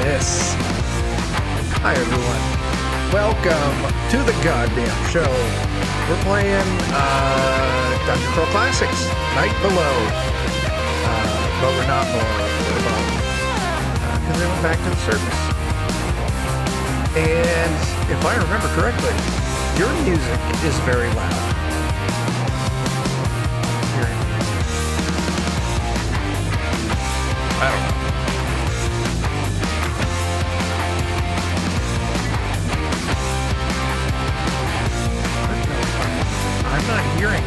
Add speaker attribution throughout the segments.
Speaker 1: this? Hi, everyone. Welcome to the goddamn show. We're playing Dungeon Crawl Classics, Night Below. But we're not below, we're above. Because they went back to the surface. And if I remember correctly, your music is very loud. I don't know. I'm not hearing.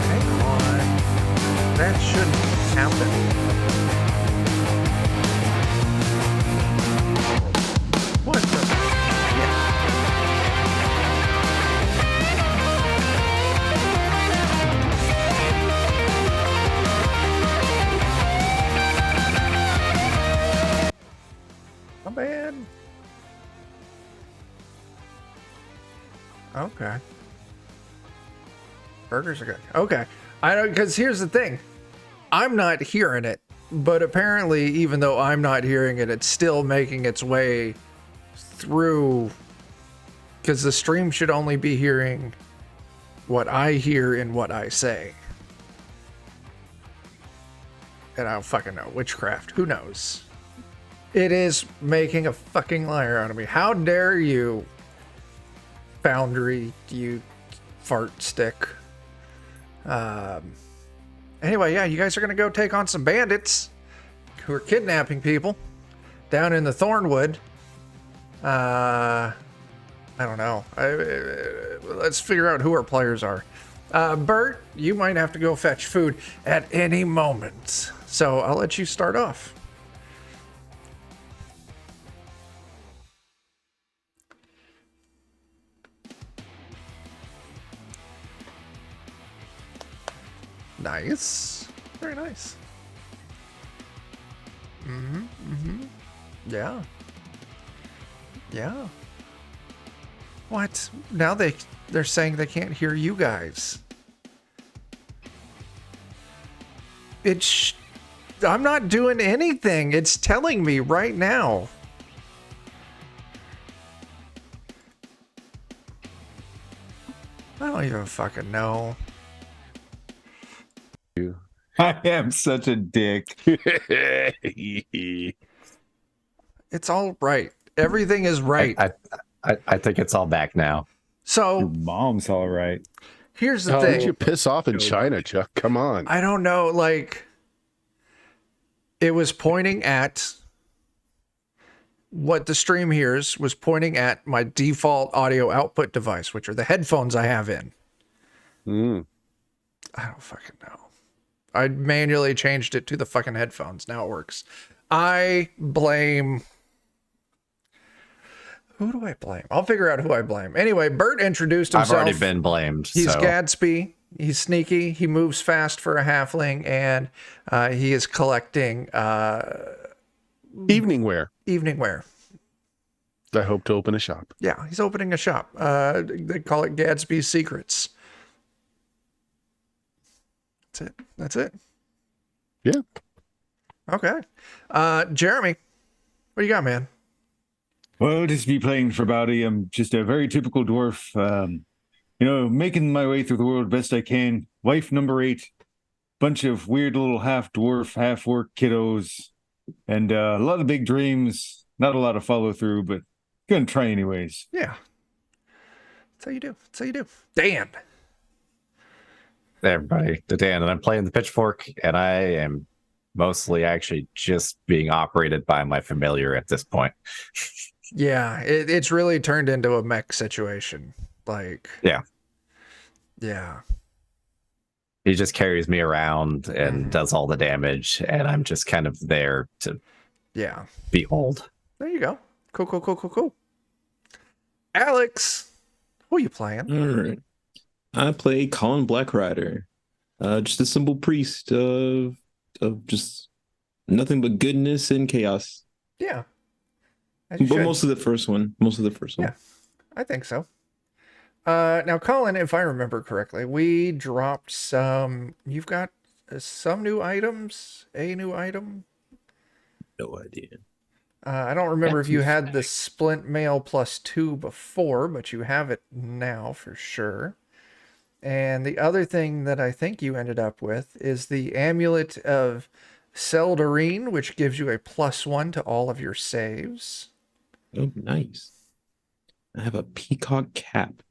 Speaker 1: Hang on. That shouldn't happen. What the? Yeah. Not bad. Okay. Burgers are good. Okay. I don't, because here's the thing. I'm not hearing it, but apparently, even though I'm not hearing it, it's still making its way through, because the stream should only be hearing what I hear and what I say. And I don't fucking know. Witchcraft. Who knows? It is making a fucking liar out of me. How dare you, Foundry, you fart stick. Anyway, yeah, you guys are gonna go take on some bandits who are kidnapping people down in the Thornwood. I don't know. Let's figure out who our players are. Bert, you might have to go fetch food at any moment, so I'll let you start off. Nice. Very nice. Yeah. Yeah. What? Now they're saying they can't hear you guys. I'm not doing anything. It's telling me right now. I don't even fucking know.
Speaker 2: I am such a dick.
Speaker 1: It's all right. Everything is right.
Speaker 3: I think it's all back now.
Speaker 1: So
Speaker 2: Your mom's all right.
Speaker 1: Here's the
Speaker 4: How
Speaker 1: thing.
Speaker 4: did you piss off in China, Chuck? Come on.
Speaker 1: I don't know. Like, it was pointing at what the stream hears, was pointing at my default audio output device, which are the headphones I have in. I don't fucking know. I manually changed it to the fucking headphones. Now it works. I blame... Who do I blame? I'll figure out who I blame. Anyway, Bert introduced himself.
Speaker 3: I've already been blamed.
Speaker 1: He's Gadsby. He's sneaky. He moves fast for a halfling, and he is collecting
Speaker 4: Evening wear.
Speaker 1: evening wear.
Speaker 4: I hope to open a shop.
Speaker 1: Yeah, he's opening a shop. They call it Gadsby's Secrets. That's it. That's it.
Speaker 4: Yeah.
Speaker 1: Okay. Jeremy, what do you got, man?
Speaker 2: Well, just be playing Farbauti. I'm just a very typical dwarf. Making my way through the world best I can. Wife number 8. Bunch of weird little half dwarf, half orc kiddos. And a lot of big dreams. Not a lot of follow through, but gonna try anyways.
Speaker 1: Yeah. That's how you do. That's how you do. Dan.
Speaker 3: Hey, everybody, the Dan, and I'm playing the Pitchfork, and I am mostly actually just being operated by my familiar at this point.
Speaker 1: Yeah, it's really turned into a mech situation. Like,
Speaker 3: yeah. He just carries me around and does all the damage, and I'm just kind of there to behold.
Speaker 1: There you go. Cool. Alex, who are you playing?
Speaker 5: All right. I play Colin Blackrider. Just a simple priest of just nothing but goodness and chaos.
Speaker 1: Yeah.
Speaker 5: But most of the first one.
Speaker 1: Yeah, I think so. Now, Colin, if I remember correctly, we dropped some... You've got some new items. A new item.
Speaker 5: No idea.
Speaker 1: I don't remember if you
Speaker 6: That's
Speaker 1: had the splint mail +2 before, but you have it now for sure. And the other thing that I think you ended up with is the amulet of Seldarine, which gives you a +1 to all of your saves.
Speaker 5: Oh, nice. I have a peacock cap.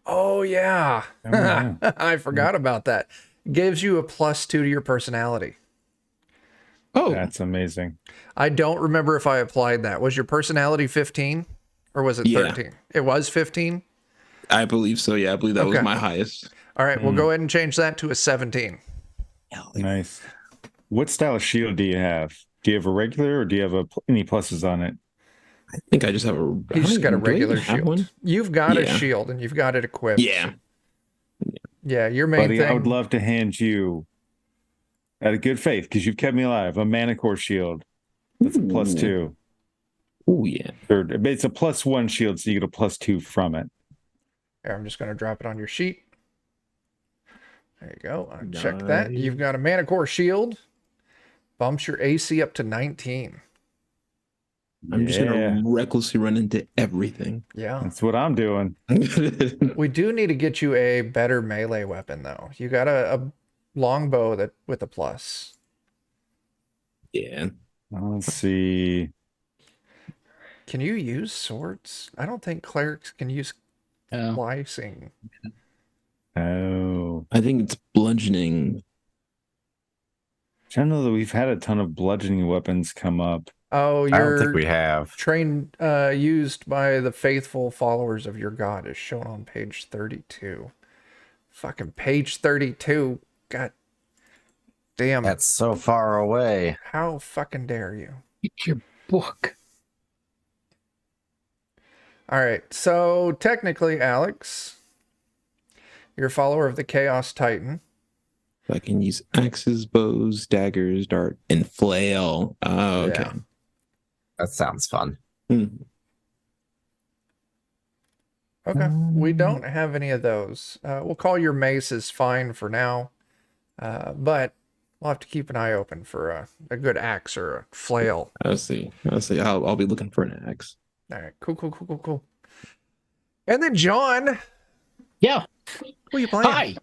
Speaker 1: Oh yeah,
Speaker 2: Oh, yeah.
Speaker 1: I forgot about that. Gives you a +2 to your personality.
Speaker 5: Oh,
Speaker 2: That's amazing.
Speaker 1: I don't remember if I applied that. Was your personality 15 or was it
Speaker 5: Yeah.
Speaker 1: 13? It was 15.
Speaker 5: I believe so. Yeah, I believe that was
Speaker 1: Okay.
Speaker 5: my highest.
Speaker 1: All right, we'll go ahead and change that to a 17.
Speaker 2: Nice. What style of shield do you have? Do you have a regular or do you have any pluses on it?
Speaker 5: I think I just have a.
Speaker 1: He's just got a
Speaker 5: do I even
Speaker 1: regular
Speaker 5: have
Speaker 1: shield.
Speaker 5: one?
Speaker 1: You've got a
Speaker 5: Yeah.
Speaker 1: shield and you've got it equipped.
Speaker 5: Yeah.
Speaker 1: Yeah, your main
Speaker 2: Buddy,
Speaker 1: thing.
Speaker 2: I would love to hand you, out of good faith, because you've kept me alive, a manicore shield. That's a +2.
Speaker 5: Oh yeah.
Speaker 2: Or it's a +1 shield, so you get a +2 from it.
Speaker 1: Here, I'm just going to drop it on your sheet. There you go. Check that. You've got a Manicore shield. Bumps your AC up to 19.
Speaker 5: I'm just gonna recklessly run into everything.
Speaker 1: Yeah.
Speaker 2: That's what I'm doing.
Speaker 1: We do need to get you a better melee weapon, though. You got a longbow that with a plus.
Speaker 5: Yeah.
Speaker 2: Let's see.
Speaker 1: Can you use swords? I don't think clerics can use
Speaker 6: Oh.
Speaker 1: slicing.
Speaker 2: Oh.
Speaker 5: I think it's bludgeoning.
Speaker 2: I don't know that we've had a ton of bludgeoning weapons come up.
Speaker 1: Oh,
Speaker 3: I don't
Speaker 1: you're
Speaker 3: think we have.
Speaker 1: trained, used by the faithful followers of your god is shown on page 32. Fucking page 32. God damn.
Speaker 3: That's so far away.
Speaker 1: How fucking dare you?
Speaker 6: Get your book.
Speaker 1: All right. So technically, Alex, you're a follower of the Chaos Titan.
Speaker 5: I can use axes, bows, daggers, dart, and flail. Oh, okay.
Speaker 1: Yeah.
Speaker 3: That sounds fun.
Speaker 5: Hmm.
Speaker 1: Okay. We don't have any of those. We'll call your maces fine for now. But we'll have to keep an eye open for a good axe or a flail.
Speaker 5: I'll see. I'll be looking for an axe.
Speaker 1: All right. Cool. And then John,
Speaker 6: Yeah.
Speaker 1: who are you playing?
Speaker 6: Hi.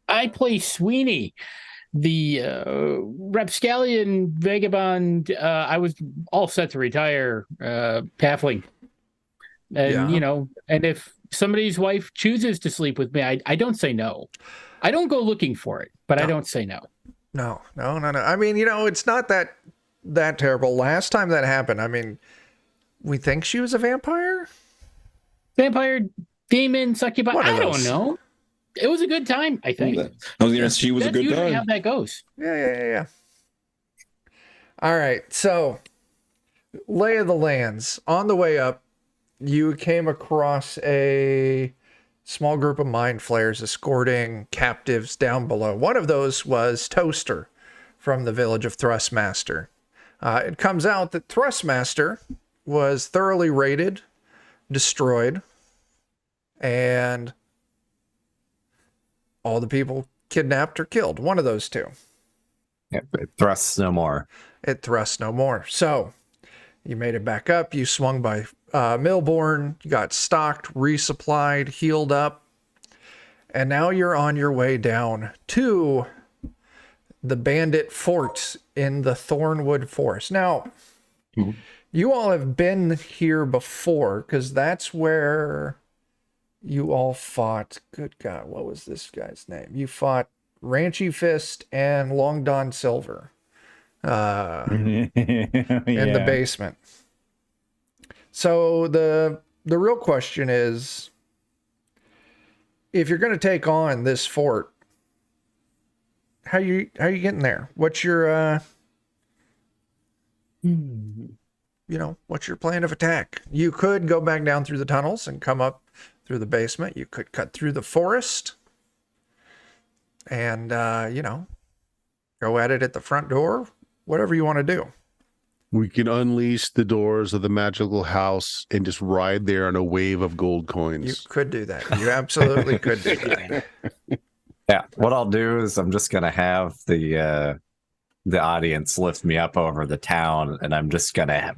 Speaker 6: I play Sweeney, the rapscallion vagabond. I was all set to retire, halfling. And,
Speaker 1: Yeah.
Speaker 6: you know, and if somebody's wife chooses to sleep with me, I don't say no. I don't go looking for it, but I don't say no.
Speaker 1: No. I mean, it's not that terrible. Last time that happened, I mean, we think she was a vampire?
Speaker 6: Vampire, demon, succubus,
Speaker 1: One of
Speaker 6: I don't
Speaker 1: those.
Speaker 6: know. It was a good time, I think.
Speaker 5: I was gonna say she was a
Speaker 6: That's
Speaker 5: good
Speaker 6: usually how
Speaker 5: time.
Speaker 6: that goes.
Speaker 1: Yeah. All right. So, lay of the lands. On the way up, you came across a small group of mind flayers escorting captives down below. One of those was Toaster from the village of Thrustmaster. It comes out that Thrustmaster was thoroughly raided, destroyed, and all the people kidnapped or killed. One of those two.
Speaker 3: It thrusts no more.
Speaker 1: It thrusts no more. So you made it back up. You swung by Millborn. You got stocked, resupplied, healed up. And now you're on your way down to the bandit fort in the Thornwood Forest. Now, you all have been here before because that's where you all fought. Good God, what was this guy's name? You fought Ranchy Fist and Long Don Silver in the basement. So the real question is, if you're going to take on this fort, how you getting there? What's your what's your plan of attack? You could go back down through the tunnels and come up through the basement. You could cut through the forest and go at it at the front door. Whatever you want to do.
Speaker 4: We can unleash the doors of the magical house and just ride there on a wave of gold
Speaker 1: You
Speaker 4: coins.
Speaker 1: could do that. You absolutely could do that.
Speaker 3: Yeah, what I'll do is I'm just gonna have the audience lift me up over the town, and I'm just gonna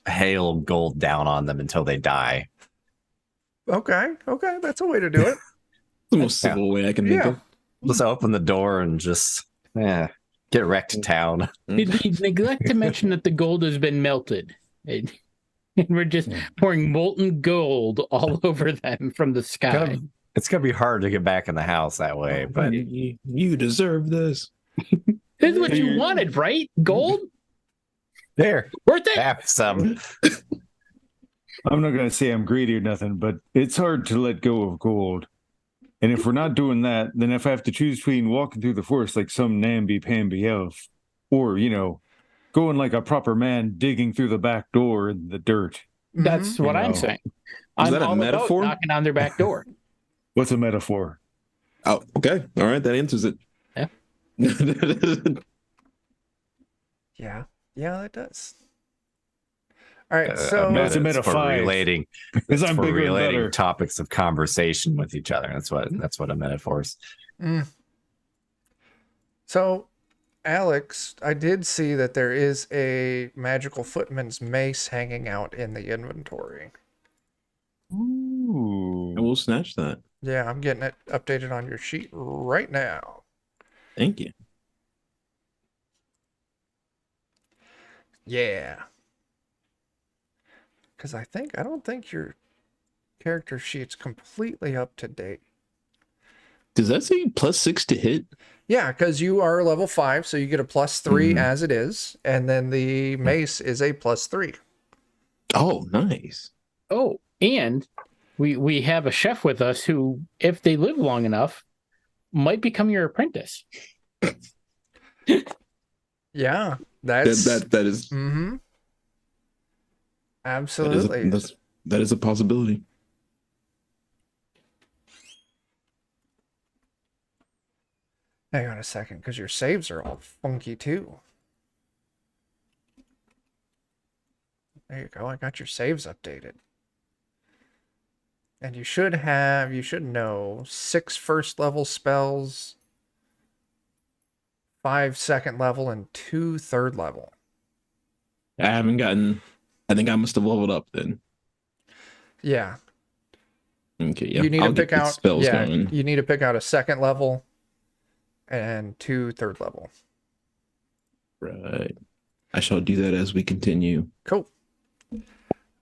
Speaker 3: hail gold down on them until they die.
Speaker 1: Okay, that's a way to do it.
Speaker 5: The most civil way I can think
Speaker 1: Yeah.
Speaker 5: of.
Speaker 3: Just open the door and just get wrecked town.
Speaker 6: Did we neglect to mention that the gold has been melted? And we're just pouring molten gold all over them from the sky.
Speaker 3: It's gonna be hard to get back in the house that way, but
Speaker 5: You deserve this.
Speaker 6: This is what you wanted, right? Gold?
Speaker 3: there,
Speaker 6: Worth it?
Speaker 3: have some.
Speaker 2: I'm not going to say I'm greedy or nothing, but it's hard to let go of gold. And if we're not doing that, then if I have to choose between walking through the forest like some namby-pamby elf, or, going like a proper man digging through the back door in the dirt.
Speaker 6: That's what I'm saying. I'm
Speaker 5: that a
Speaker 6: all about
Speaker 5: metaphor?
Speaker 6: knocking on their back door.
Speaker 2: What's a metaphor?
Speaker 5: Oh, okay. All right. That answers it.
Speaker 6: Yeah.
Speaker 1: Yeah, that does. All right, so
Speaker 2: That's a
Speaker 3: It's
Speaker 2: meta
Speaker 3: for
Speaker 2: 5.
Speaker 3: relating.
Speaker 2: Because I'm
Speaker 3: for
Speaker 2: bigger and
Speaker 3: relating
Speaker 2: better.
Speaker 3: topics of conversation with each other. That's what a metaphor is.
Speaker 1: So, Alex, I did see that there is a magical footman's mace hanging out in the inventory.
Speaker 2: Ooh.
Speaker 5: I will snatch that.
Speaker 1: Yeah, I'm getting it updated on your sheet right now.
Speaker 5: Thank you.
Speaker 1: Yeah. Because I don't think your character sheet's completely up to date.
Speaker 5: Does that say +6 to hit?
Speaker 1: Yeah, because you are level 5, so you get a +3 as it is, and then the mace is a +3.
Speaker 5: Oh, nice.
Speaker 6: Oh, and we have a chef with us who, if they live long enough, might become your apprentice.
Speaker 1: Yeah, that's
Speaker 5: That is
Speaker 1: absolutely.
Speaker 5: that is a possibility.
Speaker 1: Hang on a second, because your saves are all funky too. There you go. I got your saves updated. And you should know 6 first level spells, 5 second level, and 2 third level.
Speaker 5: I haven't gotten. I think I must have leveled up then.
Speaker 1: Yeah.
Speaker 5: Okay, yeah.
Speaker 1: You need
Speaker 5: I'll
Speaker 1: to
Speaker 5: get
Speaker 1: pick
Speaker 5: the
Speaker 1: out
Speaker 5: spells going.
Speaker 1: you need to pick out a second level and 2 third level.
Speaker 5: Right. I shall do that as we continue.
Speaker 1: Cool.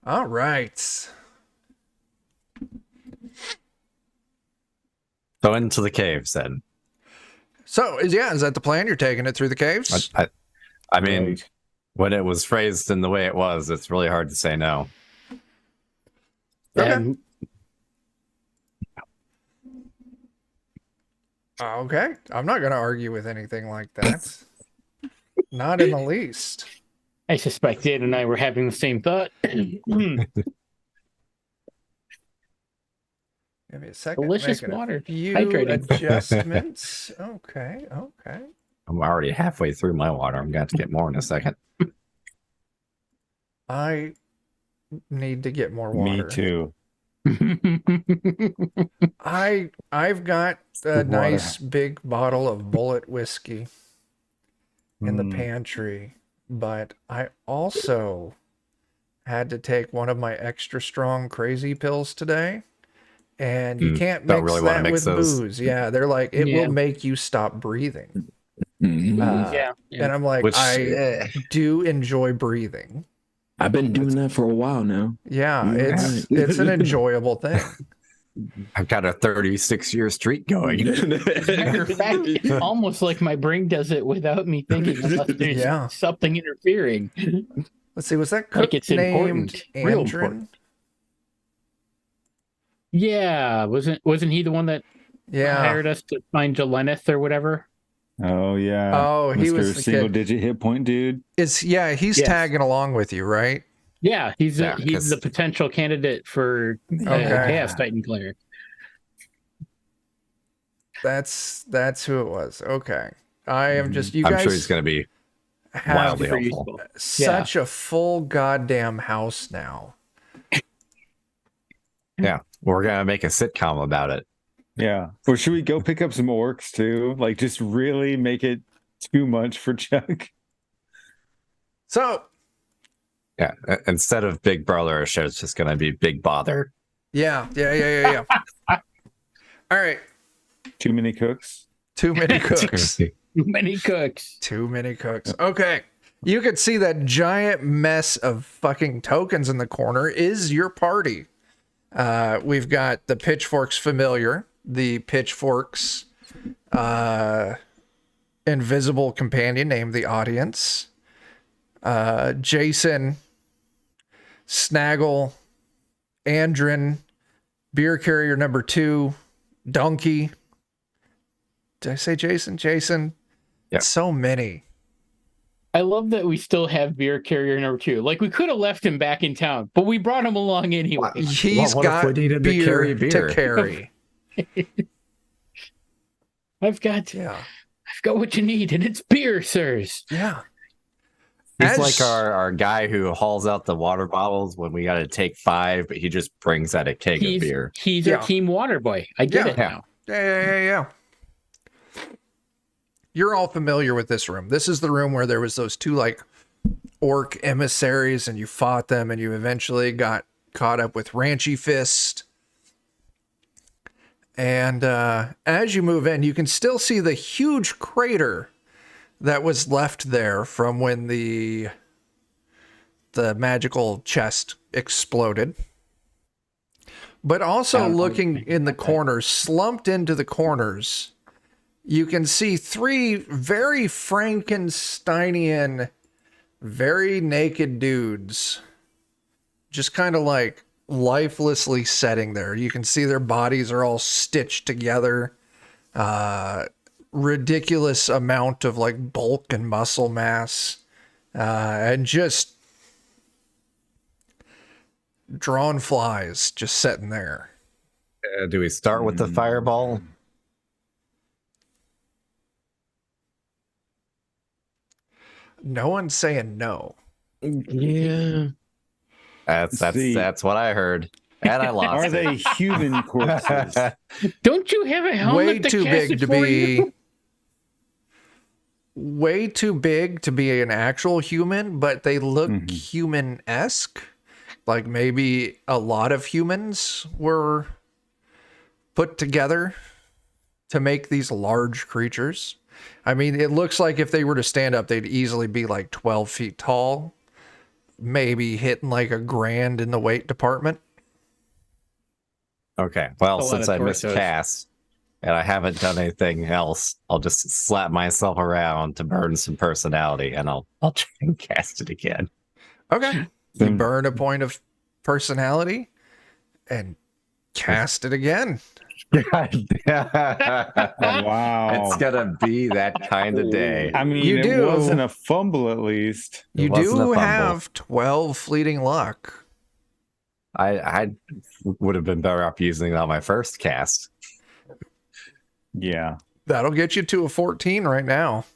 Speaker 1: All right.
Speaker 3: So into the caves then.
Speaker 1: So is that the plan? You're taking it through the caves?
Speaker 3: I mean,
Speaker 2: Right.
Speaker 3: when it was phrased in the way it was, it's really hard to say no.
Speaker 1: Okay.
Speaker 6: And
Speaker 1: Okay. I'm not going to argue with anything like that. Not in the least.
Speaker 6: I suspect Dan and I were having the same thought.
Speaker 1: Give me a second.
Speaker 6: Delicious
Speaker 1: Making
Speaker 6: water.
Speaker 1: a few
Speaker 6: Hydrating.
Speaker 1: adjustments. Okay.
Speaker 3: I'm already halfway through my water. I'm going to get more in a second.
Speaker 1: I need to get more water.
Speaker 2: Me too.
Speaker 1: I've got a
Speaker 2: Good water.
Speaker 1: nice big bottle of bullet whiskey in the
Speaker 2: Mm.
Speaker 1: pantry, but I also had to take one of my extra strong crazy pills today. And you can't
Speaker 3: Don't
Speaker 1: mix
Speaker 3: really wanna
Speaker 1: that
Speaker 3: mix
Speaker 1: with
Speaker 3: those.
Speaker 1: booze. Yeah, they're like, it
Speaker 6: Yeah.
Speaker 1: will make you stop breathing.
Speaker 5: Mhm.
Speaker 6: yeah.
Speaker 1: And I'm like, I do enjoy breathing.
Speaker 5: I've been doing that for a while now.
Speaker 1: Yeah,
Speaker 5: You're
Speaker 1: it's
Speaker 5: right.
Speaker 1: an enjoyable thing.
Speaker 3: I've got a 36-year streak going.
Speaker 6: Matter of fact, it's almost like my brain does it without me thinking, unless there's
Speaker 1: Yeah.
Speaker 6: something interfering.
Speaker 1: Let's see, was that
Speaker 6: Like
Speaker 1: cook
Speaker 6: it's
Speaker 1: named
Speaker 6: important. Real
Speaker 1: Andrin?
Speaker 6: important. Yeah, wasn't he the one that
Speaker 1: Yeah.
Speaker 6: hired us to find Jelenith or whatever?
Speaker 2: Oh yeah.
Speaker 1: Oh, he
Speaker 2: Mr.
Speaker 1: was the
Speaker 2: single
Speaker 1: kid.
Speaker 2: digit hit point dude.
Speaker 1: He's
Speaker 6: Yes.
Speaker 1: tagging along with you, right?
Speaker 6: Yeah, he's
Speaker 3: Yeah,
Speaker 6: he's
Speaker 3: 'cause-
Speaker 6: the potential candidate for Chaos Titan cleric.
Speaker 1: That's who it was. Okay. I am just you
Speaker 3: I'm
Speaker 1: guys
Speaker 3: sure he's going to be
Speaker 1: have
Speaker 3: wildly
Speaker 6: Super
Speaker 3: helpful.
Speaker 6: useful.
Speaker 1: such a full goddamn house now.
Speaker 3: Yeah, we're going to make a sitcom about it.
Speaker 2: Yeah. Or should we go pick up some orcs too? Like, just really make it too much for Chuck?
Speaker 1: So,
Speaker 3: Yeah. Instead of Big Brother, it's just going to be Big Bother.
Speaker 1: yeah. All right.
Speaker 2: Too many cooks?
Speaker 1: Too many cooks.
Speaker 6: Too many cooks.
Speaker 1: Too many cooks. Okay. You could see that giant mess of fucking tokens in the corner is your party. We've got the Pitchfork's familiar, the Pitchfork's invisible companion named the Audience, Jason, Snaggle, Andrin, beer carrier number 2, Donkey. Did I say Jason? Jason.
Speaker 3: Yeah.
Speaker 1: So many.
Speaker 6: I love that we still have beer carrier number 2. Like, we could have left him back in town, but we brought him along anyway.
Speaker 1: He's
Speaker 3: What if
Speaker 1: got
Speaker 3: we needed to
Speaker 1: beer
Speaker 3: carry beer?
Speaker 1: to carry.
Speaker 6: I've got what you need, and it's beer, sirs.
Speaker 1: Yeah.
Speaker 3: He's
Speaker 1: As-
Speaker 3: like our guy who hauls out the water bottles when we got to take 5, but he just brings out a keg of beer.
Speaker 6: He's our team water boy. I get it now.
Speaker 1: Yeah. You're all familiar with this room. This is the room where there was those 2 like orc emissaries, and you fought them, and you eventually got caught up with Ranchy Fist. And as you move in, you can still see the huge crater that was left there from when the magical chest exploded. But also looking in the corners, slumped into the corners, you can see 3 very Frankensteinian, very naked dudes just kind of like lifelessly sitting there. You can see their bodies are all stitched together. Ridiculous amount of like bulk and muscle mass, and just drawn flies just sitting there.
Speaker 3: Do we start with the fireball?
Speaker 1: No one's saying no.
Speaker 6: Yeah.
Speaker 3: That's what I heard. And I lost.
Speaker 2: Are they human corpses?
Speaker 6: Don't you have a helmet
Speaker 1: Way
Speaker 6: that
Speaker 1: too
Speaker 6: casts
Speaker 1: big
Speaker 6: it
Speaker 1: to
Speaker 6: for
Speaker 1: be.
Speaker 6: you?
Speaker 1: Way too big to be an actual human, but they look human-esque. Like maybe a lot of humans were put together to make these large creatures. I mean, it looks like if they were to stand up, they'd easily be like 12 feet tall, maybe hitting like $1,000 in the weight department.
Speaker 3: Okay. Well,
Speaker 6: A lot
Speaker 3: since
Speaker 6: of
Speaker 3: I missed
Speaker 6: torsos.
Speaker 3: cast and I haven't done anything else, I'll just slap myself around to burn some personality, and I'll try and cast it again.
Speaker 1: Okay. You burn a point of personality and cast it again.
Speaker 2: Wow.
Speaker 3: It's gonna be that kind of day.
Speaker 2: I mean,
Speaker 1: You
Speaker 2: it
Speaker 1: do.
Speaker 2: wasn't a fumble at least.
Speaker 1: You
Speaker 3: wasn't a
Speaker 1: do
Speaker 3: fumble.
Speaker 1: have 12 fleeting luck.
Speaker 3: I would have been better off using it on my first cast.
Speaker 2: Yeah.
Speaker 1: That'll get you to a 14 right now.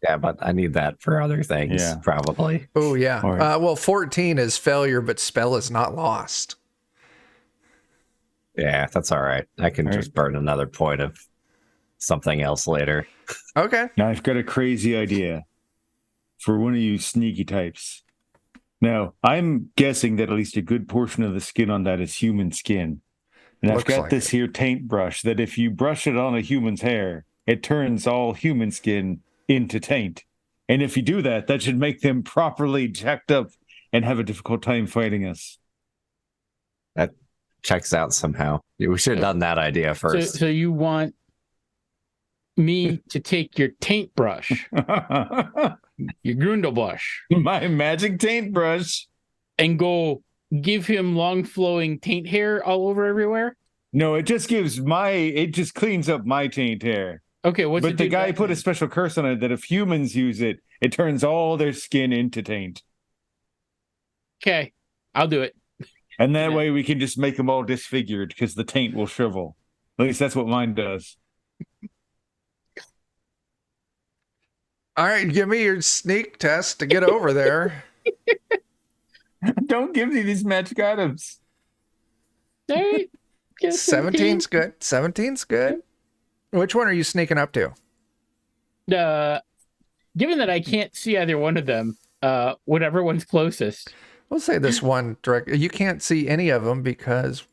Speaker 3: Yeah, but I need that for other things,
Speaker 2: Yeah.
Speaker 3: probably.
Speaker 1: Oh, yeah.
Speaker 2: All right.
Speaker 1: Well, 14 is failure, but spell is not lost.
Speaker 3: Yeah, that's all right. I can
Speaker 2: All
Speaker 3: just burn another point of something else later.
Speaker 1: Okay.
Speaker 2: Now I've got a crazy idea for one of you sneaky types. Now, I'm guessing that at least a good portion of the skin on that is human skin. And
Speaker 1: Looks
Speaker 2: I've got
Speaker 1: like
Speaker 2: this here taint brush that if you brush it on a human's hair, it turns all human skin into taint. And if you do that, that should make them properly jacked up and have a difficult time fighting us.
Speaker 3: That checks out somehow. We should have done that idea first.
Speaker 6: So you want me to take your taint brush, your Grundelbush,
Speaker 2: My magic taint brush.
Speaker 6: and go give him long flowing taint hair all over everywhere?
Speaker 2: No, it just cleans up my taint hair.
Speaker 6: Okay, what's
Speaker 2: But
Speaker 6: it
Speaker 2: the
Speaker 6: do
Speaker 2: guy
Speaker 6: back
Speaker 2: put a
Speaker 6: then?
Speaker 2: special curse on it that if humans use it, it turns all their skin into taint.
Speaker 6: Okay, I'll do it.
Speaker 2: And that
Speaker 6: Yeah.
Speaker 2: way we can just make them all disfigured because the taint will shrivel. At least that's what mine does.
Speaker 1: All right. Give me your sneak test to get over there.
Speaker 2: Don't give me these magic items.
Speaker 6: All right. Yeah,
Speaker 1: 17's good. 17's good. Which one are you sneaking up to?
Speaker 6: Given that I can't see either one of them, whatever one's closest.
Speaker 1: We'll say this one direct. You can't see any of them because,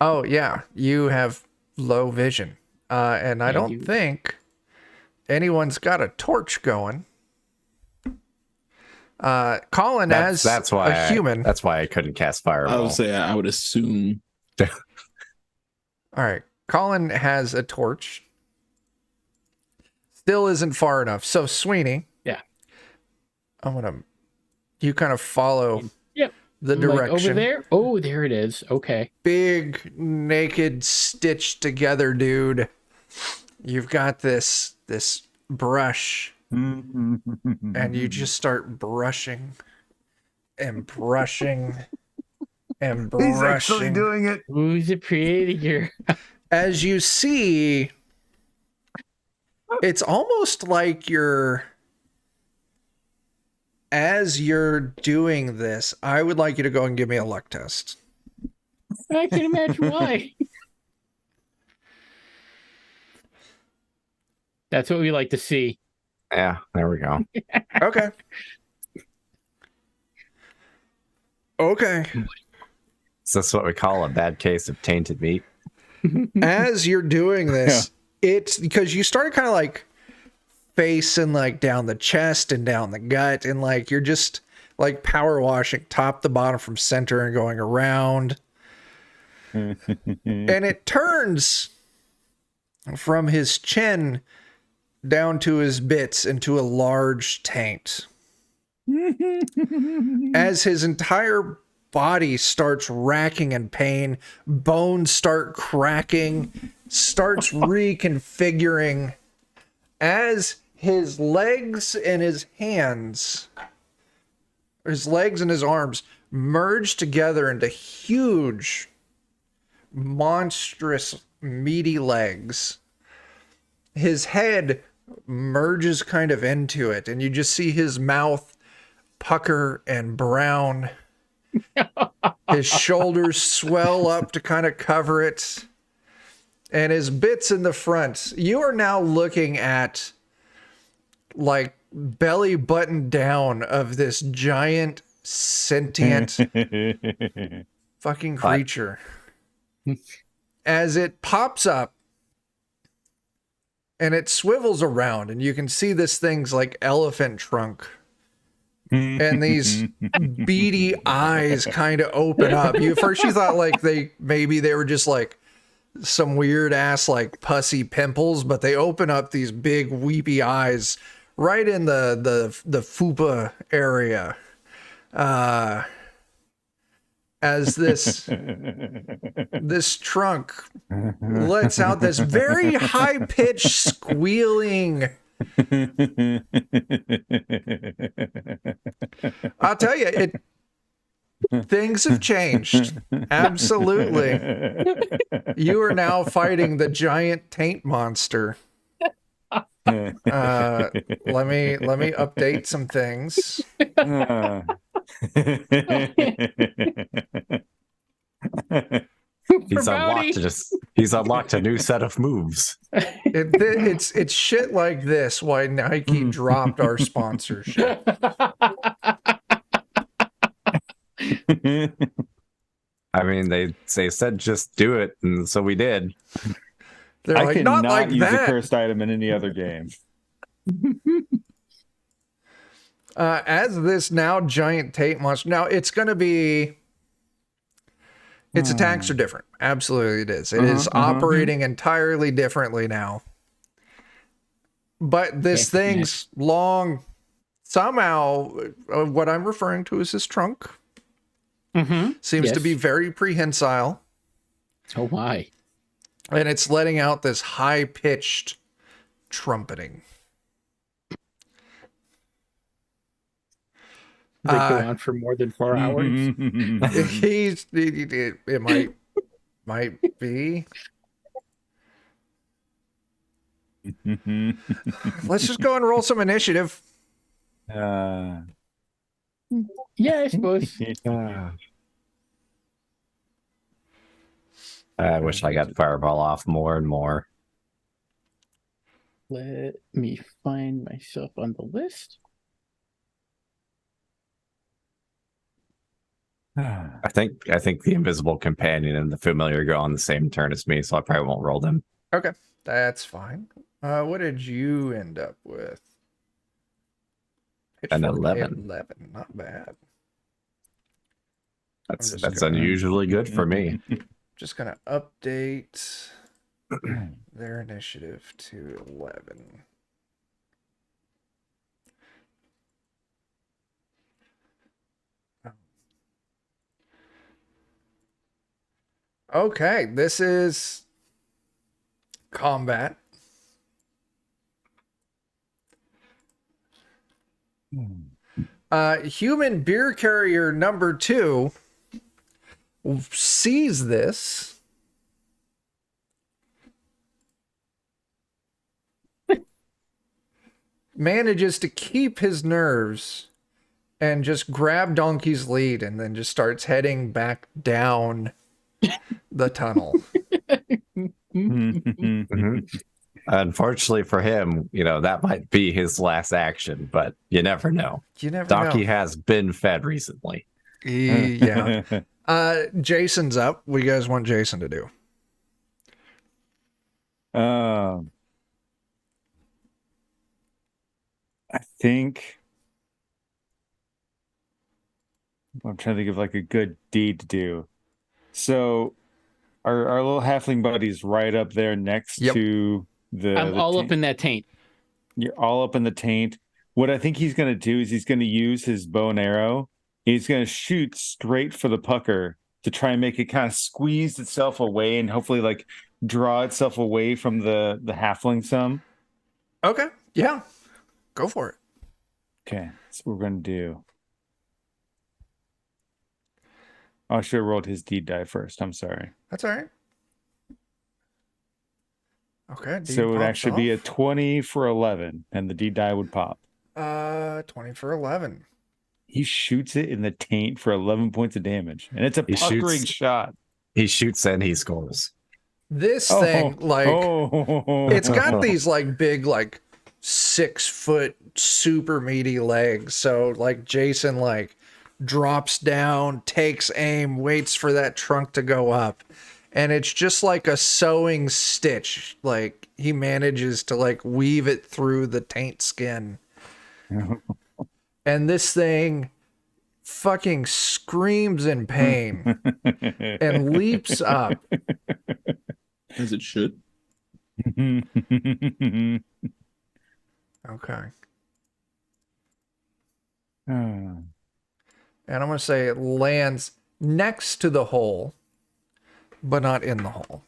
Speaker 1: oh yeah, you have low vision, and I don't think anyone's got a torch going. Colin,
Speaker 3: That's why
Speaker 1: a human.
Speaker 3: That's why I couldn't cast
Speaker 5: I
Speaker 3: fireball.
Speaker 5: would say I would assume.
Speaker 1: All right, Colin has a torch. Still isn't far enough. So Sweeney,
Speaker 6: Yeah.
Speaker 1: You kind of follow.
Speaker 6: Yep.
Speaker 1: The
Speaker 6: I'm like,
Speaker 1: direction.
Speaker 6: over there. Oh, there it is. Okay.
Speaker 1: Big, naked, stitched together dude. You've got this brush, and you just start brushing and brushing and brushing.
Speaker 2: He's actually doing it.
Speaker 6: Who's it creating here?
Speaker 1: As you see, it's almost like as you're doing this, I would like you to go and give me a luck test.
Speaker 6: I can imagine why. That's what we like to see.
Speaker 3: Yeah, there we go.
Speaker 1: Okay. Okay.
Speaker 3: Is this what we call a bad case of tainted meat?
Speaker 1: As you're doing this, it's because you started kind of like facing like down the chest and down the gut, and like you're just like power washing top to bottom from center and going around. And it turns from his chin down to his bits into a large taint. As his entire body starts racking in pain, bones start cracking, starts reconfiguring, as his legs and his hands, or his legs and his arms merge together into huge, monstrous, meaty legs. His head merges kind of into it, and you just see his mouth pucker and brown. His shoulders swell up to kind of cover it, and his bits in the front. You are now looking at like belly button down of this giant sentient fucking creature. As it pops up and it swivels around, and you can see this thing's like elephant trunk. And these beady eyes kind of open up. First you thought like they were just like some weird ass like pussy pimples, but they open up these big weepy eyes right in the fupa area. As this trunk lets out this very high pitched squealing. I'll tell you, things have changed. Absolutely. You are now fighting the giant taint monster. Let me update some things.
Speaker 3: He's unlocked a new set of moves.
Speaker 1: It's shit like this why Nike dropped our sponsorship.
Speaker 3: I mean, they said just do it, and so we did.
Speaker 1: They're like, not like
Speaker 2: use
Speaker 1: that.
Speaker 2: a cursed item in any other game.
Speaker 1: As this now giant taint monster, now it's going to be. Its attacks are different. Absolutely, it is. It is operating entirely differently now. But this thing's long. Somehow, what I'm referring to is his trunk. Seems to be very prehensile.
Speaker 6: Oh, why?
Speaker 1: And it's letting out this high-pitched trumpeting.
Speaker 6: They go on for more than 4 hours.
Speaker 1: It might be. Let's just go and roll some initiative.
Speaker 6: Yeah, I suppose.
Speaker 3: I wish I got fireball off more and more.
Speaker 6: Let me find myself on the list.
Speaker 3: I think the invisible companion and the familiar go on the same turn as me, so I probably won't roll them.
Speaker 1: Okay, that's fine. What did you end up with?
Speaker 3: An
Speaker 1: Pitchfork
Speaker 3: 11.
Speaker 1: 11, not bad.
Speaker 3: That's
Speaker 1: just
Speaker 3: that's
Speaker 1: gonna-
Speaker 3: unusually good for me.
Speaker 1: Just gonna update their initiative to 11. Okay, this is combat. Human beer carrier number 2 sees this. Manages to keep his nerves and just grab Donkey's lead and then just starts heading back down the tunnel.
Speaker 3: Unfortunately for him, that might be his last action, but you never know.
Speaker 1: You never
Speaker 3: Donkey
Speaker 1: know.
Speaker 3: has been fed recently.
Speaker 1: Yeah. Jason's up. What do you guys want Jason to do?
Speaker 2: I think I'm trying to think of like a good deed to do. So our little halfling buddy's right up there next
Speaker 1: Yep.
Speaker 2: to
Speaker 6: I'm
Speaker 2: the
Speaker 6: all up
Speaker 2: taint.
Speaker 6: in that taint.
Speaker 2: You're all up in the taint. What I think he's going to do is he's going to use his bow and arrow. He's going to shoot straight for the pucker to try and make it kind of squeeze itself away and hopefully like draw itself away from the halfling some.
Speaker 1: Okay. Yeah. Go for it.
Speaker 2: Okay, that's what we're going to do. I should have rolled his deed die first. I'm sorry.
Speaker 1: That's all right. Okay.
Speaker 2: So it would
Speaker 1: pops
Speaker 2: actually be a
Speaker 1: off.
Speaker 2: 20 for 11, and the D die would pop.
Speaker 1: 20 for 11.
Speaker 2: He shoots it in the taint for 11 points of damage, and it's a
Speaker 3: He
Speaker 2: puckering
Speaker 3: shoots-
Speaker 2: shot.
Speaker 3: He shoots and he scores.
Speaker 1: This thing, like,
Speaker 2: oh.
Speaker 1: it's got these like big, like 6-foot super meaty legs. So like Jason like drops down, takes aim, waits for that trunk to go up. And it's just like a sewing stitch. Like he manages to like weave it through the taint skin. And this thing fucking screams in pain and leaps up.
Speaker 5: As it should.
Speaker 1: Okay.
Speaker 2: Oh.
Speaker 1: And I'm going to say it lands next to the hole, but not in the hole.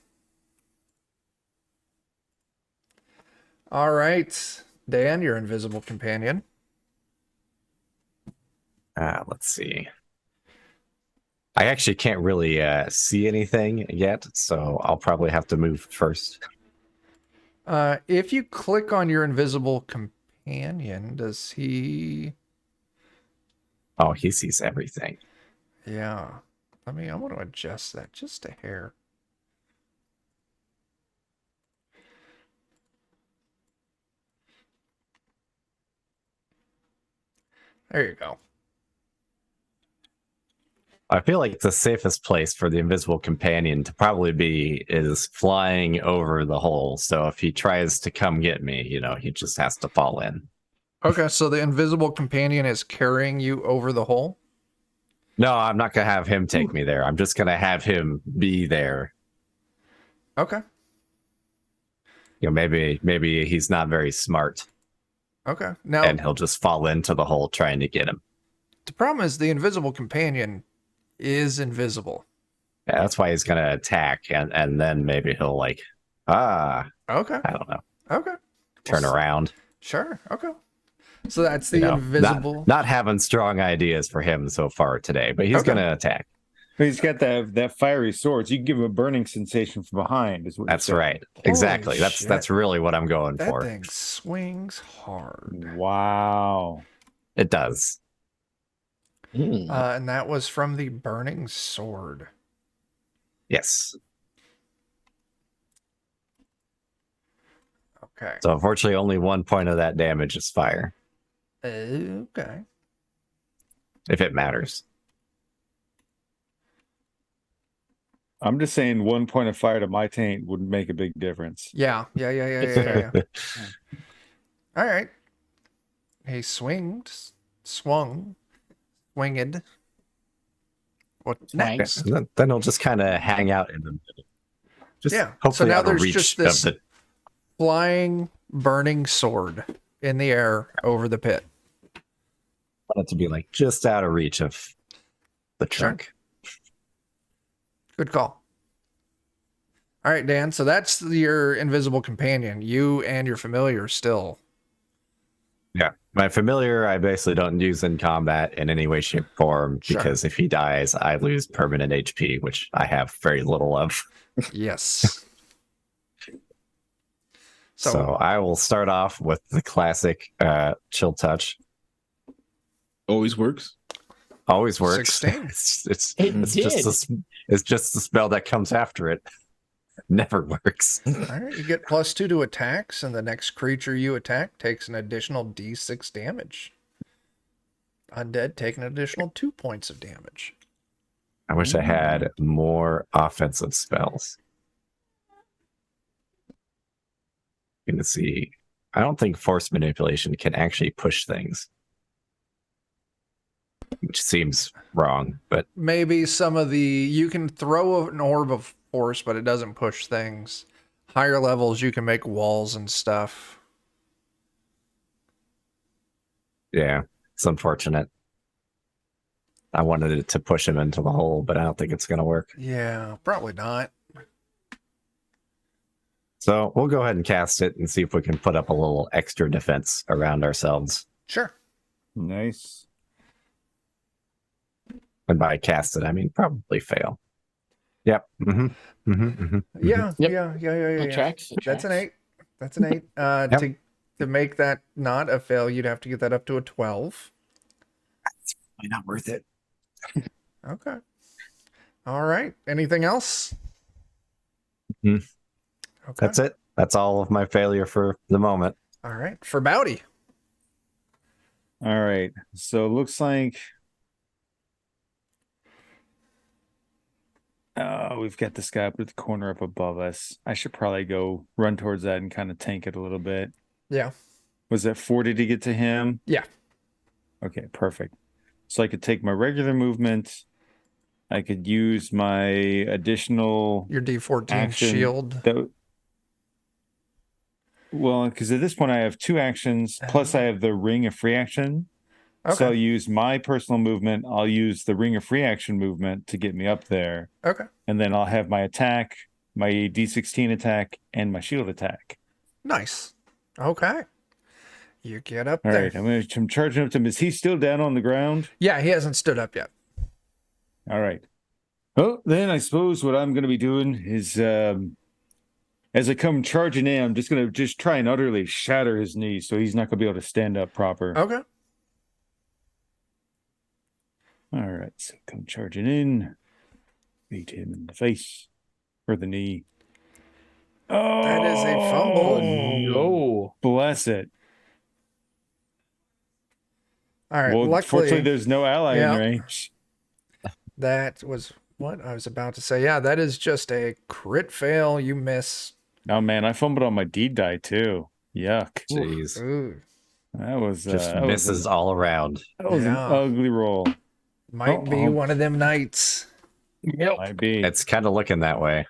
Speaker 1: All right. Dan, your invisible companion.
Speaker 3: Let's see. I actually can't really see anything yet, so I'll probably have to move first.
Speaker 1: If you click on your invisible companion, does he...
Speaker 3: Oh, he sees everything.
Speaker 1: Yeah. I want to adjust that just a hair. There you go.
Speaker 3: I feel like the safest place for the invisible companion to probably be is flying over the hole. So if he tries to come get me, he just has to fall in.
Speaker 1: Okay, so the invisible companion is carrying you over the hole?
Speaker 3: No, I'm not going to have him take me there. I'm just going to have him be there.
Speaker 1: Okay.
Speaker 3: Maybe he's not very smart
Speaker 1: Okay. Now,
Speaker 3: and he'll just fall into the hole trying to get him.
Speaker 1: the problem is the invisible companion is invisible.
Speaker 3: Yeah, that's why he's going to attack. And then maybe he'll
Speaker 1: Okay.
Speaker 3: I don't know,
Speaker 1: Okay.
Speaker 3: turn around.
Speaker 1: Sure. Okay. So that's the invisible.
Speaker 3: Not having strong ideas for him so far today, but he's
Speaker 1: Okay.
Speaker 3: going to attack.
Speaker 2: He's got that fiery sword. So you can give him a burning sensation from behind. Is what
Speaker 3: That's
Speaker 2: you're saying.
Speaker 3: right. Exactly.
Speaker 1: shit.
Speaker 3: That's really what I'm going
Speaker 1: That
Speaker 3: for.
Speaker 1: thing swings hard.
Speaker 2: Wow.
Speaker 3: It does.
Speaker 6: Hmm.
Speaker 1: And that was from the burning sword.
Speaker 3: Yes.
Speaker 1: Okay.
Speaker 3: So unfortunately, only 1 point of that damage is fire,
Speaker 1: Okay.
Speaker 3: if it matters.
Speaker 2: I'm just saying 1 point of fire to my taint wouldn't make a big difference.
Speaker 1: Yeah.
Speaker 6: It's
Speaker 1: Yeah.
Speaker 6: fair.
Speaker 1: All right. He swung, winged. What
Speaker 6: Swang.
Speaker 1: next?
Speaker 3: And then he'll just kind of hang out in the middle. Just
Speaker 1: Yeah. So
Speaker 3: hopefully
Speaker 1: now
Speaker 3: out of
Speaker 1: there's
Speaker 3: reach
Speaker 1: just this
Speaker 3: of the.
Speaker 1: flying, burning sword in the air over the pit.
Speaker 3: I want it to be like just out of reach of the trunk.
Speaker 1: Good call. All right, Dan. So that's your invisible companion. You and your familiar still.
Speaker 3: Yeah. My familiar, I basically don't use in combat in any way, shape, or form
Speaker 1: Sure.
Speaker 3: because if he dies, I lose permanent HP, which I have very little of.
Speaker 1: Yes.
Speaker 3: So I will start off with the classic chill touch.
Speaker 5: Always works.
Speaker 3: Always works.
Speaker 1: 16.
Speaker 3: It's just the spell that comes after it. Never works.
Speaker 1: All right, you get +2 to attacks, and the next creature you attack takes an additional D6 damage. Undead take an additional 2 points of damage.
Speaker 3: I wish I had more offensive spells. Going to see. I don't think force manipulation can actually push things, which seems wrong. But
Speaker 1: Maybe some of you can throw an orb of force, but it doesn't push things. Higher levels, you can make walls and stuff.
Speaker 3: yeah, it's unfortunate. I wanted it to push him into the hole, but I don't think it's going to work.
Speaker 1: Yeah, probably not.
Speaker 3: So we'll go ahead and cast it and see if we can put up a little extra defense around ourselves.
Speaker 1: Sure.
Speaker 2: Nice.
Speaker 3: And by cast it, I mean probably fail. Yep.
Speaker 1: Yeah,
Speaker 6: Yep.
Speaker 1: yeah.
Speaker 6: It tracks. It
Speaker 1: That's an
Speaker 6: tracks.
Speaker 1: 8. That's an 8.
Speaker 3: Yep.
Speaker 1: To make that not a fail, you'd have to get that up to a 12.
Speaker 3: It's probably not worth it.
Speaker 1: Okay. All right. Anything else?
Speaker 3: Mhm.
Speaker 1: Okay.
Speaker 3: That's it. That's all of my failure for the moment.
Speaker 1: All right. Farbauti.
Speaker 2: All right. So it looks like we've got this guy up at the corner up above us. I should probably go run towards that and kind of tank it a little bit.
Speaker 1: Yeah.
Speaker 2: Was that 40 to get to him?
Speaker 1: Yeah.
Speaker 2: Okay, perfect. So I could take my regular movement. I could use my additional
Speaker 1: Your D14
Speaker 2: action.
Speaker 1: shield.
Speaker 2: Well, because at this point I have 2 actions, plus I have the ring of free action.
Speaker 1: Okay.
Speaker 2: So I'll use my personal movement. I'll use the ring of free action movement to get me up there.
Speaker 1: Okay.
Speaker 2: And then I'll have my attack, my D16 attack, and my shield attack.
Speaker 1: Nice. Okay. You get up
Speaker 2: All
Speaker 1: there.
Speaker 2: right, I'm charging up to him. Is he still down on the ground?
Speaker 1: Yeah, he hasn't stood up yet.
Speaker 2: All right. Well, then I suppose what I'm going to be doing is, as I come charging in, I'm just going to try and utterly shatter his knees so he's not going to be able to stand up proper.
Speaker 1: Okay.
Speaker 2: All right, so come charging in. Beat him in the face or the knee. Oh,
Speaker 1: That is a fumble.
Speaker 6: No.
Speaker 2: Bless it.
Speaker 1: All right.
Speaker 2: Well, fortunately,
Speaker 1: luckily,
Speaker 2: there's no ally
Speaker 1: Yeah.
Speaker 2: in range.
Speaker 1: that was what I was about to say. Yeah, that is just a crit fail. You miss.
Speaker 2: Oh, man, I fumbled on my deed die, too. Yuck.
Speaker 3: Jeez.
Speaker 1: Ooh,
Speaker 2: That was
Speaker 3: Just
Speaker 2: that
Speaker 3: misses all around.
Speaker 2: That was
Speaker 1: Yeah.
Speaker 2: an ugly roll.
Speaker 1: might be
Speaker 2: Oh.
Speaker 1: one of them nights.
Speaker 6: Yep.
Speaker 2: Might be.
Speaker 3: It's kind of looking that way.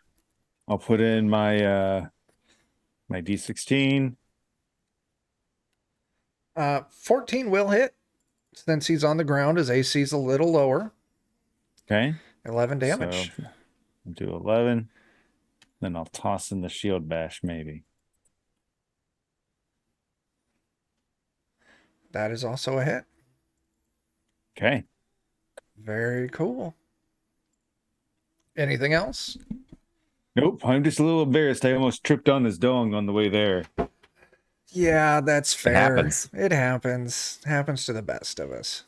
Speaker 2: I'll put in my my D16.
Speaker 1: 14 will hit. Since he's on the ground, his AC's a little lower.
Speaker 2: Okay.
Speaker 1: 11 damage.
Speaker 2: So I'll do 11. Then I'll toss in the shield bash, maybe.
Speaker 1: That is also a hit.
Speaker 2: Okay.
Speaker 1: Very cool. Anything else?
Speaker 2: Nope. I'm just a little embarrassed. I almost tripped on his dong on the way there.
Speaker 1: Yeah, that's fair.
Speaker 3: happens.
Speaker 1: It happens. Happens to the best of us.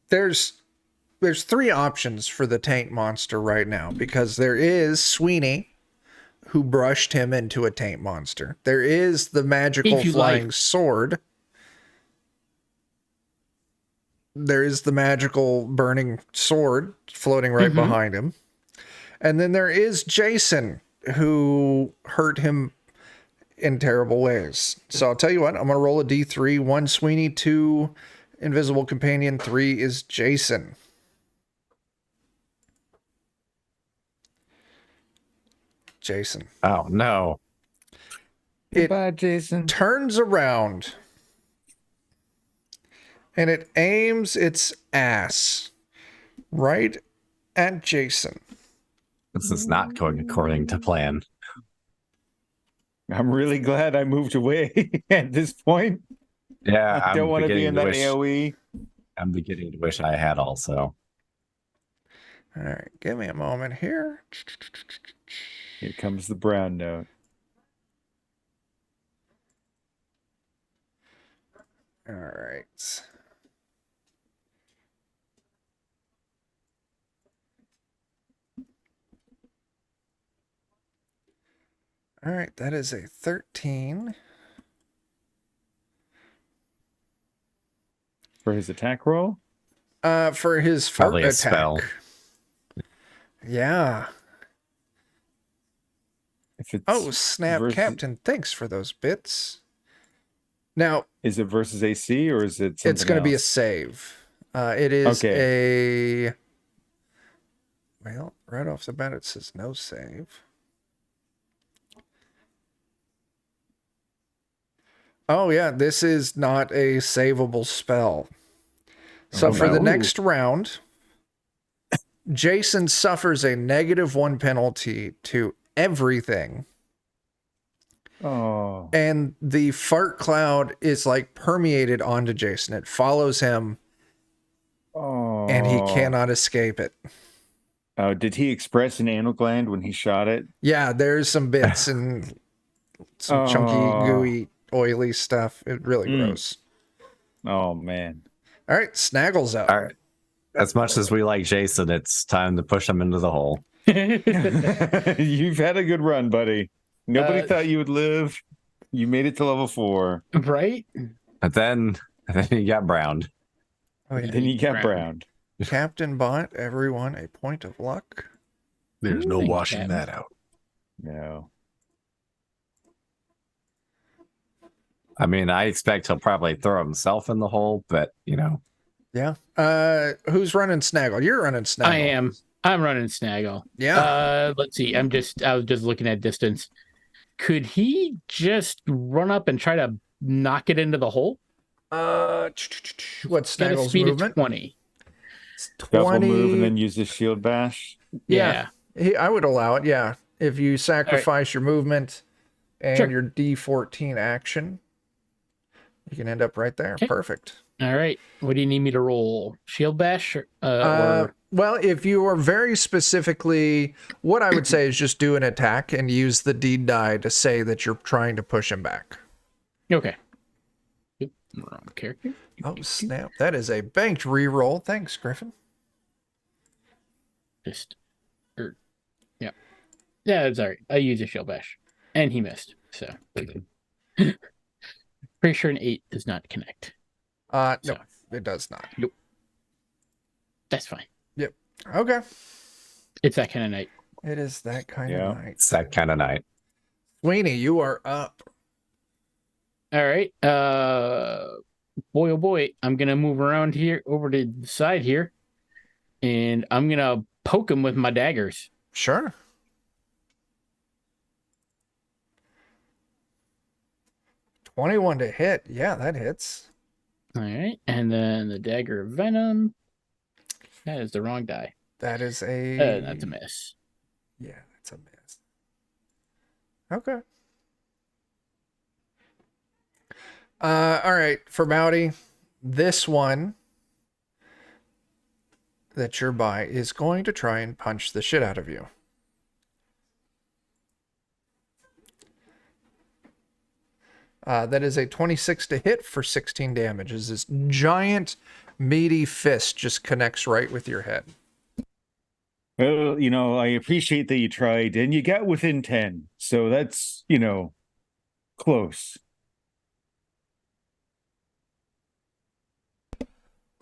Speaker 1: There's there's three options for the taint monster right now, because there is Sweeney, who brushed him into a taint monster. There is the magical
Speaker 6: If you
Speaker 1: flying
Speaker 6: like.
Speaker 1: sword. There is the magical burning sword floating right behind him. And then there is Jason, who hurt him in terrible ways. So I'll tell you what, I'm going to roll a D3. 1 Sweeney, 2 invisible companion, 3 is Jason. Jason.
Speaker 3: Oh no.
Speaker 1: It
Speaker 2: Jason.
Speaker 1: turns around and it aims its ass right at Jason.
Speaker 3: This is not going according to plan.
Speaker 2: I'm really glad I moved away at this point.
Speaker 3: Yeah,
Speaker 2: I don't want to be in that
Speaker 3: wish,
Speaker 2: AoE.
Speaker 3: I'm beginning to wish I had also.
Speaker 1: All right, give me a moment here.
Speaker 2: Here comes the brown note.
Speaker 1: All right. All right, that is a 13.
Speaker 2: For his attack roll?
Speaker 1: For his fart
Speaker 3: Probably a
Speaker 1: attack.
Speaker 3: spell.
Speaker 1: Yeah.
Speaker 2: If it's
Speaker 1: Oh, snap,
Speaker 2: versus-
Speaker 1: Captain. Thanks for those bits. Now,
Speaker 2: Is it versus AC or is it something
Speaker 1: it's going to be a
Speaker 2: else?
Speaker 1: save. It is a... Well, right off the bat, it says no save. Oh, yeah, this is not a savable spell. So
Speaker 2: Oh,
Speaker 1: for the
Speaker 2: no.
Speaker 1: next round, Jason suffers a -1 penalty to everything.
Speaker 2: Oh.
Speaker 1: And the fart cloud is like permeated onto Jason. It follows him
Speaker 2: Oh.
Speaker 1: and he cannot escape it.
Speaker 2: Oh, did he express an anal gland when he shot it?
Speaker 1: Yeah, there's some bits and some chunky, gooey, oily stuff. It really gross.
Speaker 2: Oh man.
Speaker 1: All right, Snaggle's up.
Speaker 3: All right. As much as we like Jason, it's time to push him into the hole.
Speaker 2: You've had a good run, buddy. Nobody
Speaker 6: Uh,
Speaker 2: thought you would live. You made it to level 4.
Speaker 6: Right?
Speaker 3: But then he got browned.
Speaker 1: Oh, yeah.
Speaker 2: Then you got
Speaker 6: Browned.
Speaker 2: browned.
Speaker 1: Captain bought everyone a point of luck.
Speaker 4: There's no
Speaker 6: Thank you,
Speaker 4: washing
Speaker 6: Captain.
Speaker 4: that out.
Speaker 2: No.
Speaker 3: I mean, I expect he'll probably throw himself in the hole, but you know.
Speaker 1: Yeah. Who's running Snaggle? You're running Snaggle.
Speaker 6: I am. I'm running Snaggle.
Speaker 1: Yeah.
Speaker 6: Let's see. I was just looking at distance. Could he just run up and try to knock it into the hole?
Speaker 1: What's
Speaker 6: Get a
Speaker 1: Snaggle's
Speaker 6: speed
Speaker 1: movement?
Speaker 6: of 20.
Speaker 1: It's
Speaker 2: Double
Speaker 1: 20.
Speaker 2: move and then use the shield bash.
Speaker 1: Yeah. I would allow it. Yeah. If you sacrifice your movement and
Speaker 6: Sure.
Speaker 1: your D14 action, you can end up right there.
Speaker 6: Okay.
Speaker 1: Perfect.
Speaker 6: All right. What do you need me to roll? Shield bash? Or
Speaker 1: Well, if you are very specifically, what I would say is just do an attack and use the D die to say that you're trying to push him back.
Speaker 6: okay. Oop, wrong character.
Speaker 1: Oh, snap. That is a banked reroll. Thanks, Griffin.
Speaker 6: Just, yeah. Yeah, it's all right. I used a shield bash, and he missed. So, pretty sure an 8 does not connect.
Speaker 1: No,
Speaker 6: So.
Speaker 1: it does not.
Speaker 6: That's fine.
Speaker 1: Okay.
Speaker 6: It's that kind of night.
Speaker 1: It is that kind
Speaker 2: Yeah.
Speaker 1: of night.
Speaker 3: It's that kind of night.
Speaker 1: Sweeney, you are up.
Speaker 6: All right. Boy, oh boy, I'm gonna move around here over to the side here, and I'm gonna poke him with my daggers.
Speaker 1: Sure. $21 to hit. Yeah, that hits.
Speaker 6: All right, and then the dagger of venom. That is the wrong die.
Speaker 1: That is a...
Speaker 6: That's a miss.
Speaker 1: Yeah, that's a miss. Okay. All right, Farbauti, this one that you're by is going to try and punch the shit out of you. That is a 26 to hit for 16 damage. As this giant meaty fist just connects right with your head.
Speaker 2: Well, I appreciate that you tried, and you got within 10. So that's, close.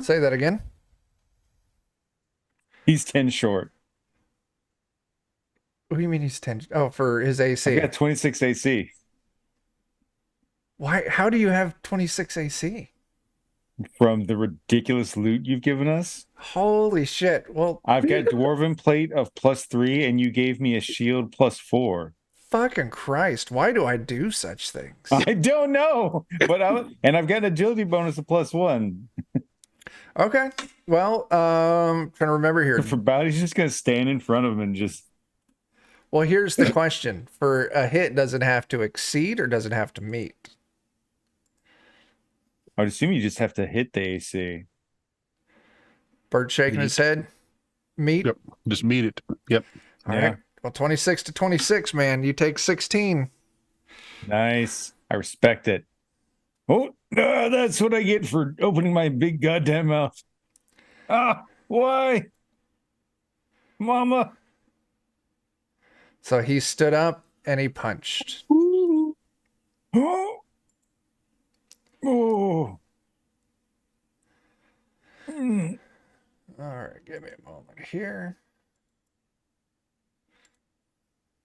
Speaker 1: Say that again.
Speaker 2: He's 10 short.
Speaker 1: What do you mean he's 10? Oh, for his AC.
Speaker 2: I got 26 AC.
Speaker 1: Why? How do you have 26 AC?
Speaker 2: From the ridiculous loot you've given us.
Speaker 1: Holy shit. Well,
Speaker 2: I've got dwarven plate of +3, and you gave me a shield +4.
Speaker 1: fucking Christ. Why do I do such things?
Speaker 2: I don't know, but I've got an agility bonus of +1.
Speaker 1: Okay. Well, trying to remember here.
Speaker 2: Farbaudi's just gonna stand in front of him and just.
Speaker 1: Well, here's the question. For a hit, does it have to exceed or does it have to meet?
Speaker 2: I would assume you just have to hit the AC.
Speaker 1: Bird shaking his head. Meet?
Speaker 4: Yep. Just meet it. Yep.
Speaker 1: All
Speaker 2: Yeah.
Speaker 1: right. Well, 26 to 26, man. You take 16.
Speaker 2: Nice. I respect it. Oh, that's what I get for opening my big goddamn mouth. Why? Mama.
Speaker 1: So he stood up and he punched.
Speaker 2: Oh. Oh. Mm.
Speaker 1: All right. Give me a moment here.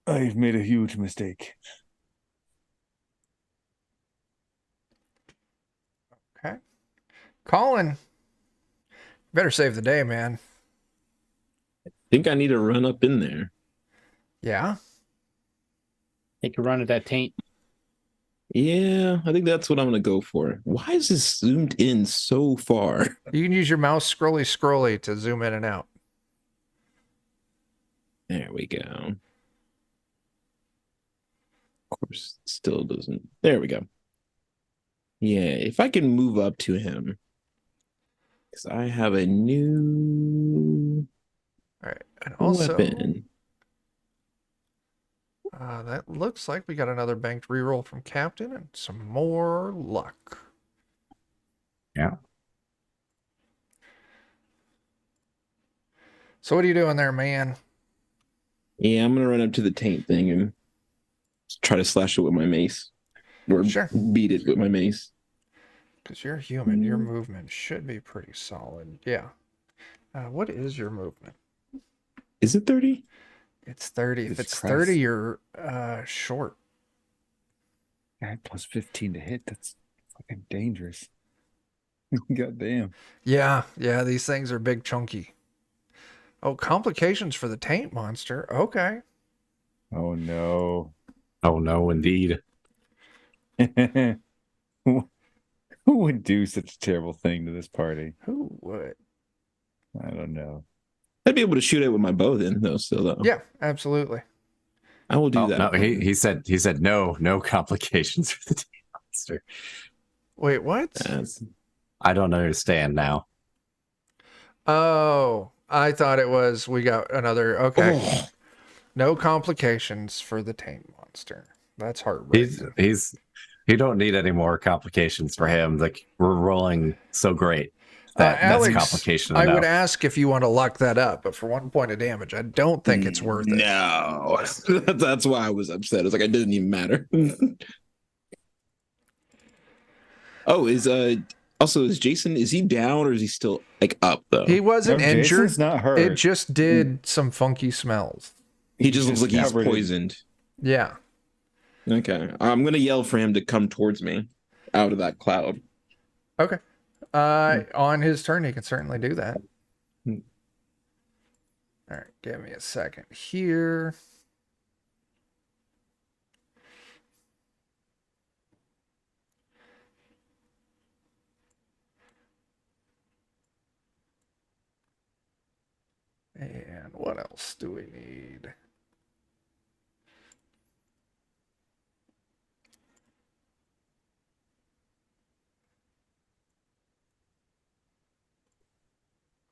Speaker 2: I've made a huge mistake.
Speaker 1: Okay. Colin, better save the day, man.
Speaker 5: I think I need to run up in there.
Speaker 1: Yeah.
Speaker 6: Take a run at that taint.
Speaker 5: Yeah, I think that's what I'm gonna go for. Why is this zoomed in so far?
Speaker 1: You can use your mouse scrolly to zoom in and out.
Speaker 5: There we go. Of course, it still doesn't. There we go. Yeah, if I can move up to him, because I have a new
Speaker 1: All right. And also,
Speaker 5: weapon.
Speaker 1: that looks like we got another banked reroll from Captain and some more luck.
Speaker 3: Yeah.
Speaker 1: So what are you doing there, man?
Speaker 5: Yeah, I'm gonna run up to the taint thing and try to slash it with my mace, or
Speaker 1: Sure.
Speaker 5: beat it with my mace.
Speaker 1: Because you're human. Your movement should be pretty solid. Yeah. What is your movement?
Speaker 5: Is it 30?
Speaker 1: It's 30. If
Speaker 2: Jesus
Speaker 1: it's
Speaker 2: Christ.
Speaker 1: 30, you're short.
Speaker 2: I had +15 to hit. That's fucking dangerous. God damn.
Speaker 1: Yeah. These things are big chunky. Oh, complications for the taint monster. Okay.
Speaker 2: Oh no.
Speaker 3: Oh no, indeed.
Speaker 2: Who would do such a terrible thing to this party?
Speaker 1: Who would?
Speaker 2: I don't know.
Speaker 5: I'd be able to shoot it with my bow then, though. Still, though.
Speaker 1: Yeah, absolutely.
Speaker 5: I will do
Speaker 3: Oh,
Speaker 5: that.
Speaker 3: no, he said no complications for the team monster.
Speaker 1: Wait, what?
Speaker 3: I don't understand now.
Speaker 1: Oh, I thought it was we got another. Okay.
Speaker 5: Oh,
Speaker 1: No complications for the taint monster. That's heartbreaking.
Speaker 3: He don't need any more complications for him. Like, we're rolling so great that
Speaker 1: Alex,
Speaker 3: that's complication
Speaker 1: I
Speaker 3: enough.
Speaker 1: would ask if you want to luck that up, but for 1 point of damage, I don't think it's worth it.
Speaker 5: No, that's why I was upset. It's like it didn't even matter. Oh, is Jason? Is he down or is he still like up though?
Speaker 1: He wasn't
Speaker 2: No,
Speaker 1: injured.
Speaker 2: Jason's not hurt.
Speaker 1: It just did some funky smells.
Speaker 5: He just looks like he's
Speaker 2: covered in-
Speaker 5: poisoned.
Speaker 1: Yeah.
Speaker 5: Okay, I'm gonna yell for him to come towards me out of that cloud.
Speaker 1: Okay. On his turn, he can certainly do that.
Speaker 2: Hmm.
Speaker 1: All right, give me a second here. And what else do we need?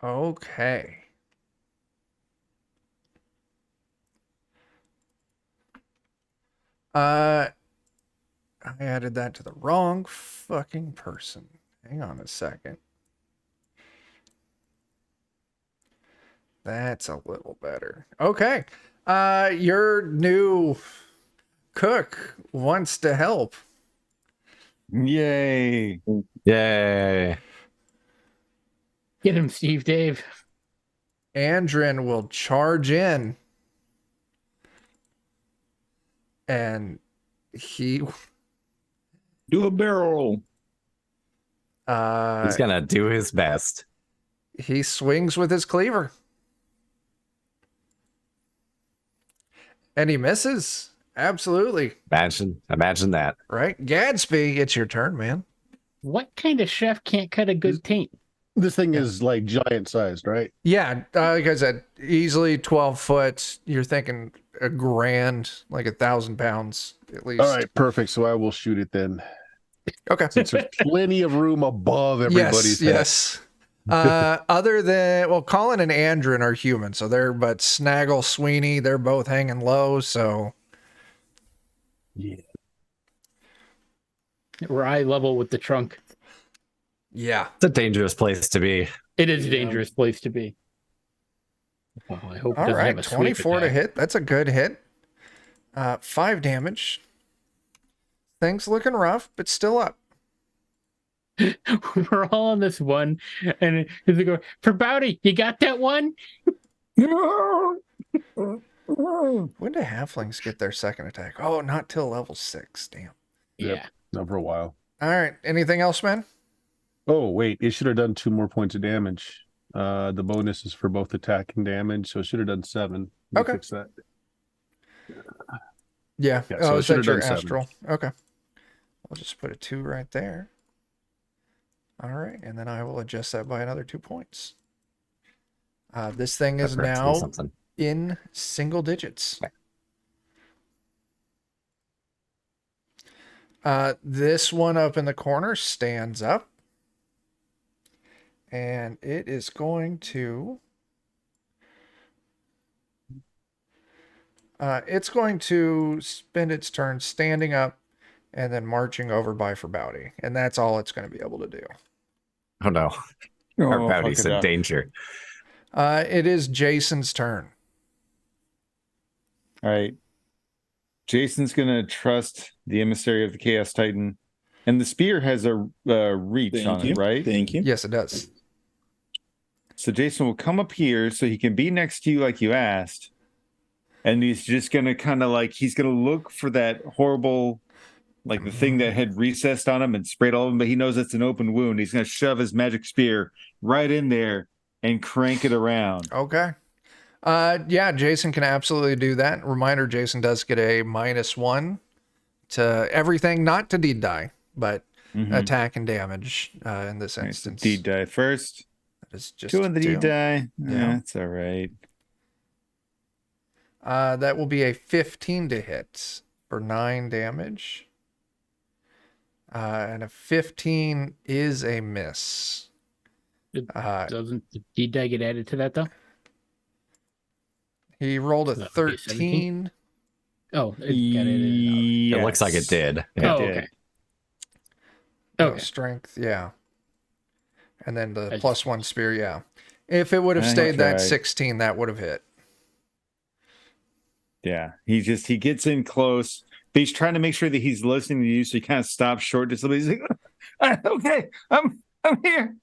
Speaker 1: Okay. I added that to the wrong fucking person. Hang on a second. That's a little better. Okay. Your new cook wants to help.
Speaker 2: Yay.
Speaker 3: Yay.
Speaker 6: Get him, Steve Dave.
Speaker 1: Andrin will charge in. And he
Speaker 5: Do a barrel.
Speaker 3: He's gonna do his best.
Speaker 1: he swings with his cleaver. And he misses. Absolutely.
Speaker 3: Imagine that.
Speaker 1: Right? Gadsby, it's your turn, man.
Speaker 6: What kind of chef can't cut a good taint?
Speaker 4: This thing is like giant sized, right?
Speaker 1: Yeah, like I said, easily 12 foot. You're thinking a grand, like 1,000 pounds at least.
Speaker 4: All right, perfect. So I will shoot it then.
Speaker 1: Okay.
Speaker 4: Since there's plenty of room above everybody's head.
Speaker 1: Yes. Other than, well, Colin and Andrin are human, so but Snaggle, Sweeney, they're both hanging low, so.
Speaker 4: Yeah.
Speaker 6: We're eye level with the trunk.
Speaker 1: Yeah.
Speaker 3: It's a dangerous place to be.
Speaker 6: It is a dangerous place to be. Oh, I hope it
Speaker 1: All
Speaker 6: doesn't
Speaker 1: right,
Speaker 6: have a sweep
Speaker 1: 24 to
Speaker 6: attack.
Speaker 1: hit. That's a good hit. 5 damage. Things looking rough, but still up.
Speaker 6: We're all on this one, and he's like, Farbauti, you got that one?
Speaker 1: When do halflings get their second attack? Oh, not till level 6. Damn.
Speaker 6: Yeah.
Speaker 4: Yep. Not for a while.
Speaker 1: All right. Anything else, man?
Speaker 4: Oh, wait. It should have done 2 more points of damage. The bonus is for both attack and damage, so it should have done 7. Let me
Speaker 1: Okay.
Speaker 4: fix that.
Speaker 1: Yeah.
Speaker 4: Yeah,
Speaker 1: Oh,
Speaker 4: so it
Speaker 1: is
Speaker 4: should
Speaker 1: that
Speaker 4: have
Speaker 1: your
Speaker 4: done 7.
Speaker 1: astral? Okay. I'll just put a 2 right there. All right. And then I will adjust that by another 2 points. This thing is
Speaker 3: That hurts me
Speaker 1: now
Speaker 3: something.
Speaker 1: in single digits. This one up in the corner stands up. And it is going to... it's going to spend its turn standing up and then marching over by Farbauti. And that's all it's going to be able to do.
Speaker 3: Oh no.
Speaker 2: Oh,
Speaker 3: Our
Speaker 2: fuck
Speaker 3: bounty's
Speaker 2: it
Speaker 3: in
Speaker 2: up.
Speaker 3: danger.
Speaker 1: It is Jason's turn.
Speaker 2: All right. Jason's going to trust the emissary of the Chaos Titan. And the spear has a reach on it, right?
Speaker 5: Thank you.
Speaker 1: Yes, it does.
Speaker 2: So Jason will come up here so he can be next to you like you asked. And he's just going to kind of like, he's going to look for that horrible, like the thing that had recessed on him and sprayed all of them, but he knows it's an open wound. He's going to shove his magic spear right in there and crank it around.
Speaker 1: Okay. Yeah, Jason can absolutely do that. Reminder, Jason does get a -1 to everything, not to deed die, but attack and damage in this
Speaker 2: All right, so
Speaker 1: instance.
Speaker 2: deed die first.
Speaker 1: That is just
Speaker 2: 2 on the deed
Speaker 1: 2.
Speaker 2: die.
Speaker 1: Yeah.
Speaker 2: That's all right.
Speaker 1: That will be a 15 to hit for 9 damage. And a 15 is a miss.
Speaker 6: Doesn't the D-die get added to that, though?
Speaker 1: He rolled a
Speaker 6: So that would be a
Speaker 1: 13.
Speaker 6: Oh, it got added.
Speaker 3: It looks like it did. Yeah.
Speaker 6: Oh,
Speaker 2: did.
Speaker 6: okay.
Speaker 1: No,
Speaker 6: Okay.
Speaker 1: strength, yeah. And then the
Speaker 6: I
Speaker 1: +1 spear, yeah. If it would have
Speaker 2: I
Speaker 1: stayed that
Speaker 2: tried.
Speaker 1: 16, that would have hit.
Speaker 2: Yeah. He gets in close, but he's trying to make sure that he's listening to you. So he kind of stops short just a little bit. He's like, okay, I'm here.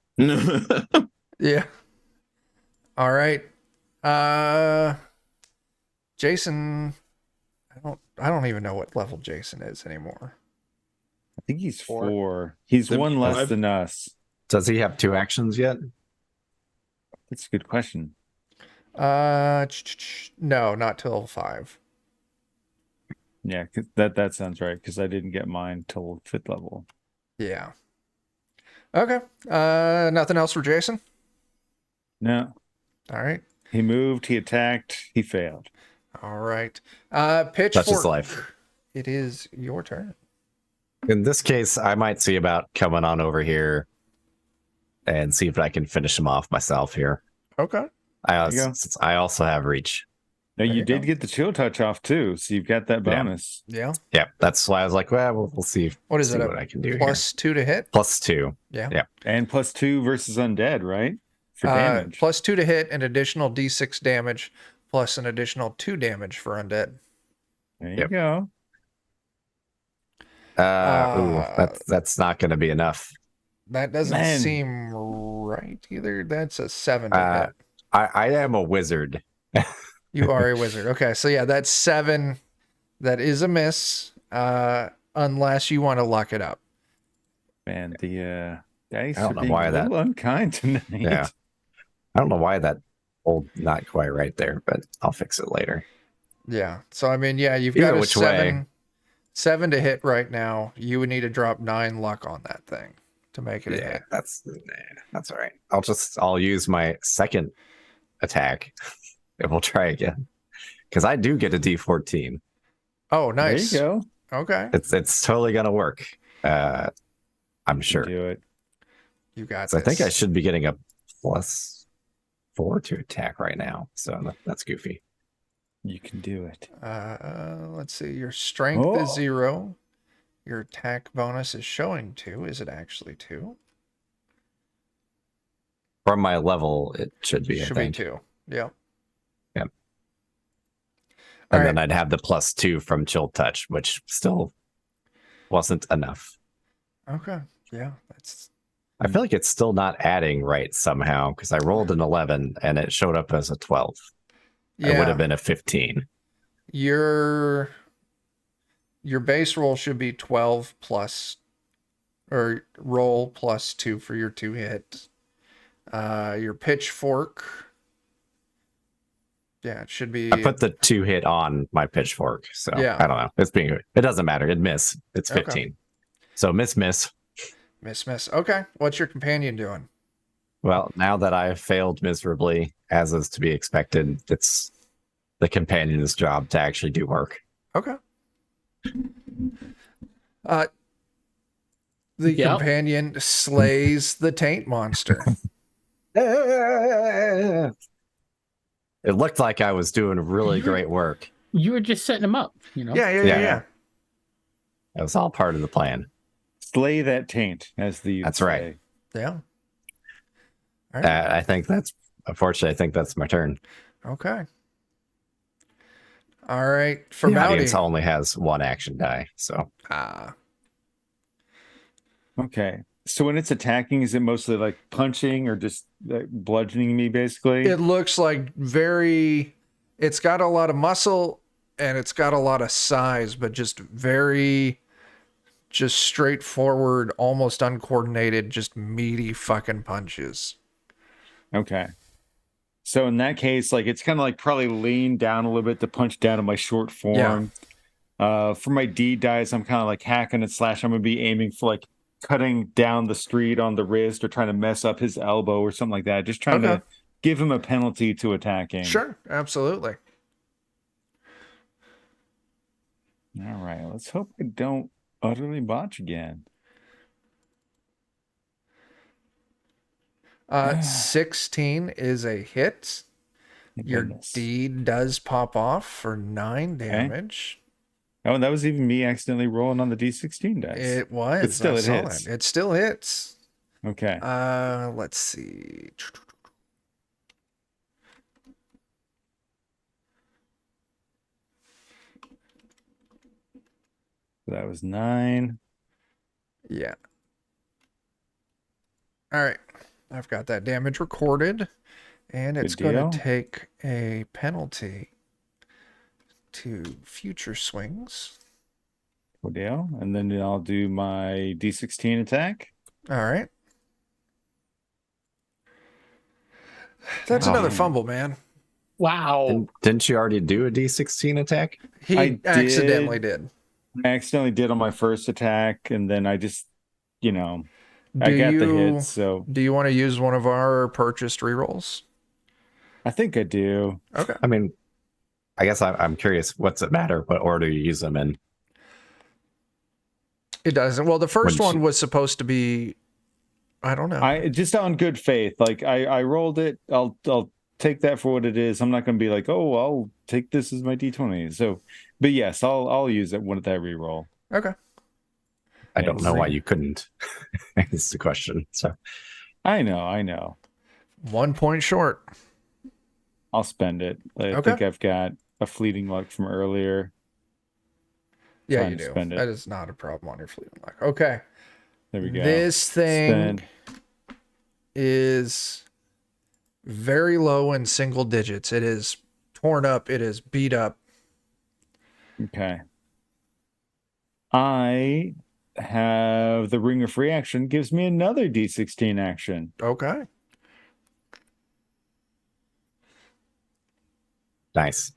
Speaker 1: Yeah. All right. Jason, I don't even know what level Jason is anymore.
Speaker 2: I think he's
Speaker 1: 4.
Speaker 2: 4. He's
Speaker 5: The
Speaker 2: 1 less
Speaker 5: 5?
Speaker 2: than us.
Speaker 3: Does he have 2 actions yet?
Speaker 2: That's a good question.
Speaker 1: No, not till 5.
Speaker 2: Yeah, 'cause that sounds right because I didn't get mine till 5th level.
Speaker 1: Yeah. Okay. Nothing else for Jason?
Speaker 2: No,
Speaker 1: All right.
Speaker 2: he moved, he attacked, he failed.
Speaker 1: All right. Pitchfork.
Speaker 3: That's his life.
Speaker 1: It is your turn.
Speaker 3: In this case, I might see about coming on over here and see if I can finish him off myself here.
Speaker 1: Okay.
Speaker 3: Since I also have reach.
Speaker 2: Now
Speaker 1: There
Speaker 2: you
Speaker 1: you
Speaker 2: did
Speaker 1: go.
Speaker 2: get the chill touch off too, so you've got that
Speaker 3: Yeah.
Speaker 2: bonus.
Speaker 1: Yeah.
Speaker 3: Yeah, that's why I was like, well, we'll see.
Speaker 1: What is
Speaker 3: see
Speaker 1: it?
Speaker 3: what I can do here.
Speaker 1: +2 to hit?
Speaker 3: +2.
Speaker 1: Yeah.
Speaker 3: Yeah.
Speaker 2: And +2 versus undead, right? for damage.
Speaker 1: +2 to hit, an additional d6 damage, plus an additional 2 damage for undead.
Speaker 2: There you
Speaker 3: Yep.
Speaker 2: go.
Speaker 3: That's not going to be enough.
Speaker 1: That doesn't
Speaker 2: Man.
Speaker 1: seem right either. That's a 7 to hit.
Speaker 3: I am a wizard.
Speaker 1: You are a wizard. Okay, so yeah, that's 7. That is a miss, unless you want to luck it up.
Speaker 2: Man, the dice
Speaker 3: I don't
Speaker 2: are
Speaker 3: know
Speaker 2: being
Speaker 3: why
Speaker 2: a little unkind tonight.
Speaker 3: Yeah. I don't know why that old not quite right there, but I'll fix it later.
Speaker 1: Yeah. So I mean, yeah, you've
Speaker 3: Either
Speaker 1: got a
Speaker 3: which
Speaker 1: 7 to hit right now. You would need to drop 9 luck on that thing to make it a hit.
Speaker 3: That's all right. I'll use my second attack and we'll try again. Because I do get a D14.
Speaker 1: Oh, nice.
Speaker 2: There you go.
Speaker 1: Okay.
Speaker 3: It's totally gonna work. I'm sure.
Speaker 2: Do it.
Speaker 1: You got
Speaker 3: So I
Speaker 1: this.
Speaker 3: think I should be getting a +4 to attack right now. So that's goofy.
Speaker 2: You can do it.
Speaker 1: Let's see. Your strength
Speaker 2: Oh.
Speaker 1: is 0. Your attack bonus is showing 2. Is it actually 2?
Speaker 3: From my level, it should be.
Speaker 1: Should
Speaker 3: I
Speaker 1: be
Speaker 3: think.
Speaker 1: 2. Yep.
Speaker 3: Yep.
Speaker 1: All
Speaker 3: And then I'd have the +2 from chill touch, which still wasn't enough.
Speaker 1: Okay. Yeah. That's
Speaker 3: I feel like it's still not adding right somehow because I rolled an 11 and it showed up as a 12. It would have been a 15.
Speaker 1: Your base roll should be 12 plus, or roll +2 for your 2 hit. Your pitchfork. Yeah, it should be.
Speaker 3: I put the 2 hit on my pitchfork, so
Speaker 1: Yeah.
Speaker 3: I don't know. It doesn't matter. It miss. It's 15.
Speaker 1: Okay.
Speaker 3: So miss.
Speaker 1: Miss. Okay. What's your companion doing?
Speaker 3: Well, now that I've failed miserably, as is to be expected, it's the companion's job to actually do work.
Speaker 1: Okay. The
Speaker 6: Yep.
Speaker 1: companion slays the taint monster.
Speaker 3: It looked like I was doing really great work.
Speaker 6: You were just setting him up, you know?
Speaker 1: Yeah.
Speaker 3: It was all part of the plan.
Speaker 2: Slay that taint, as the
Speaker 3: That's right.
Speaker 1: Yeah. All right.
Speaker 3: Unfortunately, I think that's my turn.
Speaker 1: Okay. All right.
Speaker 3: The
Speaker 1: Farbauti.
Speaker 3: audience only has 1 action die, so
Speaker 2: Okay. So when it's attacking, is it mostly like punching or just like bludgeoning me, basically?
Speaker 1: It looks like it's got a lot of muscle and it's got a lot of size, but just straightforward, almost uncoordinated, just meaty fucking punches.
Speaker 2: Okay. So in that case, like it's kind of like probably lean down a little bit to punch down in my short form. For my D dice, I'm kind of like hacking and slash. I'm gonna be aiming for like cutting down the street on the wrist or trying to mess up his elbow or something like that. Just trying to give him a penalty to attacking.
Speaker 1: Sure, absolutely.
Speaker 2: All right. Let's hope I don't utterly botch again.
Speaker 1: 16 is a hit.
Speaker 2: Thank
Speaker 1: Your
Speaker 2: goodness.
Speaker 1: D does pop off for 9 damage.
Speaker 2: Oh, and that was even me accidentally rolling on the D16 dice.
Speaker 1: It was.
Speaker 2: But still,
Speaker 1: I
Speaker 2: it
Speaker 1: saw
Speaker 2: hits.
Speaker 1: that. It still hits.
Speaker 2: Okay.
Speaker 1: Let's see.
Speaker 2: That was 9.
Speaker 1: Yeah. All right. I've got that damage recorded, and it's
Speaker 2: Good
Speaker 1: going to
Speaker 2: deal.
Speaker 1: take a penalty to future swings.
Speaker 2: Good deal. And then I'll do my D16 attack.
Speaker 1: All right. That's another fumble, man.
Speaker 6: Wow.
Speaker 3: Didn't you already do a D16 attack?
Speaker 1: He
Speaker 2: I did.
Speaker 1: accidentally did.
Speaker 2: I accidentally did on my first attack, and then I just, I got
Speaker 1: Do
Speaker 2: the
Speaker 1: you-
Speaker 2: hit, so
Speaker 1: Do you want to use one of our purchased rerolls?
Speaker 2: I think I do.
Speaker 1: Okay.
Speaker 3: I mean, I guess I'm curious. What's it matter what order you use them in?
Speaker 1: It doesn't. Well, the first
Speaker 3: When
Speaker 1: one was supposed to be, I don't know.
Speaker 2: I just on good faith. Like I rolled it. I'll take that for what it is. I'm not going to be like, oh, I'll take this as my D20. So, but yes, I'll use it with that reroll.
Speaker 1: Okay.
Speaker 3: I don't know why you couldn't. Is the question. So
Speaker 2: I know.
Speaker 1: 1 point short.
Speaker 2: I'll spend it. I
Speaker 1: Okay.
Speaker 2: think I've got a fleeting luck from earlier.
Speaker 1: Yeah,
Speaker 2: Fine,
Speaker 1: you do.
Speaker 2: spend it.
Speaker 1: That is not a problem on your fleeting luck. Okay.
Speaker 2: There we go.
Speaker 1: This thing
Speaker 2: Spend.
Speaker 1: is very low in single digits. It is torn up. It is beat up.
Speaker 2: Okay. I have the ring of free action. Gives me another D16 action.
Speaker 1: Okay.
Speaker 3: Nice.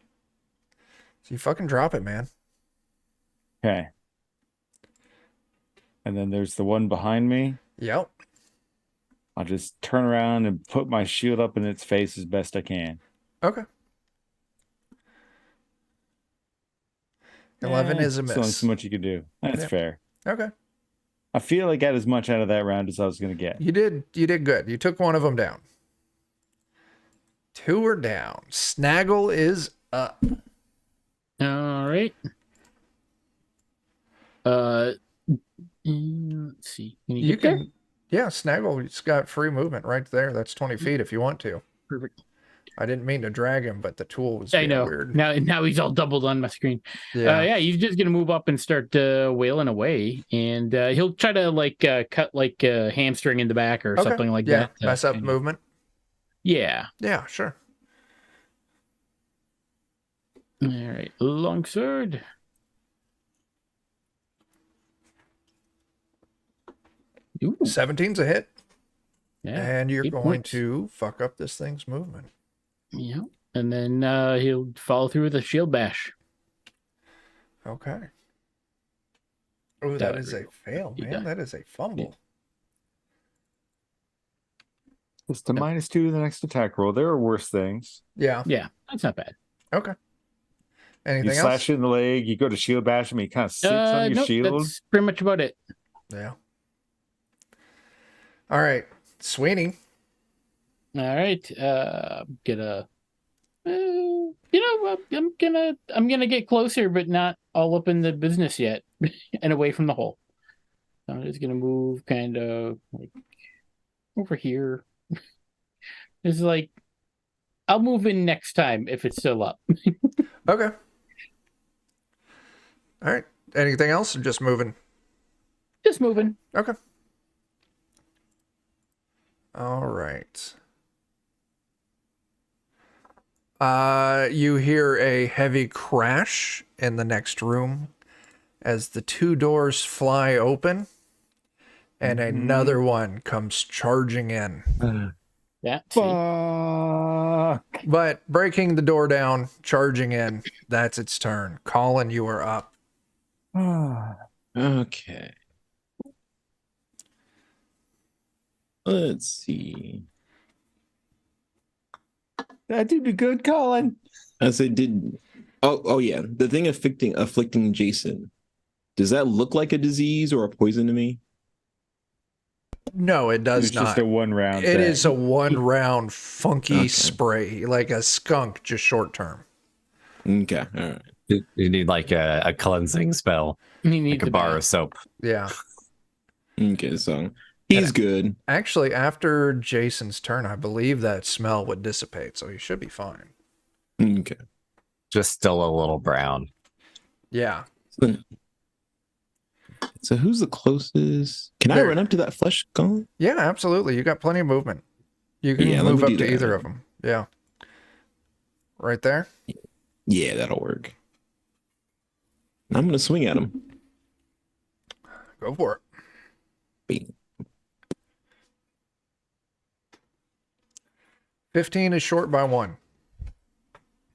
Speaker 1: So you fucking drop it, man.
Speaker 2: Okay. And then there's the one behind me.
Speaker 1: Yep.
Speaker 2: I'll just turn around and put my shield up in its face as best I can.
Speaker 1: Okay. 11 is a
Speaker 2: Still only
Speaker 1: miss.
Speaker 2: so much you can do. That's
Speaker 1: Yeah.
Speaker 2: fair.
Speaker 1: Okay.
Speaker 2: I feel I got as much out of that round as I was going to get.
Speaker 1: You did good. You took one of them down. 2 are down. Snaggle is up.
Speaker 6: All right. Let's see. Can you get there?
Speaker 1: Yeah, Snaggle's got free movement right there. That's 20 feet if you want to.
Speaker 6: Perfect.
Speaker 1: I didn't mean to drag him, but the tool was
Speaker 6: I
Speaker 1: being
Speaker 6: know.
Speaker 1: weird.
Speaker 6: Now he's all doubled on my screen.
Speaker 1: Yeah.
Speaker 6: He's just gonna move up and start wailing away, and he'll try to cut a hamstring in the back or
Speaker 1: Okay.
Speaker 6: something like
Speaker 1: Yeah,
Speaker 6: that.
Speaker 1: mess up movement.
Speaker 6: Yeah.
Speaker 1: Yeah, sure.
Speaker 6: All right. Longsword. Ooh,
Speaker 1: 17's a hit.
Speaker 6: yeah.
Speaker 1: And you're
Speaker 6: 8
Speaker 1: going
Speaker 6: points.
Speaker 1: to fuck up this thing's movement.
Speaker 6: Yeah. And then he'll follow through with a shield bash.
Speaker 1: Okay. Oh, that is a fail,
Speaker 6: You
Speaker 1: man.
Speaker 6: die.
Speaker 1: That is a fumble.
Speaker 2: It's the -2 to the next attack roll. There are worse things.
Speaker 1: Yeah.
Speaker 6: Yeah, that's not bad.
Speaker 1: Okay.
Speaker 2: You
Speaker 1: Anything
Speaker 2: slash
Speaker 1: else?
Speaker 2: it in the leg, you go to shield bash him, he kind of sits on your
Speaker 6: Nope,
Speaker 2: shield.
Speaker 6: that's pretty much about it.
Speaker 1: Yeah. All right. Sweeney.
Speaker 6: All right. Get a. I'm gonna get closer, but not all up in the business yet, and away from the hole. So I'm just gonna move kind of like over here. It's like I'll move in next time if it's still up.
Speaker 1: Okay. All right. Anything else? Or just moving?
Speaker 6: Just moving.
Speaker 1: Okay. All right. You hear a heavy crash in the next room as the 2 doors fly open and another one comes charging in.
Speaker 6: Yeah.
Speaker 2: Fuck.
Speaker 1: But breaking the door down, charging in, that's its turn. Colin, you are up.
Speaker 5: Okay. Let's see.
Speaker 2: That dude be good, Colin.
Speaker 5: As I did. Oh yeah. The thing afflicting Jason. Does that look like a disease or a poison to me?
Speaker 1: No, it does
Speaker 2: It's
Speaker 1: not.
Speaker 2: just a 1 round.
Speaker 1: It
Speaker 2: thing.
Speaker 1: is a 1 round funky
Speaker 5: Okay.
Speaker 1: spray, like a skunk, just short term.
Speaker 5: Okay. All right.
Speaker 3: You need like a cleansing spell,
Speaker 6: You need
Speaker 3: like a
Speaker 6: the
Speaker 3: bar
Speaker 6: bath.
Speaker 3: of soap.
Speaker 1: Yeah.
Speaker 5: Okay. So he's good.
Speaker 1: Actually, after Jason's turn, I believe that smell would dissipate, so he should be fine.
Speaker 5: Okay.
Speaker 3: Just still a little brown.
Speaker 1: Yeah.
Speaker 5: So who's the closest? Can I
Speaker 1: There.
Speaker 5: run up to that flesh golem?
Speaker 1: Yeah, absolutely. You got plenty of movement. You can
Speaker 5: Yeah, let
Speaker 1: move
Speaker 5: me
Speaker 1: up
Speaker 5: do
Speaker 1: to
Speaker 5: that.
Speaker 1: either of them. Yeah. Right there.
Speaker 5: Yeah, that'll work. I'm gonna swing at him.
Speaker 1: Go for it.
Speaker 5: Bing.
Speaker 1: 15 is short by 1.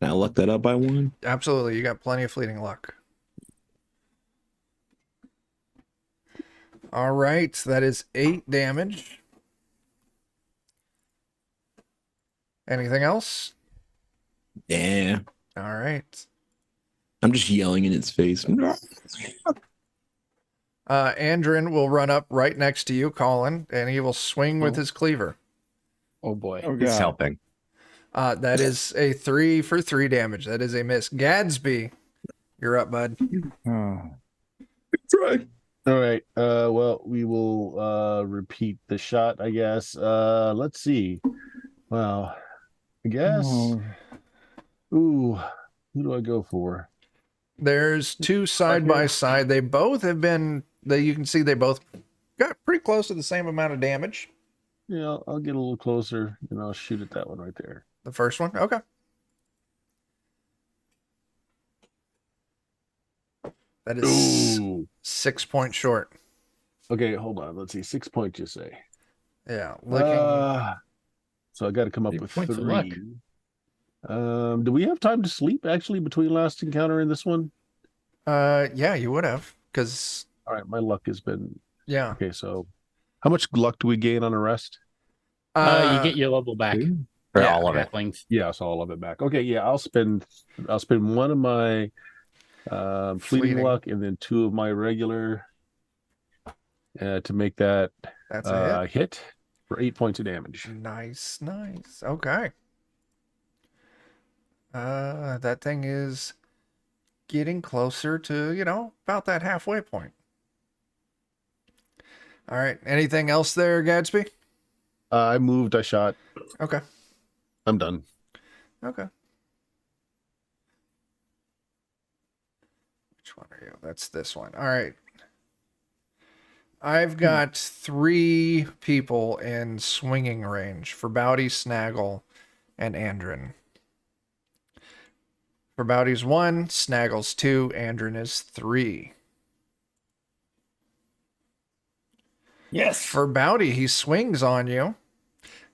Speaker 5: Can I luck that up by 1?
Speaker 1: Absolutely. You got plenty of fleeting luck. All right. That is 8 damage. Anything else?
Speaker 5: Yeah.
Speaker 1: All right.
Speaker 5: I'm just yelling in its face.
Speaker 1: Andrin will run up right next to you, Colin, and he will swing with
Speaker 6: Oh.
Speaker 1: his cleaver.
Speaker 6: Oh boy.
Speaker 2: Oh,
Speaker 3: He's
Speaker 2: God.
Speaker 3: helping.
Speaker 1: That is a 3 for 3 damage. That is a miss. Gadsby, you're up, bud.
Speaker 2: Oh.
Speaker 4: All right. Well, we will repeat the shot, I guess. Let's see. Well, I guess.
Speaker 2: Oh,
Speaker 4: Ooh, who do I go for?
Speaker 1: There's two side by side. They both have been. You can see they both got pretty close to the same amount of damage.
Speaker 4: Yeah, I'll get a little closer and I'll shoot at that one right there.
Speaker 1: The first one, okay. That is
Speaker 4: Ooh.
Speaker 1: 6 points short.
Speaker 4: Okay, hold on. Let's see. 6 points, you say?
Speaker 1: Yeah, looking.
Speaker 4: So I got to come up
Speaker 6: 3
Speaker 4: with
Speaker 6: points of luck.
Speaker 4: 3. Do we have time to sleep actually between last encounter and this one?
Speaker 1: Yeah, you would have, because
Speaker 4: All right, my luck has been
Speaker 1: yeah.
Speaker 4: okay. So, how much luck do we gain on a rest?
Speaker 6: You get your level back.
Speaker 3: Or
Speaker 1: Yeah,
Speaker 3: all of it.
Speaker 6: Halflings.
Speaker 4: Yeah, so all of it back. Okay, yeah, I'll spend one of my fleeting
Speaker 1: Fleeting.
Speaker 4: luck and then 2 of my regular to make that
Speaker 1: That's a
Speaker 4: hit for 8 points of damage.
Speaker 1: hit. Nice. Okay. That thing is getting closer to, about that halfway point. All right. Anything else there, Gadsby?
Speaker 4: I moved. I shot.
Speaker 1: Okay.
Speaker 4: I'm done.
Speaker 1: Okay. Which one are you? That's this one. All right. I've got 3 people in swinging range: Farbauti, Snaggle, and Andrin. Farbauti's 1, Snaggle's 2, Andrin is 3.
Speaker 2: yes.
Speaker 1: Farbauti, he swings on you.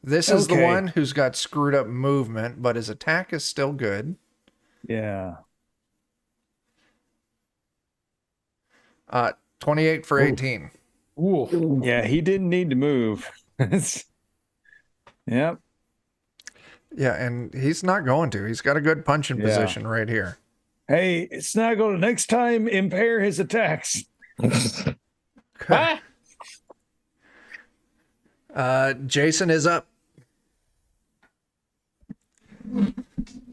Speaker 1: This is the
Speaker 2: Okay.
Speaker 1: one who's got screwed up movement, but his attack is still good.
Speaker 2: Yeah.
Speaker 1: 28 for 18.
Speaker 6: Ooh.
Speaker 2: Yeah, he didn't need to move. Yep.
Speaker 1: Yeah, and he's not going to. He's got a good punching
Speaker 2: Yeah.
Speaker 1: position right here.
Speaker 2: Hey, Snaggle, next time impair his attacks.
Speaker 6: Ah!
Speaker 1: Jason is up.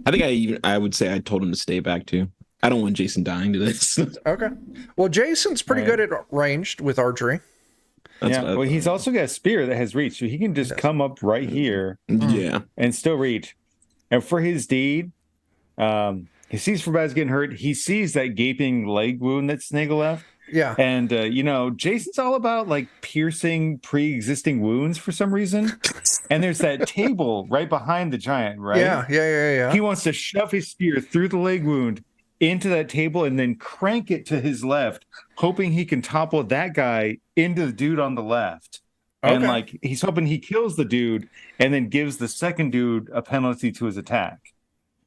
Speaker 5: I think I would say I told him to stay back too. I don't want Jason dying to this.
Speaker 1: Okay. Well, Jason's pretty
Speaker 2: Right.
Speaker 1: good at ranged with archery.
Speaker 5: That's
Speaker 2: Yeah.
Speaker 5: what I
Speaker 2: Well, he's
Speaker 5: thought.
Speaker 2: also got a spear that has reach, so he can just come up right here
Speaker 5: Yeah.
Speaker 2: and still reach. And for his deed, he sees Farbauti getting hurt. He sees that gaping leg wound that Snaggle left.
Speaker 1: Yeah.
Speaker 2: And, Jason's all about like piercing pre-existing wounds for some reason. And there's that table right behind the giant, right?
Speaker 1: Yeah.
Speaker 2: He wants to shove his spear through the leg wound into that table and then crank it to his left, hoping he can topple that guy into the dude on the left. And
Speaker 1: Okay.
Speaker 2: he's hoping he kills the dude and then gives the second dude a penalty to his attack.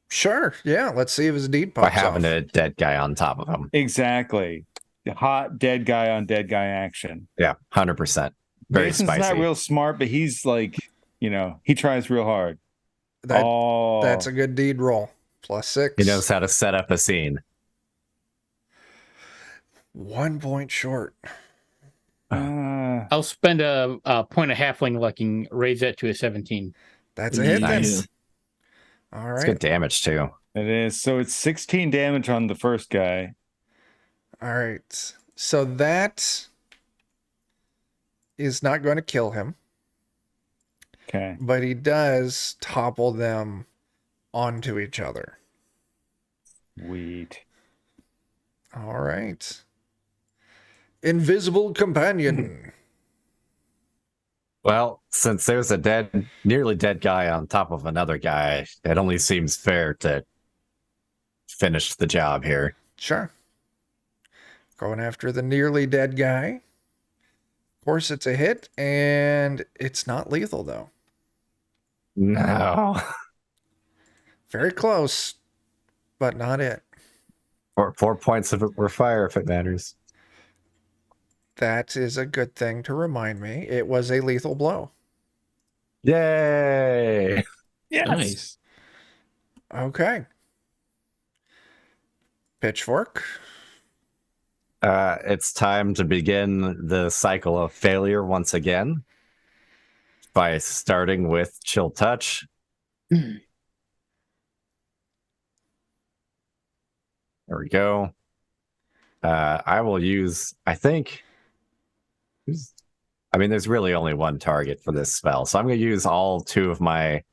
Speaker 1: Sure. Yeah. Let's see if his deed
Speaker 3: By
Speaker 1: pops
Speaker 3: having
Speaker 1: off.
Speaker 3: a dead guy on top of him.
Speaker 2: Exactly. The hot dead guy on dead guy action.
Speaker 3: Yeah, 100%. Very
Speaker 2: Jason's
Speaker 3: spicy.
Speaker 2: not real smart, but he's like, he tries real hard.
Speaker 1: That's a good deed roll. +6.
Speaker 3: He knows how to set up a scene.
Speaker 1: 1 point short.
Speaker 6: I'll spend a point of halfling luck and raise that to a 17.
Speaker 1: That's a hit then.
Speaker 3: Nice.
Speaker 1: All
Speaker 3: It's
Speaker 1: right.
Speaker 3: good damage too.
Speaker 2: It is. So it's 16 damage on the first guy.
Speaker 1: All right. So that is not going to kill him,
Speaker 2: Okay.
Speaker 1: but he does topple them onto each other.
Speaker 2: Sweet.
Speaker 1: All right. Invisible companion.
Speaker 3: Well, since there's a nearly dead guy on top of another guy, it only seems fair to finish the job here.
Speaker 1: Sure. Going after the nearly dead guy. Of course, it's a hit, and it's not lethal, though.
Speaker 3: No.
Speaker 1: Very close, but not it.
Speaker 3: 4 points of it were fire if it matters.
Speaker 1: That is a good thing to remind me. It was a lethal blow.
Speaker 3: Yay!
Speaker 2: Yes.
Speaker 5: Nice.
Speaker 1: Okay. Pitchfork.
Speaker 3: It's time to begin the cycle of failure once again by starting with chill touch. There we go. I will use, there's really only one target for this spell. So I'm going to use all 2 of my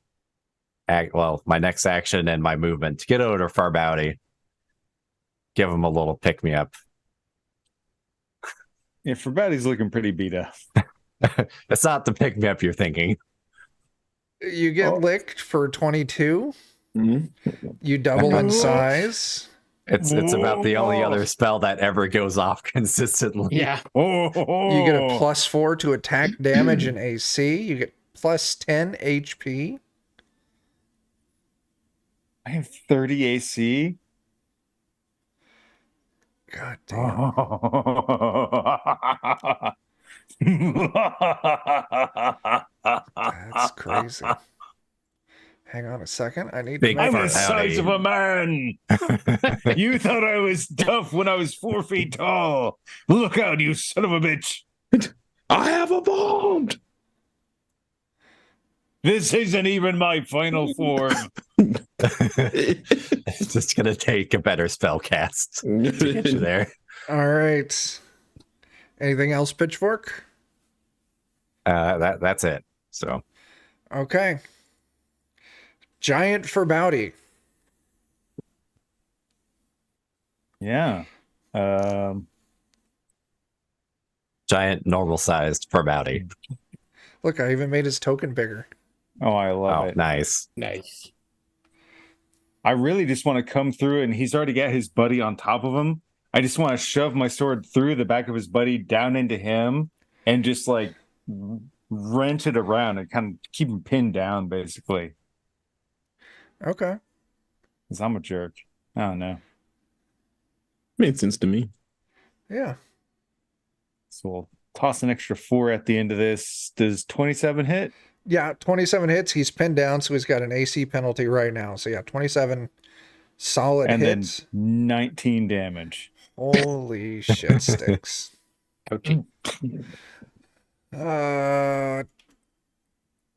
Speaker 3: my next action and my movement to get over to Farbauti. Give him a little pick me up.
Speaker 2: Yeah, Farbaudi's looking pretty beat up.
Speaker 3: It's not the pick me up you're thinking.
Speaker 1: You get licked for 22.
Speaker 5: Mm-hmm.
Speaker 1: You double in size.
Speaker 3: It's about the only other spell that ever goes off consistently.
Speaker 6: Yeah.
Speaker 1: You get a +4 to attack damage and AC. You get +10 HP.
Speaker 2: I have 30 AC.
Speaker 1: God damn. That's crazy. Hang on a second. I need
Speaker 3: Big
Speaker 1: to
Speaker 2: I'm
Speaker 1: make
Speaker 2: the size of a man. You thought I was tough when I was 4 feet tall. Look out, you son of a bitch.
Speaker 5: I have evolved.
Speaker 2: This isn't even my final form.
Speaker 3: It's just gonna take a better spell cast to get you there.
Speaker 1: All right. Anything else, Pitchfork?
Speaker 3: That's it. So
Speaker 1: Okay. Giant Farbauti.
Speaker 2: Yeah.
Speaker 3: giant normal sized Farbauti.
Speaker 1: Look, I even made his token bigger.
Speaker 2: Oh, I love it.
Speaker 3: Nice.
Speaker 6: Nice.
Speaker 2: I really just want to come through, and he's already got his buddy on top of him. I just want to shove my sword through the back of his buddy down into him and just like wrench it around and kind of keep him pinned down, basically.
Speaker 1: Okay.
Speaker 2: Because I'm a jerk. I don't know.
Speaker 5: Made sense to me.
Speaker 1: Yeah.
Speaker 2: So we'll toss an extra 4 at the end of this. Does 27 hit?
Speaker 1: Yeah, 27 hits. He's pinned down, so he's got an AC penalty right now. So yeah, 27 solid
Speaker 2: And
Speaker 1: hits.
Speaker 2: then 19 damage.
Speaker 1: Holy shit sticks.
Speaker 6: Ouchie.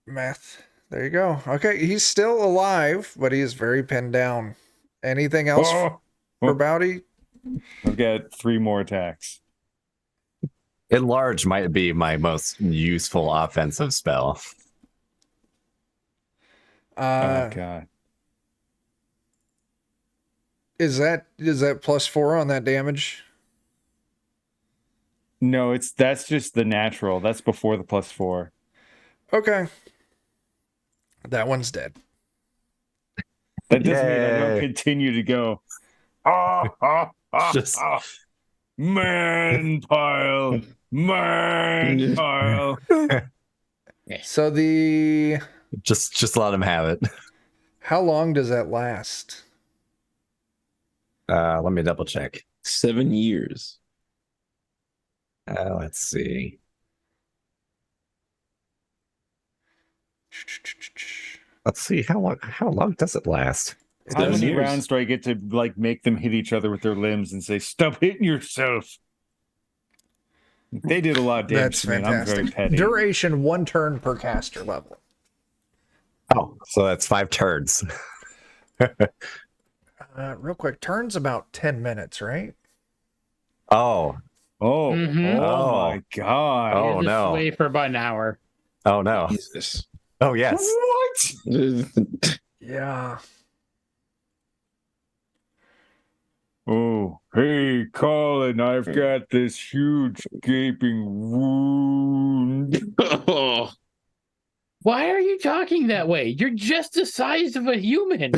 Speaker 1: Math. There you go. Okay, he's still alive, but he is very pinned down. Anything else
Speaker 2: Oh,
Speaker 1: for Bowdy?
Speaker 2: I've got 3 more attacks.
Speaker 3: Enlarge might be my most useful offensive spell.
Speaker 2: Oh god.
Speaker 1: Is that +4 on that damage?
Speaker 2: No, that's just the natural. That's before the +4.
Speaker 1: Okay. That one's dead.
Speaker 2: That doesn't mean I
Speaker 3: Yay.
Speaker 2: don't continue to go.
Speaker 3: Just-
Speaker 2: Man pile. Man pile.
Speaker 1: So
Speaker 3: Just let him have it.
Speaker 1: how long does that last?
Speaker 3: Let me double check.
Speaker 5: 7 years.
Speaker 3: Let's see. Let's see how long does it last?
Speaker 2: How
Speaker 5: 7
Speaker 2: many
Speaker 5: years.
Speaker 2: rounds do I get to like make them hit each other with their limbs and say, "Stop hitting yourself"? They did a lot of damage
Speaker 1: That's
Speaker 2: to me. And I'm very
Speaker 1: fantastic.
Speaker 2: petty.
Speaker 1: Duration 1 turn per caster level.
Speaker 3: Oh, so that's 5 turns.
Speaker 1: Real quick, turns about 10 minutes, right?
Speaker 3: Oh,
Speaker 2: Oh,
Speaker 6: Mhm.
Speaker 2: oh my god!
Speaker 3: Oh,
Speaker 6: This
Speaker 3: no.
Speaker 6: way for about an hour.
Speaker 3: oh no.
Speaker 5: Jesus.
Speaker 3: Oh yes.
Speaker 2: What?
Speaker 1: Yeah.
Speaker 2: Oh, hey, Colin, I've got this huge gaping wound.
Speaker 5: Oh.
Speaker 6: Why are you talking that way? You're just the size of a human.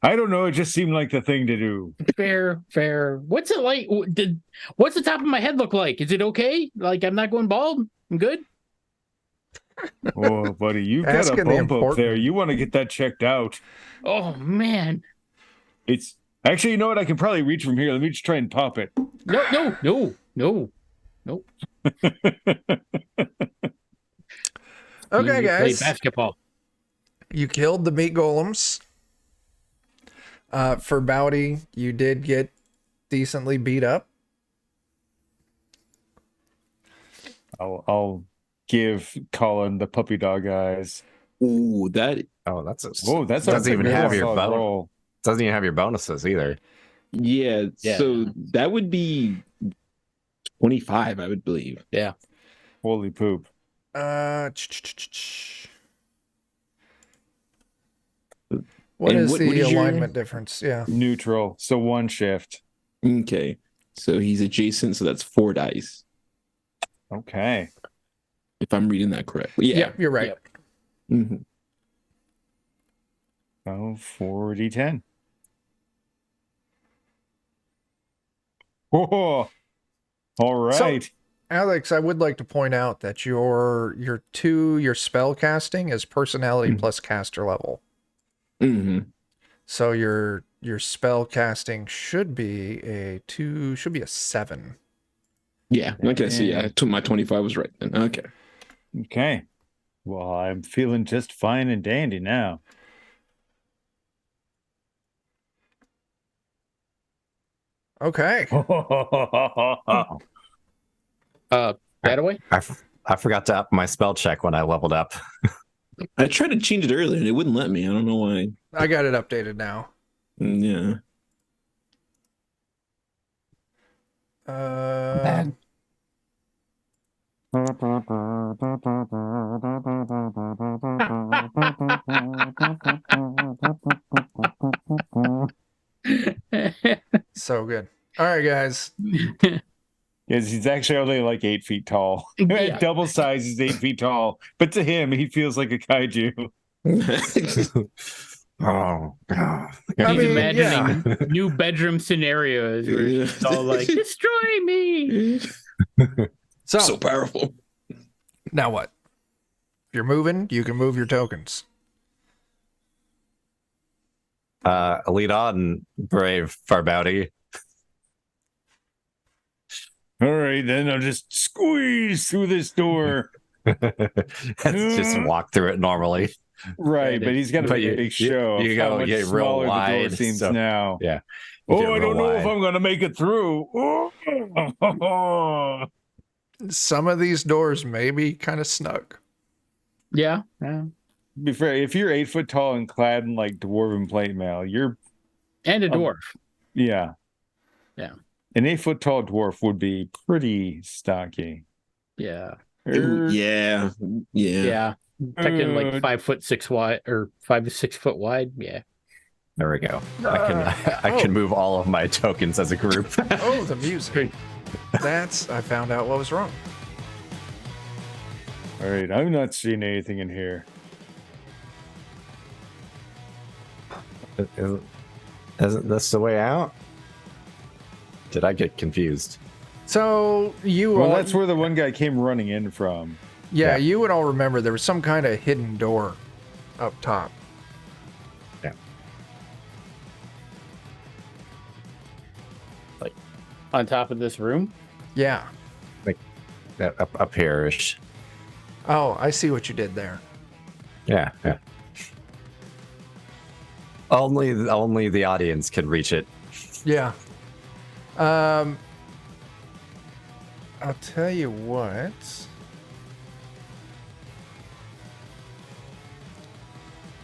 Speaker 2: I don't know. It just seemed like the thing to do.
Speaker 6: Fair. What's it like? What's the top of my head look like? Is it okay? Like I'm not going bald? I'm good?
Speaker 2: Oh, buddy, you've got a
Speaker 1: Asking the
Speaker 2: bump up
Speaker 1: important-
Speaker 2: there. You want to get that checked out.
Speaker 6: Oh, man.
Speaker 2: It's actually, you know what? I can probably reach from here. Let me just try and pop it.
Speaker 6: No.
Speaker 1: Okay,
Speaker 6: You play
Speaker 1: guys.
Speaker 6: basketball.
Speaker 1: You killed the meat golems. For Bowdy, you did get decently beat up.
Speaker 2: I'll give Colin the puppy dog eyes.
Speaker 5: Ooh, that
Speaker 3: Oh, that's
Speaker 2: Doesn't
Speaker 3: even have your
Speaker 2: solid
Speaker 3: bonus.
Speaker 2: roll.
Speaker 3: Doesn't even have your bonuses either.
Speaker 5: yeah,
Speaker 6: Yeah.
Speaker 5: so that would be 25, I would believe.
Speaker 2: Holy poop!
Speaker 1: What
Speaker 5: And
Speaker 1: is
Speaker 5: what
Speaker 1: the
Speaker 5: is your-
Speaker 1: alignment difference? Yeah.
Speaker 2: Neutral. So 1 shift.
Speaker 5: Okay. So he's adjacent, so that's 4 dice.
Speaker 2: Okay.
Speaker 5: If I'm reading that correctly. Yeah.
Speaker 1: Yep, you're right.
Speaker 6: Yep.
Speaker 5: Mhm.
Speaker 2: So 4d10. Oh, all right.
Speaker 1: Alex, I would like to point out that your spell casting is personality plus caster level.
Speaker 5: Mhm.
Speaker 1: So your spell casting should be a 7.
Speaker 5: Yeah. Okay. So yeah, my 25 was right then. Okay.
Speaker 2: Okay. Well, I'm feeling just fine and dandy now.
Speaker 1: Okay.
Speaker 6: Badaway?
Speaker 3: I forgot to up my spell check when I leveled up.
Speaker 5: I tried to change it earlier and it wouldn't let me. I don't know why.
Speaker 1: I got it updated now.
Speaker 5: Yeah.
Speaker 3: Bad.
Speaker 1: So good. All right, guys.
Speaker 2: Yes, he's actually only like 8 feet tall.
Speaker 6: Yeah.
Speaker 2: Double size is 8 feet tall. But to him, he feels like a kaiju.
Speaker 3: Oh,
Speaker 1: I
Speaker 6: He's
Speaker 1: mean,
Speaker 6: imagining new bedroom scenarios where it's all like, destroy me.
Speaker 1: So,
Speaker 5: So powerful.
Speaker 1: now what? If you're moving, you can move your tokens.
Speaker 3: lead on, brave Farbauti.
Speaker 2: All right, then I'll just squeeze through this door.
Speaker 3: Just walk through it normally.
Speaker 2: Right, but he's got a
Speaker 3: But you-
Speaker 2: big show.
Speaker 3: you
Speaker 2: of how
Speaker 3: go
Speaker 2: much
Speaker 3: get real
Speaker 2: smaller the door
Speaker 3: wide,
Speaker 2: seems
Speaker 3: so-
Speaker 2: now.
Speaker 3: Yeah. You
Speaker 2: Oh,
Speaker 3: get
Speaker 2: I
Speaker 3: real
Speaker 2: don't know if
Speaker 3: wide.
Speaker 2: I'm gonna make it through. Oh.
Speaker 1: Some of these doors may be kind of snug.
Speaker 6: Yeah. Yeah.
Speaker 2: Be fair, if you're 8 foot tall and clad in like dwarven plate mail, you're
Speaker 6: And a dwarf.
Speaker 2: yeah.
Speaker 6: Yeah.
Speaker 2: An 8 foot tall dwarf would be pretty stocky.
Speaker 6: Yeah.
Speaker 5: Ooh, yeah. Yeah.
Speaker 6: Yeah. Taking like 5'6" wide or 5 to 6 foot wide. Yeah.
Speaker 3: There we go. I can move all of my tokens as a group.
Speaker 1: Oh, the music. I found out what was wrong.
Speaker 2: All right, I'm not seeing anything in here.
Speaker 3: Isn't this the way out? Did I get confused?
Speaker 1: So you
Speaker 2: Well,
Speaker 1: all,
Speaker 2: that's where the one guy came running in from.
Speaker 1: yeah, you would all remember there was some kind of hidden door up top.
Speaker 3: Yeah.
Speaker 6: On top of this room.
Speaker 1: Yeah.
Speaker 3: Up here-ish.
Speaker 1: Oh, I see what you did there.
Speaker 3: Yeah, yeah. Only the audience can reach it.
Speaker 1: Yeah. I'll tell you what.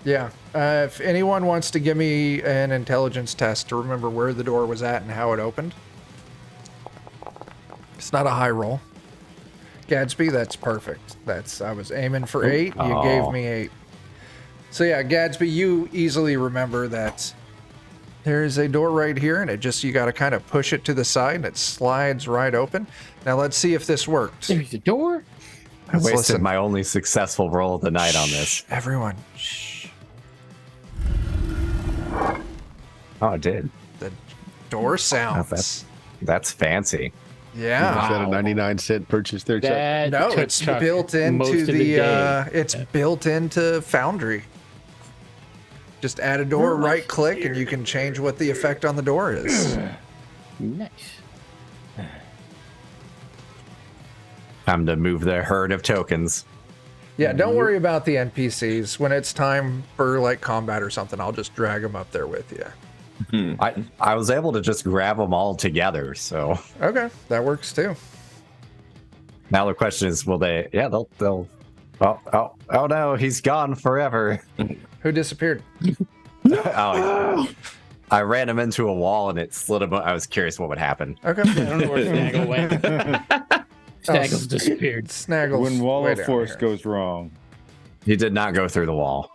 Speaker 1: Yeah. If anyone wants to give me an intelligence test to remember where the door was at and how it opened. It's not a high roll. Gadsby, that's perfect. I was aiming for 8. You gave me 8. So yeah, Gadsby, you easily remember that there's a door right here, and you got to kind of push it to the side, and it slides right open. Now let's see if this worked.
Speaker 6: There's a door.
Speaker 3: I wasted
Speaker 1: listen.
Speaker 3: my only successful roll of the night on this.
Speaker 1: Shh, everyone, shh.
Speaker 3: Oh, it did.
Speaker 1: The door sounds.
Speaker 3: That's fancy.
Speaker 1: Yeah.
Speaker 4: Is that a 99-cent purchase there, Chuck?
Speaker 6: That
Speaker 1: No,
Speaker 6: took
Speaker 1: it's
Speaker 6: Chuck
Speaker 1: built
Speaker 6: most
Speaker 1: into
Speaker 6: of the
Speaker 1: the.
Speaker 6: day.
Speaker 1: It's built into Foundry. Just add a door, right click, and you can change what the effect on the door is.
Speaker 6: Nice.
Speaker 3: Time to move the herd of tokens.
Speaker 1: Yeah, don't worry about the NPCs. When it's time for like combat or something, I'll just drag them up there with you.
Speaker 3: I was able to just grab them all together, so
Speaker 1: Okay, that works too.
Speaker 3: now the question is, will they? Yeah, they'll. Oh no, he's gone forever.
Speaker 1: Who disappeared?
Speaker 3: Oh, I ran him into a wall and it slid him. I was curious what would happen.
Speaker 1: Okay.
Speaker 6: I don't know where Snaggle went. Snaggle's disappeared.
Speaker 1: Snaggles.
Speaker 2: When Wall
Speaker 1: way
Speaker 2: of
Speaker 1: down
Speaker 2: Force
Speaker 1: here.
Speaker 2: goes wrong.
Speaker 3: He did not go through the wall.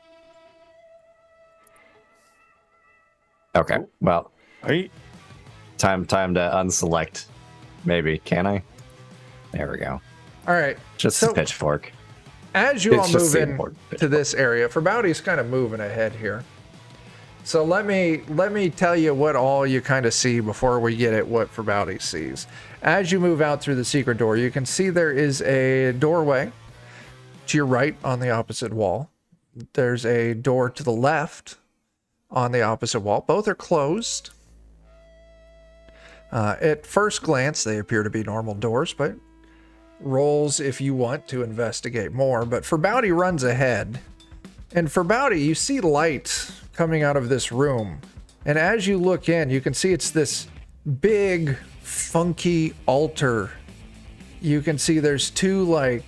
Speaker 3: Okay. Well,
Speaker 2: Hey,
Speaker 3: time to unselect. Maybe. Can I? There we go.
Speaker 1: All right.
Speaker 3: Just
Speaker 1: So-
Speaker 3: a pitchfork.
Speaker 1: As you
Speaker 3: It's
Speaker 1: all
Speaker 3: just
Speaker 1: move
Speaker 3: the
Speaker 1: in
Speaker 3: important
Speaker 1: to this area, Farbauti's kind of moving ahead here. So let me tell you what all you kind of see before we get at what Farbauti sees. As you move out through the secret door, you can see there is a doorway to your right on the opposite wall. There's a door to the left on the opposite wall. Both are closed. At first glance, they appear to be normal doors, but rolls if you want to investigate more. But Farbauti runs ahead. And Farbauti, you see light coming out of this room. And as you look in, you can see it's this big, funky altar. You can see there's two, like,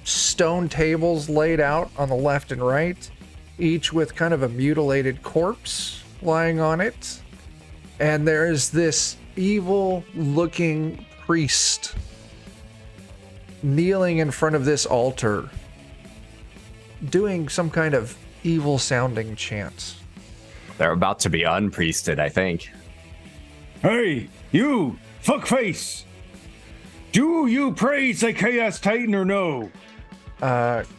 Speaker 1: stone tables laid out on the left and right, each with kind of a mutilated corpse lying on it. And there is this evil-looking priest kneeling in front of this altar, doing some kind of evil-sounding chant.
Speaker 3: They're about to be unpriested, I think.
Speaker 2: hey, you fuckface! Do you praise the Chaos Titan or no?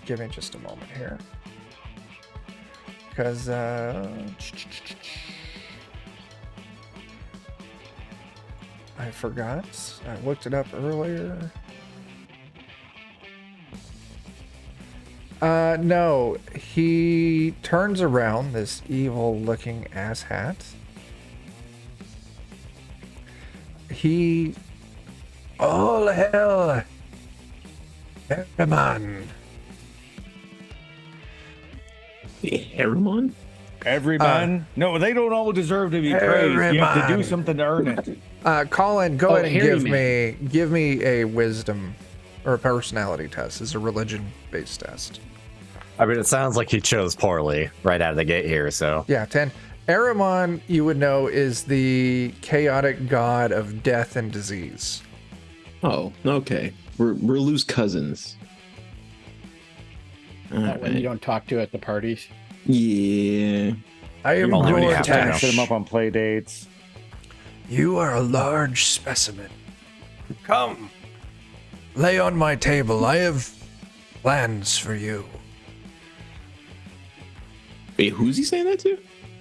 Speaker 1: Give me just a moment here. Because, I forgot. I looked it up earlier. No, he turns around, this evil-looking asshat. He... All hell! Herman!
Speaker 5: Herman?
Speaker 2: Every man? No, they don't all deserve to be praised. You have to do something to earn it.
Speaker 1: Colin, go
Speaker 6: Oh,
Speaker 1: ahead and
Speaker 6: hairy
Speaker 1: give me a wisdom or a personality test. It's a religion-based test.
Speaker 3: I mean, it sounds like he chose poorly right out of the gate here, so.
Speaker 1: Yeah, 10. Ahriman, you would know, is the chaotic god of death and disease.
Speaker 5: Oh, okay. We're loose cousins.
Speaker 6: That one you don't talk to at the parties.
Speaker 5: Yeah.
Speaker 1: I am
Speaker 3: Only when you
Speaker 1: your
Speaker 3: have to.
Speaker 1: Tash.
Speaker 2: Set them up on play dates.
Speaker 1: You are a large specimen. Come, lay on my table. I have plans for you.
Speaker 5: Wait, who's he saying that to?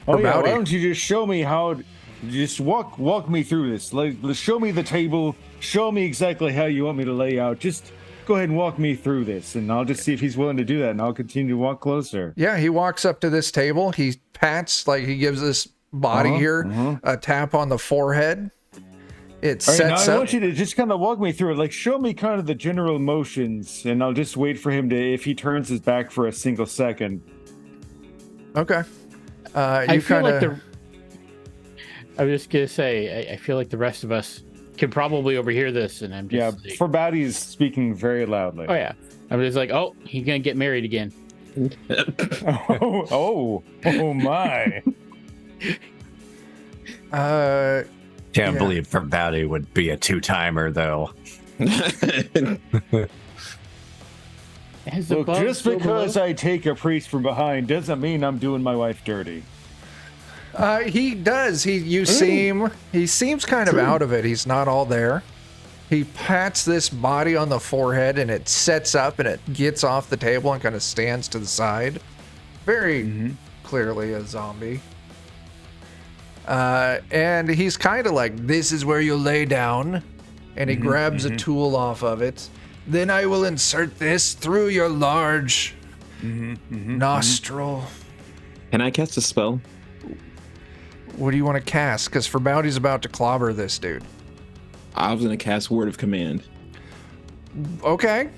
Speaker 2: Oh yeah,
Speaker 1: Farbauti.
Speaker 2: why don't you just show me how? Just walk me through this. Like, show me the table. Show me exactly how you want me to lay out. Just go ahead and walk me through this, and I'll just see if he's willing to do that, and I'll continue to walk closer.
Speaker 1: Yeah, he walks up to this table. He pats, like he gives this body here a tap on the forehead. It
Speaker 2: All right, now
Speaker 1: sets
Speaker 2: I
Speaker 1: up.
Speaker 2: want you to just kind of walk me through it. Like, show me kind of the general motions, and I'll just wait for him to, if he turns his back for a single second.
Speaker 1: Okay.
Speaker 6: I
Speaker 1: You
Speaker 6: feel
Speaker 1: kind
Speaker 6: like
Speaker 1: of.
Speaker 6: I was just gonna say, I feel like the rest of us can probably overhear this, and I'm
Speaker 2: Yeah,
Speaker 6: just like,
Speaker 2: Farbauti is speaking very loudly.
Speaker 6: oh yeah, I'm just like, oh, he's gonna get married again.
Speaker 2: oh my.
Speaker 3: Can't
Speaker 1: Yeah.
Speaker 3: believe Farbauti would be a two-timer, though.
Speaker 6: As the
Speaker 2: Look,
Speaker 6: above,
Speaker 2: just
Speaker 6: so
Speaker 2: because
Speaker 6: below.
Speaker 2: I take a priest from behind doesn't mean I'm doing my wife dirty.
Speaker 1: He does. He seems kind of out of it. He's not all there. He pats this body on the forehead and it sets up and it gets off the table and kind of stands to the side. Very clearly a zombie. And he's kind of like, this is where you'll lay down. And he grabs a tool off of it. Then I will insert this through your large nostril.
Speaker 5: Can I cast a spell?
Speaker 1: What do you want to cast? Because Farbauti's about to clobber this dude.
Speaker 5: I was gonna cast Word of Command.
Speaker 1: Okay.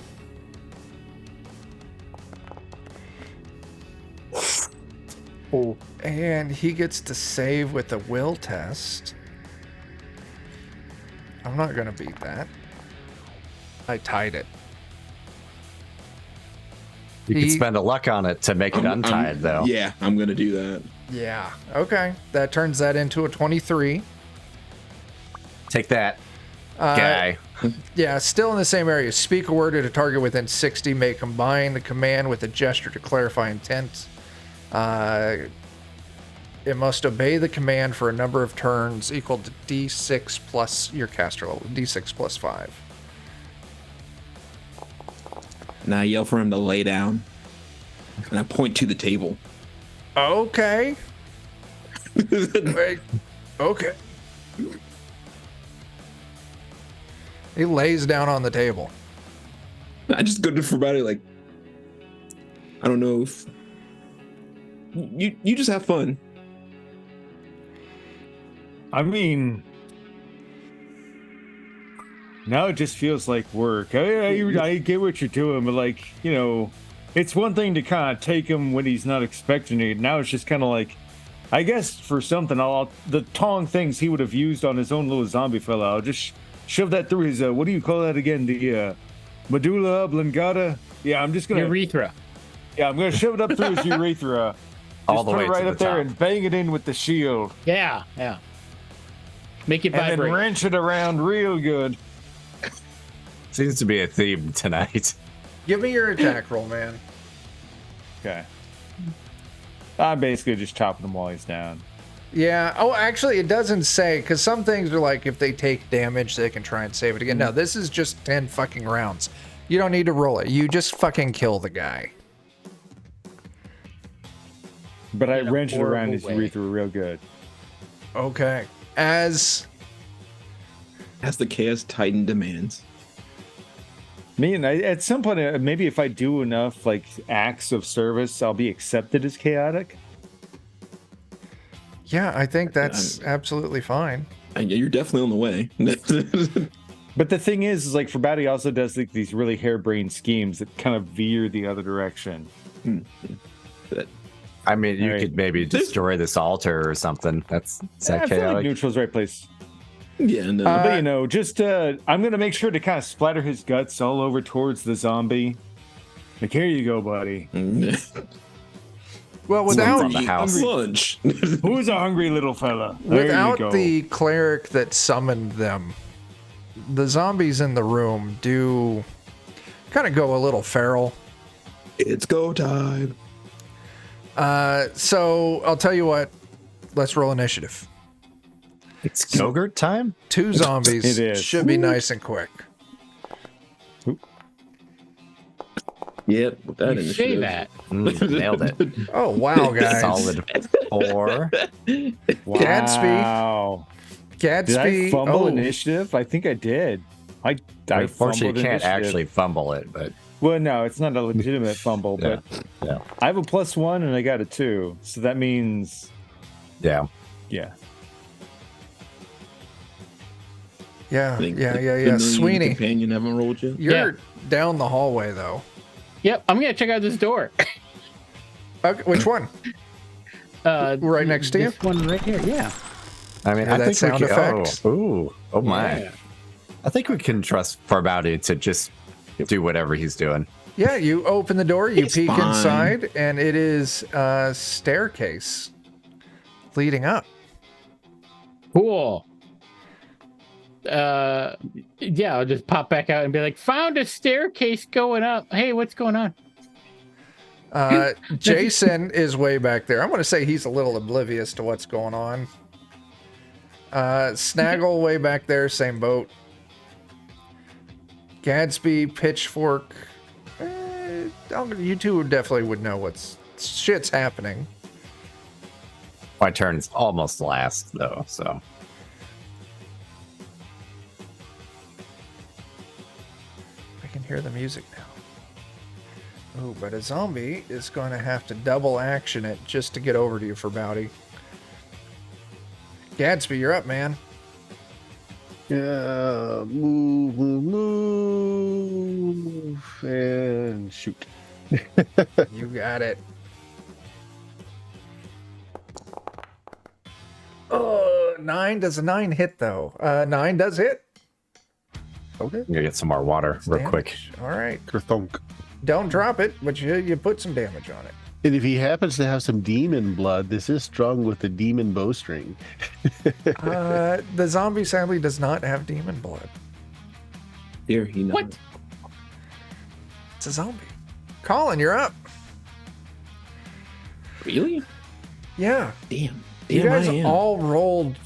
Speaker 6: Oh,
Speaker 1: And he gets to save with a will test. I'm not going to beat that. I tied it.
Speaker 3: You
Speaker 1: He-
Speaker 3: could spend a luck on it to make it untied, though.
Speaker 5: Yeah, I'm gonna do that.
Speaker 1: Yeah. Okay. That turns that into a 23.
Speaker 3: Take that, guy.
Speaker 1: Yeah, still in the same area. Speak a word at a target within 60. May combine the command with a gesture to clarify intent. It must obey the command for a number of turns equal to D6 plus your caster level, D6 plus 5.
Speaker 5: And I yell for him to lay down. And I point to the table.
Speaker 1: Okay. Wait. Okay. He lays down on the table.
Speaker 5: I just go to Farbauti like, I don't know if you just have fun.
Speaker 2: I mean, now it just feels like work. I get what you're doing, but like, you know, it's one thing to kind of take him when he's not expecting it. Now it's just kind of like, I guess for something, the tong things he would have used on his own little zombie fella, I'll just shove that through his, what do you call that again? The medulla oblongata? Yeah, I'm just going to...
Speaker 6: Urethra.
Speaker 2: Yeah, I'm going to shove it up through his urethra.
Speaker 3: All
Speaker 2: Just
Speaker 3: the
Speaker 2: put
Speaker 3: way
Speaker 2: it right
Speaker 3: to
Speaker 2: up
Speaker 3: the
Speaker 2: there
Speaker 3: top.
Speaker 2: and bang it in with the shield.
Speaker 6: Yeah. Make it
Speaker 2: And then
Speaker 6: vibrate.
Speaker 2: wrench it around real good.
Speaker 3: Seems to be a theme tonight.
Speaker 1: Give me your attack roll, man.
Speaker 2: Okay. I'm basically just chopping him while he's down.
Speaker 1: Yeah. Oh, actually, it doesn't say, because some things are like if they take damage, they can try and save it again. No, this is just 10 fucking rounds. You don't need to roll it. You just fucking kill the guy.
Speaker 2: But I
Speaker 6: In a
Speaker 2: wrench it around his
Speaker 6: horrible way.
Speaker 2: urethra real good.
Speaker 1: Okay. As
Speaker 5: As the Chaos Titan demands.
Speaker 2: Man, at some point, maybe if I do enough like acts of service, I'll be accepted as chaotic.
Speaker 1: yeah, I think that's absolutely fine.
Speaker 5: Yeah, you're definitely on the way.
Speaker 2: But the thing is like Farbauti also does like these really harebrained schemes that kind of veer the other direction.
Speaker 3: I mean, you
Speaker 2: Alright.
Speaker 3: could maybe destroy this altar or something. Is that
Speaker 2: I feel like
Speaker 3: chaotic?
Speaker 2: neutral's the right place.
Speaker 5: Yeah, no.
Speaker 2: But you know, just I'm gonna make sure to kind of splatter his guts all over towards the zombie. Like, here you go, buddy.
Speaker 1: Well,
Speaker 3: from
Speaker 1: without
Speaker 3: the house.
Speaker 5: Lunch.
Speaker 2: Who's a hungry little fella? There you
Speaker 1: without
Speaker 2: go.
Speaker 1: the cleric that summoned them, the zombies in the room do kind of go a little feral.
Speaker 5: It's go time.
Speaker 1: So I'll tell you what. Let's roll initiative.
Speaker 3: It's Gogurt time?
Speaker 1: 2 zombies
Speaker 2: It is.
Speaker 1: should be nice and quick.
Speaker 5: Yep, that
Speaker 6: You say
Speaker 5: initiative.
Speaker 6: that.
Speaker 3: Nailed it.
Speaker 1: Oh wow, guys!
Speaker 3: Solid 4.
Speaker 2: Wow.
Speaker 1: Gadsby.
Speaker 2: Did I fumble
Speaker 1: oh,
Speaker 2: initiative? I think I did. I
Speaker 3: Unfortunately,
Speaker 2: fumbled
Speaker 3: you can't
Speaker 2: initiative.
Speaker 3: actually fumble it, but
Speaker 2: Well, no, it's not a legitimate fumble,
Speaker 3: yeah.
Speaker 2: but
Speaker 3: Yeah.
Speaker 2: I have a +1 and I got a 2, so that means
Speaker 3: Yeah.
Speaker 2: yeah.
Speaker 1: Yeah,
Speaker 5: Think
Speaker 1: yeah,
Speaker 5: the
Speaker 1: yeah, yeah.
Speaker 5: familiar
Speaker 1: Sweeney,
Speaker 5: companion haven't rolled yet.
Speaker 1: you're down the hallway though.
Speaker 6: Yep, I'm gonna check out this door.
Speaker 1: Okay, which one? Right next to you?
Speaker 6: This one right here. Yeah.
Speaker 3: I mean,
Speaker 1: Hear
Speaker 3: I
Speaker 1: that
Speaker 3: think
Speaker 1: sound
Speaker 3: we can,
Speaker 1: effect?
Speaker 3: Oh my.
Speaker 6: Yeah.
Speaker 3: I think we can trust Farbauti to just do whatever he's doing.
Speaker 1: Yeah, you open the door, you
Speaker 5: It's
Speaker 1: peek
Speaker 5: fine.
Speaker 1: inside, and it is a staircase leading up.
Speaker 6: Cool. Yeah, I'll just pop back out and be like, found a staircase going up. Hey, what's going on?
Speaker 1: Jason is way back there. I'm going to say he's a little oblivious to what's going on. Snaggle way back there, same boat. Gadsby, Pitchfork. You two definitely would know what's shit's happening.
Speaker 3: My turn's almost last, though, so.
Speaker 1: I can hear the music now. Oh, but a zombie is going to have to double action it just to get over to you Farbauti. Gadsby, you're up, man.
Speaker 4: Yeah, move, and shoot.
Speaker 1: You got it. Oh, 9. Does a 9 hit, though? 9 does hit.
Speaker 4: Okay.
Speaker 3: I'm gonna get some more water real
Speaker 1: Damage.
Speaker 3: quick.
Speaker 1: All right.
Speaker 4: Kerthunk.
Speaker 1: Don't drop it, but you put some damage on it.
Speaker 4: And if he happens to have some demon blood, this is strung with the demon bowstring.
Speaker 1: The zombie sadly does not have demon blood.
Speaker 5: Here, he knows.
Speaker 6: What?
Speaker 1: It's a zombie. Colin, you're up.
Speaker 5: Really?
Speaker 1: Yeah.
Speaker 5: Damn.
Speaker 1: You
Speaker 5: Damn,
Speaker 1: guys
Speaker 5: I am.
Speaker 1: all rolled.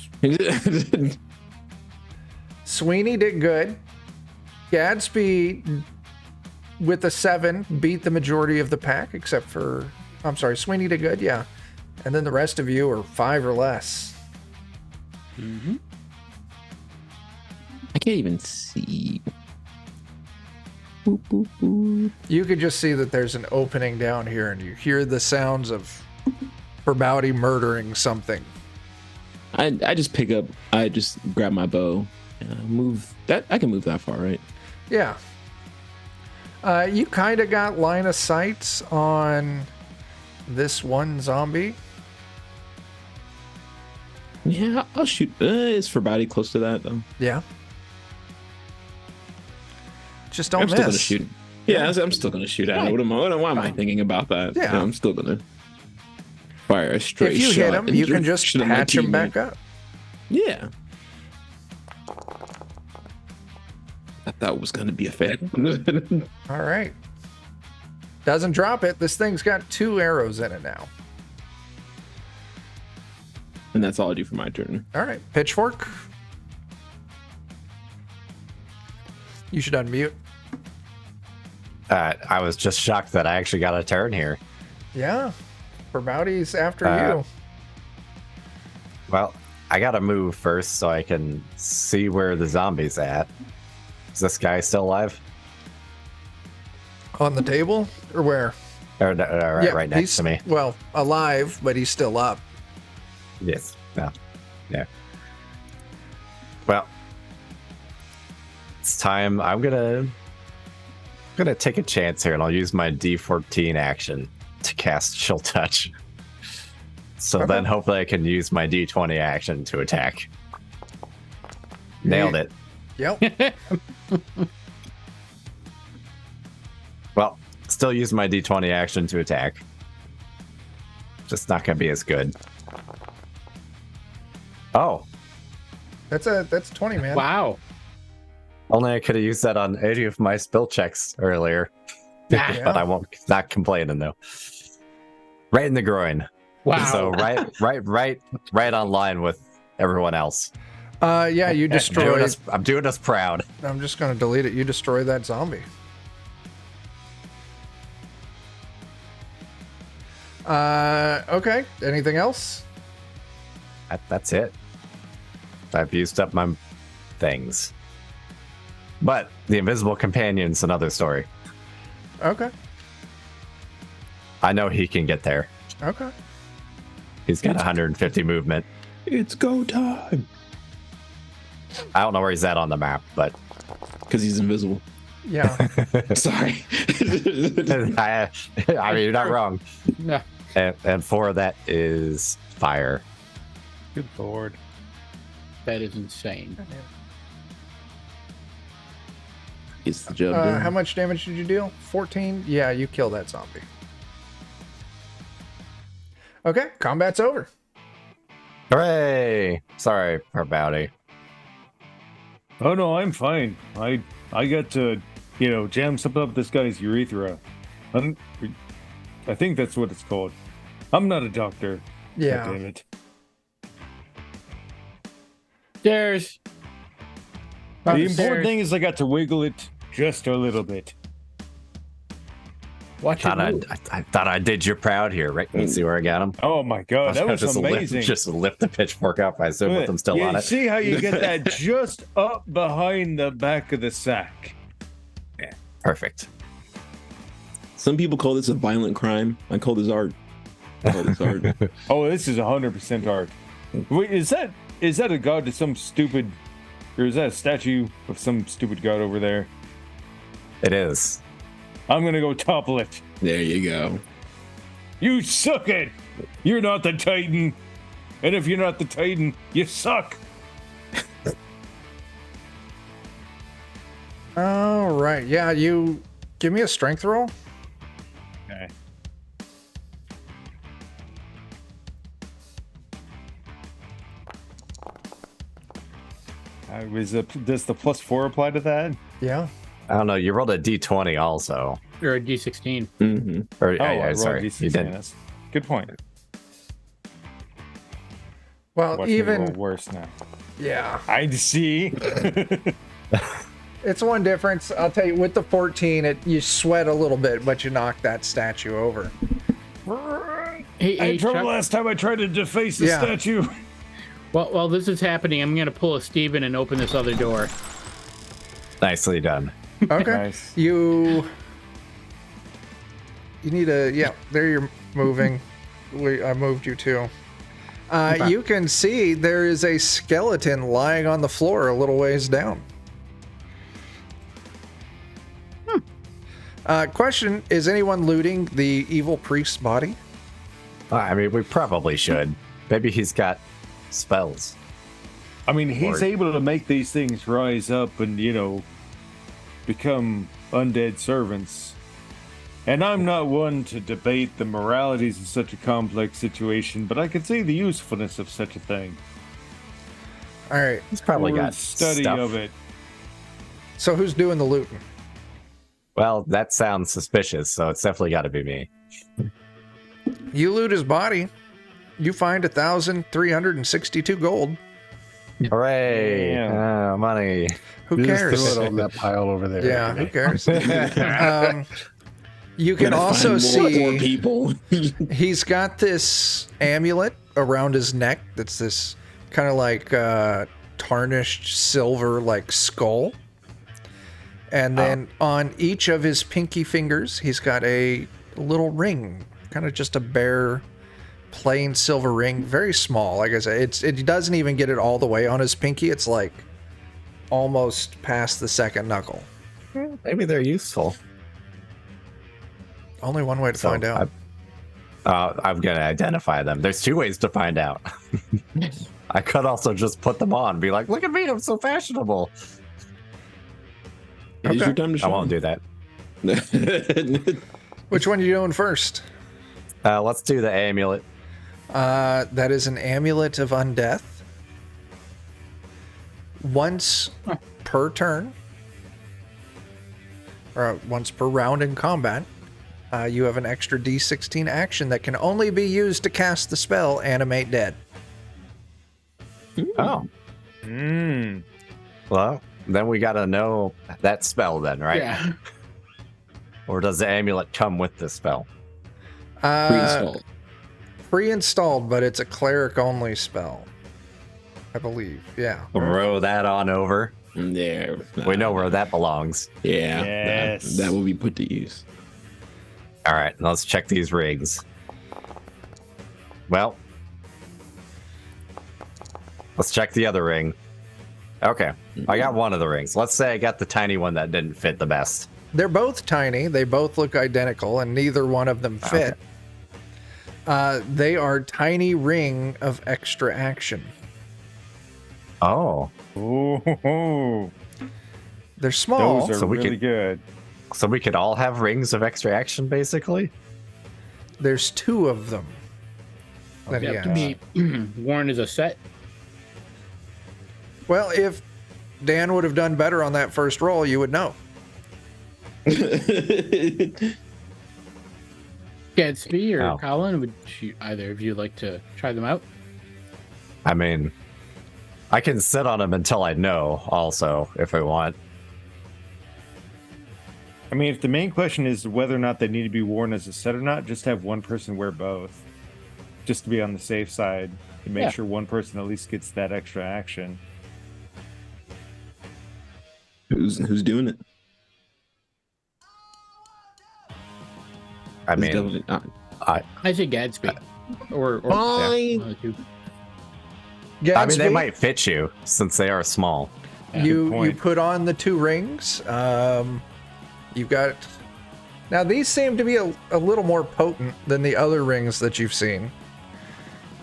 Speaker 1: Sweeney did good. Gadsby, with a 7, beat the majority of the pack, except for... I'm sorry, Sweeney did good, yeah. And then the rest of you are 5 or less.
Speaker 6: Mm-hmm.
Speaker 5: I can't even see. Boop, boop, boop.
Speaker 1: You could just see that there's an opening down here, and you hear the sounds of Farbauti murdering something.
Speaker 5: I just pick up. I just grab my bow. Move that. I can move that far, right?
Speaker 1: Yeah. You kind of got line of sight on this one zombie.
Speaker 5: Yeah, I'll shoot. Is Farbauti close to that though?
Speaker 1: Yeah. Just don't
Speaker 5: I'm
Speaker 1: miss.
Speaker 5: still gonna shoot. Yeah, I'm still gonna shoot at it. Why am I thinking about that?
Speaker 1: Yeah.
Speaker 5: I'm still gonna fire a straight
Speaker 1: If you
Speaker 5: shot.
Speaker 1: hit him, you can just
Speaker 5: Shoot at my
Speaker 1: patch him
Speaker 5: teammate.
Speaker 1: back up.
Speaker 5: Yeah. I thought it was gonna be a fail.
Speaker 1: All right. Doesn't drop it. This thing's got 2 arrows in it now.
Speaker 5: And that's all I do for my turn.
Speaker 1: All right. Pitchfork. You should unmute.
Speaker 3: I was just shocked that I actually got a turn here.
Speaker 1: Yeah. Farbauti's after you.
Speaker 3: Well, I gotta move first so I can see where the zombie's at. Is this guy still alive?
Speaker 1: On the table? Or where?
Speaker 3: Or, right next
Speaker 1: he's,
Speaker 3: to me.
Speaker 1: Well, alive, but he's still up.
Speaker 3: Yes. No. Yeah. Well, it's time. I'm gonna take a chance here, and I'll use my D14 action to cast Chill Touch. So
Speaker 1: Okay.
Speaker 3: then, hopefully, I can use my D20 action to attack. Nailed it.
Speaker 1: Yep.
Speaker 3: Well, still use my D20 action to attack. Just not gonna be as good. Oh,
Speaker 1: That's 20, man.
Speaker 6: Wow.
Speaker 3: only I could have used that on any of my spell checks earlier.
Speaker 1: Yeah.
Speaker 3: But I won't. Not complaining though. Right in the groin.
Speaker 6: Wow.
Speaker 3: So right on line with everyone else.
Speaker 1: Yeah, you destroyed.
Speaker 3: I'm doing us proud.
Speaker 1: I'm just going to delete it. You destroy that zombie. Okay. Anything else?
Speaker 3: That's it. I've used up my things. But the invisible companion's another story.
Speaker 1: Okay.
Speaker 3: I know he can get there.
Speaker 1: Okay.
Speaker 3: He's got 150 movement.
Speaker 5: It's go time.
Speaker 3: I don't know where he's at on the map, but
Speaker 5: Because he's invisible.
Speaker 1: Yeah.
Speaker 5: Sorry.
Speaker 3: I mean, you're not wrong.
Speaker 6: No.
Speaker 3: And 4 of that is fire.
Speaker 4: Good lord.
Speaker 6: That is insane.
Speaker 5: It's the job done.
Speaker 1: How much damage did you deal? 14? Yeah, you kill that zombie. Okay, combat's over.
Speaker 3: Hooray! Sorry, Farbauti.
Speaker 2: Oh no, I'm fine. I got to, jam something up this guy's urethra. I think that's what it's called. I'm not a doctor.
Speaker 1: Yeah.
Speaker 2: God damn it.
Speaker 6: There's.
Speaker 2: The important thing is I got to wiggle it just a little bit.
Speaker 6: Watch it move.
Speaker 3: I thought I did you proud here, right? You see where I got him?
Speaker 2: Oh my god, that was
Speaker 3: just
Speaker 2: amazing.
Speaker 3: Just lift the pitchfork up. I assume with them still
Speaker 2: you
Speaker 3: on it.
Speaker 2: see how you get that just up behind the back of the sack.
Speaker 3: Perfect.
Speaker 5: Some people call this a violent crime. I call this art.
Speaker 2: Oh, this is 100% art. Wait, is that a god to some stupid, or is that a statue of some stupid god over there?
Speaker 3: It is.
Speaker 2: I'm gonna go topple it.
Speaker 5: There you go.
Speaker 2: You suck it. You're not the Titan, and if you're not the Titan, you suck.
Speaker 1: All right. Yeah, you give me a strength roll.
Speaker 2: Okay. Does the +4 apply to that?
Speaker 1: Yeah.
Speaker 3: I don't know. You rolled a D20 also.
Speaker 6: Or a D16.
Speaker 5: Mm-hmm.
Speaker 3: Or,
Speaker 2: I rolled
Speaker 3: sorry,
Speaker 2: D6,
Speaker 3: you didn't.
Speaker 2: yes. Good point.
Speaker 1: Well,
Speaker 2: Watch me roll
Speaker 1: even
Speaker 2: worse now.
Speaker 1: yeah,
Speaker 2: I see.
Speaker 1: it's one difference. I'll tell you, with the 14, you sweat a little bit, but you knock that statue over.
Speaker 6: Hey,
Speaker 2: I had trouble
Speaker 6: Chuck,
Speaker 2: last time I tried to deface the
Speaker 1: Yeah.
Speaker 2: statue.
Speaker 6: while this is happening, I'm going to pull a Steven and open this other door.
Speaker 3: Nicely done.
Speaker 1: Okay.
Speaker 2: Nice.
Speaker 1: You need a there you're moving. I moved you too. You can see there is a skeleton lying on the floor a little ways down. Question, is anyone looting the evil priest's body?
Speaker 3: I mean, we probably should. Maybe he's got spells.
Speaker 2: I mean, he's
Speaker 3: Or-
Speaker 2: able to make these things rise up and, become undead servants. And I'm not one to debate the moralities of such a complex situation, but I can see the usefulness of such a thing.
Speaker 1: All right.
Speaker 3: He's probably
Speaker 2: Or
Speaker 3: got
Speaker 2: study
Speaker 3: stuff.
Speaker 2: of it.
Speaker 1: So who's doing the looting?
Speaker 3: Well, that sounds suspicious, so it's definitely got to be me.
Speaker 1: You loot his body. You find 1,362 gold.
Speaker 3: Hooray!
Speaker 2: Damn.
Speaker 3: Money.
Speaker 1: Who
Speaker 4: Just
Speaker 1: cares?
Speaker 4: throw it on that pile over there.
Speaker 1: Yeah, who cares? You can
Speaker 5: Gotta
Speaker 1: also
Speaker 5: find more
Speaker 1: see
Speaker 5: people.
Speaker 1: he's got this amulet around his neck that's this kind of like tarnished silver like skull. And then on each of his pinky fingers, he's got a little ring, kind of just a bare, plain silver ring, very small. Like I said, it doesn't even get it all the way on his pinky. It's like almost past the second knuckle.
Speaker 3: Maybe they're useful.
Speaker 1: Only one way to find out.
Speaker 3: I'm gonna identify them. There's two ways to find out. I could also just put them on, and be like, "Look at me, I'm so fashionable."
Speaker 5: It is your time to
Speaker 3: I
Speaker 5: shine.
Speaker 3: won't do that.
Speaker 1: Which one are you doing first?
Speaker 3: Let's do the amulet.
Speaker 1: That is an amulet of undeath. Once per turn, or once per round in combat, you have an extra D16 action that can only be used to cast the spell Animate Dead.
Speaker 3: Oh,
Speaker 2: Mm.
Speaker 3: well, then we gotta know that spell, then, right?
Speaker 6: Yeah.
Speaker 3: Or does the amulet come with the spell?
Speaker 5: Pre-installed.
Speaker 1: Pre-installed, but it's a cleric only spell, I believe. Yeah.
Speaker 3: Throw that on over.
Speaker 5: There.
Speaker 3: We know where that belongs.
Speaker 5: Yeah.
Speaker 2: Yes.
Speaker 5: That will be put to use.
Speaker 3: All right, let's check these rings. Well, let's check the other ring. Okay, I got one of the rings. Let's say I got the tiny one that didn't fit the best.
Speaker 1: They're both tiny. They both look identical, and neither one of them fit. They are tiny ring of extra action.
Speaker 3: Oh,
Speaker 2: Ooh.
Speaker 1: They're small.
Speaker 2: Those are
Speaker 3: So we
Speaker 2: really
Speaker 3: could-
Speaker 2: good.
Speaker 3: so we could all have rings of extra action, basically?
Speaker 1: There's two of them. That
Speaker 6: They
Speaker 1: he
Speaker 6: have to
Speaker 1: has.
Speaker 6: be worn as a set.
Speaker 1: Well, if Dan would have done better on that first roll, you would know.
Speaker 6: Gadsby or
Speaker 3: Oh.
Speaker 6: Colin, would either of you like to try them out?
Speaker 3: I mean, I can sit on them until I know, also, if I want.
Speaker 2: I mean, if the main question is whether or not they need to be worn as a set or not, just have one person wear both. Just to be on the safe side and make
Speaker 6: Yeah.
Speaker 2: sure one person at least gets that extra action.
Speaker 5: Who's doing it?
Speaker 3: I
Speaker 5: Who's
Speaker 3: mean,
Speaker 5: doing it?
Speaker 6: I say Gadsby. Or
Speaker 5: Fine.
Speaker 6: one of the two.
Speaker 3: I mean,
Speaker 1: Gadsby,
Speaker 3: they might fit you since they are small.
Speaker 1: you
Speaker 2: point.
Speaker 1: put on the two rings. You've got. Now these seem to be a little more potent than the other rings that you've seen.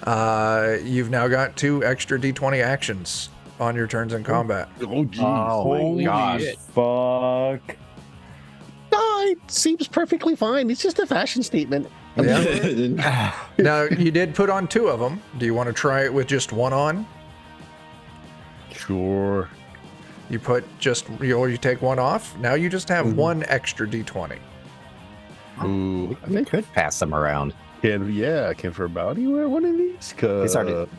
Speaker 1: You've now got 2 extra D20 actions on your turns in combat.
Speaker 4: Oh, geez.
Speaker 3: Oh my gosh.
Speaker 6: shit.
Speaker 2: Fuck.
Speaker 7: It seems perfectly fine. It's just a fashion statement.
Speaker 1: Yeah. Now you did put on 2 of them. Do you want to try it with just one on?
Speaker 4: Sure.
Speaker 1: You put you take one off. Now you just have 1 extra D20.
Speaker 4: Ooh.
Speaker 3: They could pass them around.
Speaker 4: Can Farbauti wear one of these?
Speaker 3: He's already-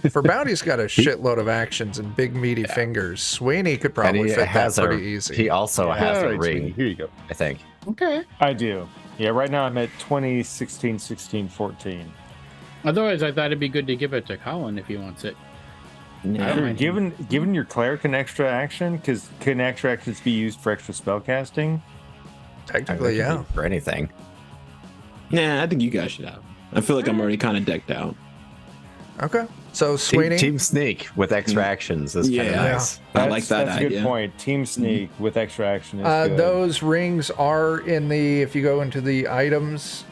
Speaker 1: Farbauti's got a shitload of actions and big meaty fingers. Sweeney could probably fit that pretty easy.
Speaker 3: He also has a
Speaker 4: Alright, Sweeney,
Speaker 3: ring,
Speaker 4: here you go.
Speaker 3: I think.
Speaker 6: Okay.
Speaker 2: I do. Yeah, right now I'm at 20, 16, 16, 14.
Speaker 6: Otherwise, I thought it'd be good to give it to Colin if he wants it.
Speaker 5: Yeah.
Speaker 2: Sure, given your cleric an extra action, because can extra actions be used for extra spell casting?
Speaker 1: Technically, yeah.
Speaker 3: For anything.
Speaker 5: Nah, I think you guys should have. I feel like I'm already kind of decked out.
Speaker 1: Okay. So Sweeney,
Speaker 3: Team Sneak with extra actions is kind of
Speaker 5: Yeah.
Speaker 3: nice.
Speaker 5: I like that
Speaker 2: That's a
Speaker 5: idea.
Speaker 2: good point. Team sneak with extra action is good.
Speaker 1: those rings are in the, if you go into the items,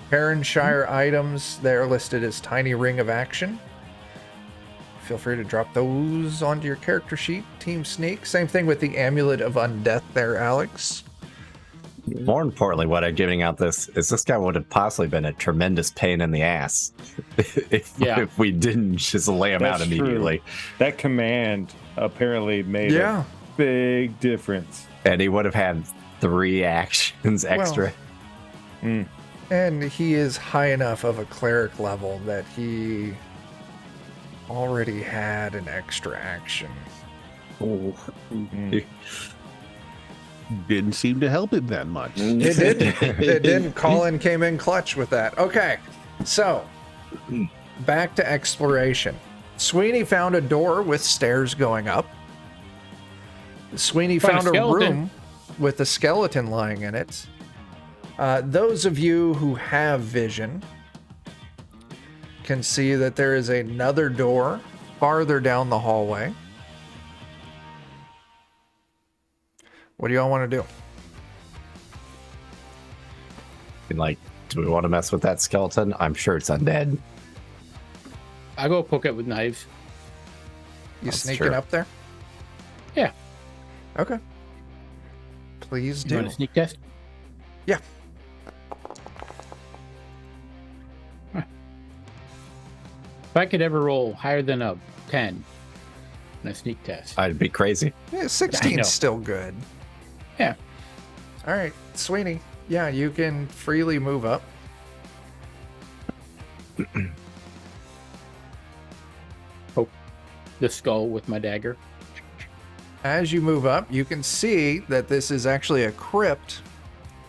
Speaker 1: Haranshire items, they're listed as tiny ring of action. Feel free to drop those onto your character sheet. Team Sneak. Same thing with the amulet of undeath there, Alex.
Speaker 3: More importantly, what I'm giving out this is this guy would have possibly been a tremendous pain in the ass if we didn't just lay him out
Speaker 2: That's
Speaker 3: immediately.
Speaker 2: true. That command apparently made a big difference.
Speaker 3: And he would have had 3 actions extra.
Speaker 1: And he is high enough of a cleric level that he already had an extra action.
Speaker 5: Oh.
Speaker 7: Didn't seem to help him that much.
Speaker 1: It didn't. It didn't. Colin came in clutch with that. Okay, so back to exploration. Sweeney found a door with stairs going up. Sweeney found a room with a skeleton lying in it. Those of you who have vision can see that there is another door farther down the hallway. What do y'all want to do?
Speaker 3: And like, do we want to mess with that skeleton? I'm sure it's undead.
Speaker 6: I go poke it with knives.
Speaker 1: You
Speaker 3: That's
Speaker 1: sneaking
Speaker 3: true.
Speaker 1: up there?
Speaker 6: Yeah.
Speaker 1: Okay. Please
Speaker 6: You
Speaker 1: do.
Speaker 6: want a sneak test?
Speaker 1: Yeah.
Speaker 6: If I could ever roll higher than a 10 in a sneak test.
Speaker 3: I'd be crazy.
Speaker 1: Yeah,
Speaker 6: I
Speaker 1: 16's
Speaker 6: know.
Speaker 1: still good.
Speaker 6: Yeah.
Speaker 1: All right, Sweeney. Yeah, you can freely move up.
Speaker 6: Poke the skull with my dagger.
Speaker 1: As you move up, you can see that this is actually a crypt.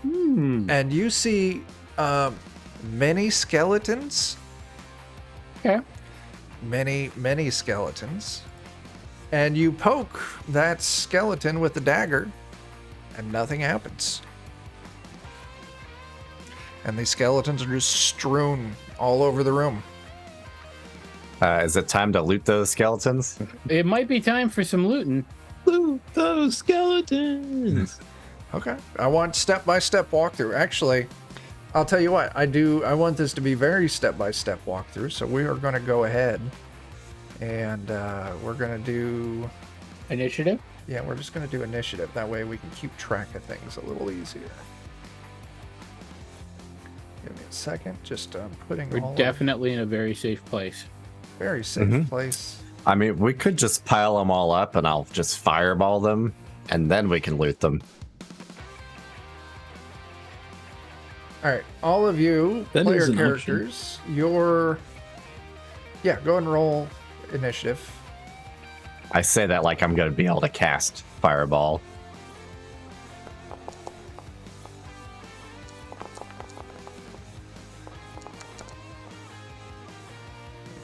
Speaker 1: And you see many skeletons.
Speaker 6: Okay.
Speaker 1: Many skeletons. And you poke that skeleton with the dagger, and nothing happens. And these skeletons are just strewn all over the room.
Speaker 3: Is it time to loot those skeletons?
Speaker 6: It might be time for some looting.
Speaker 5: Loot those skeletons.
Speaker 1: Okay. I want step-by-step walkthrough. Actually, I'll tell you what. I want this to be very step-by-step walkthrough. So we are going to go ahead and we're going to do...
Speaker 6: Initiative?
Speaker 1: Yeah, we're just going to do initiative. That way we can keep track of things a little easier. Give me a second. Just putting
Speaker 6: We're
Speaker 1: all
Speaker 6: definitely in a very safe place.
Speaker 1: very safe place.
Speaker 3: I mean, we could just pile them all up and I'll just fireball them and then we can loot them.
Speaker 1: All right, all of you
Speaker 5: That
Speaker 1: player
Speaker 5: is an
Speaker 1: characters, go ahead and roll initiative.
Speaker 3: I say that like I'm going to be able to cast fireball.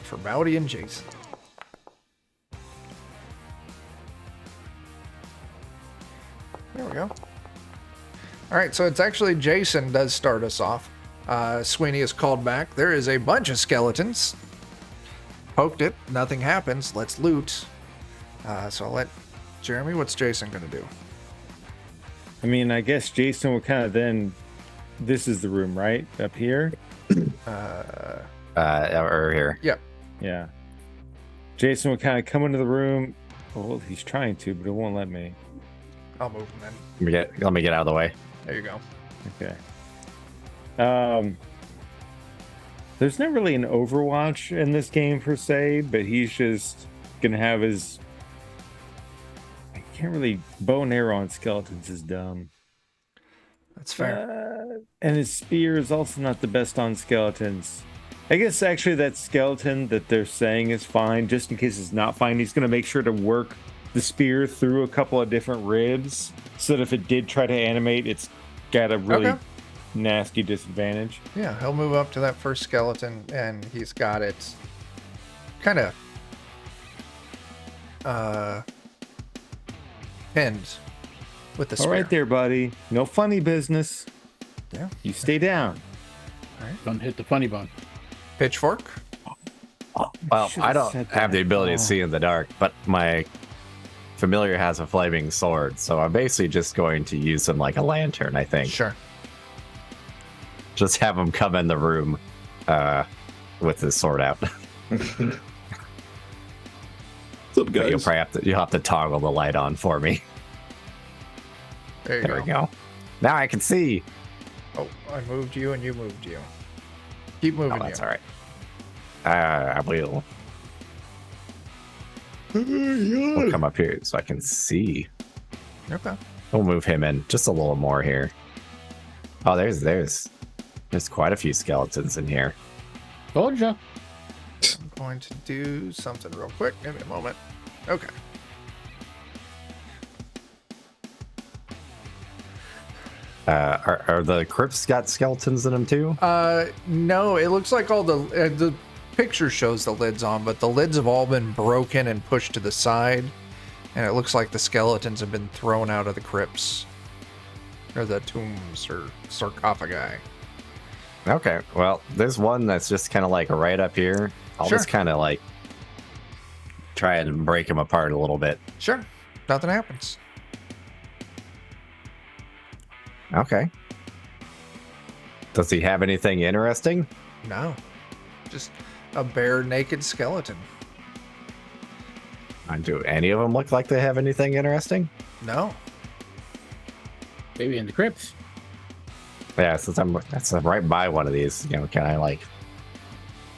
Speaker 1: Farbauti and Jason. There we go. All right, so it's actually Jason does start us off. Sweeney is called back. There is a bunch of skeletons. Poked it, nothing happens. Let's loot. So I'll let Jeremy. What's Jason gonna do?
Speaker 2: I mean, I guess Jason will kind of then. This is the room, right? Up here?
Speaker 3: Or here.
Speaker 1: Yep.
Speaker 2: Yeah. Jason will kind of come into the room. Well, he's trying to, but it won't let me.
Speaker 1: I'll move him in.
Speaker 3: Let me get out of the way.
Speaker 1: There you go.
Speaker 2: Okay. There's not really an Overwatch in this game per se, but he's just gonna have his. I can't really bow and arrow on skeletons is dumb.
Speaker 1: That's fair.
Speaker 2: And his spear is also not the best on skeletons. I guess actually that skeleton that they're saying is fine, just in case it's not fine, he's going to make sure to work the spear through a couple of different ribs so that if it did try to animate, it's got a really nasty disadvantage.
Speaker 1: Yeah, he'll move up to that first skeleton, and he's got it kind of pinned with the spear.
Speaker 2: All right there, buddy. No funny business.
Speaker 1: Yeah.
Speaker 2: You stay down.
Speaker 6: Don't hit the funny bone.
Speaker 1: Pitchfork.
Speaker 3: Well, I don't have the ability to see in the dark, but my familiar has a flaming sword, so I'm basically just going to use him like a lantern, I think.
Speaker 1: Sure.
Speaker 3: Just have him come in the room with his sword out.
Speaker 5: What's up,
Speaker 3: But
Speaker 5: guys?
Speaker 3: you'll have to toggle the light on for me.
Speaker 1: There
Speaker 3: There we go. Now I can see.
Speaker 1: Oh, I moved you and you moved you. Keep moving
Speaker 3: Oh, that's
Speaker 1: you.
Speaker 3: all right. I will. We'll come up here so I can see.
Speaker 1: Okay.
Speaker 3: We'll move him in just a little more here. Oh, there's quite a few skeletons in here.
Speaker 6: Told ya.
Speaker 1: I'm going to do something real quick. Give me a moment. Okay.
Speaker 3: Are the crypts got skeletons in them too?
Speaker 1: No, it looks like all the picture shows the lids on, but the lids have all been broken and pushed to the side, and it looks like the skeletons have been thrown out of the crypts or the tombs or sarcophagi.
Speaker 3: Okay, well, there's one that's just kind of like right up here. I'll
Speaker 1: Sure.
Speaker 3: just kind of like try and break them apart a little bit.
Speaker 1: Sure, nothing happens.
Speaker 3: Okay. Does he have anything interesting?
Speaker 1: No, just a bare naked skeleton.
Speaker 3: Do any of them look like they have anything interesting?
Speaker 1: No.
Speaker 6: Maybe in the crypts.
Speaker 3: Yeah, since I'm right by one of these, can I like?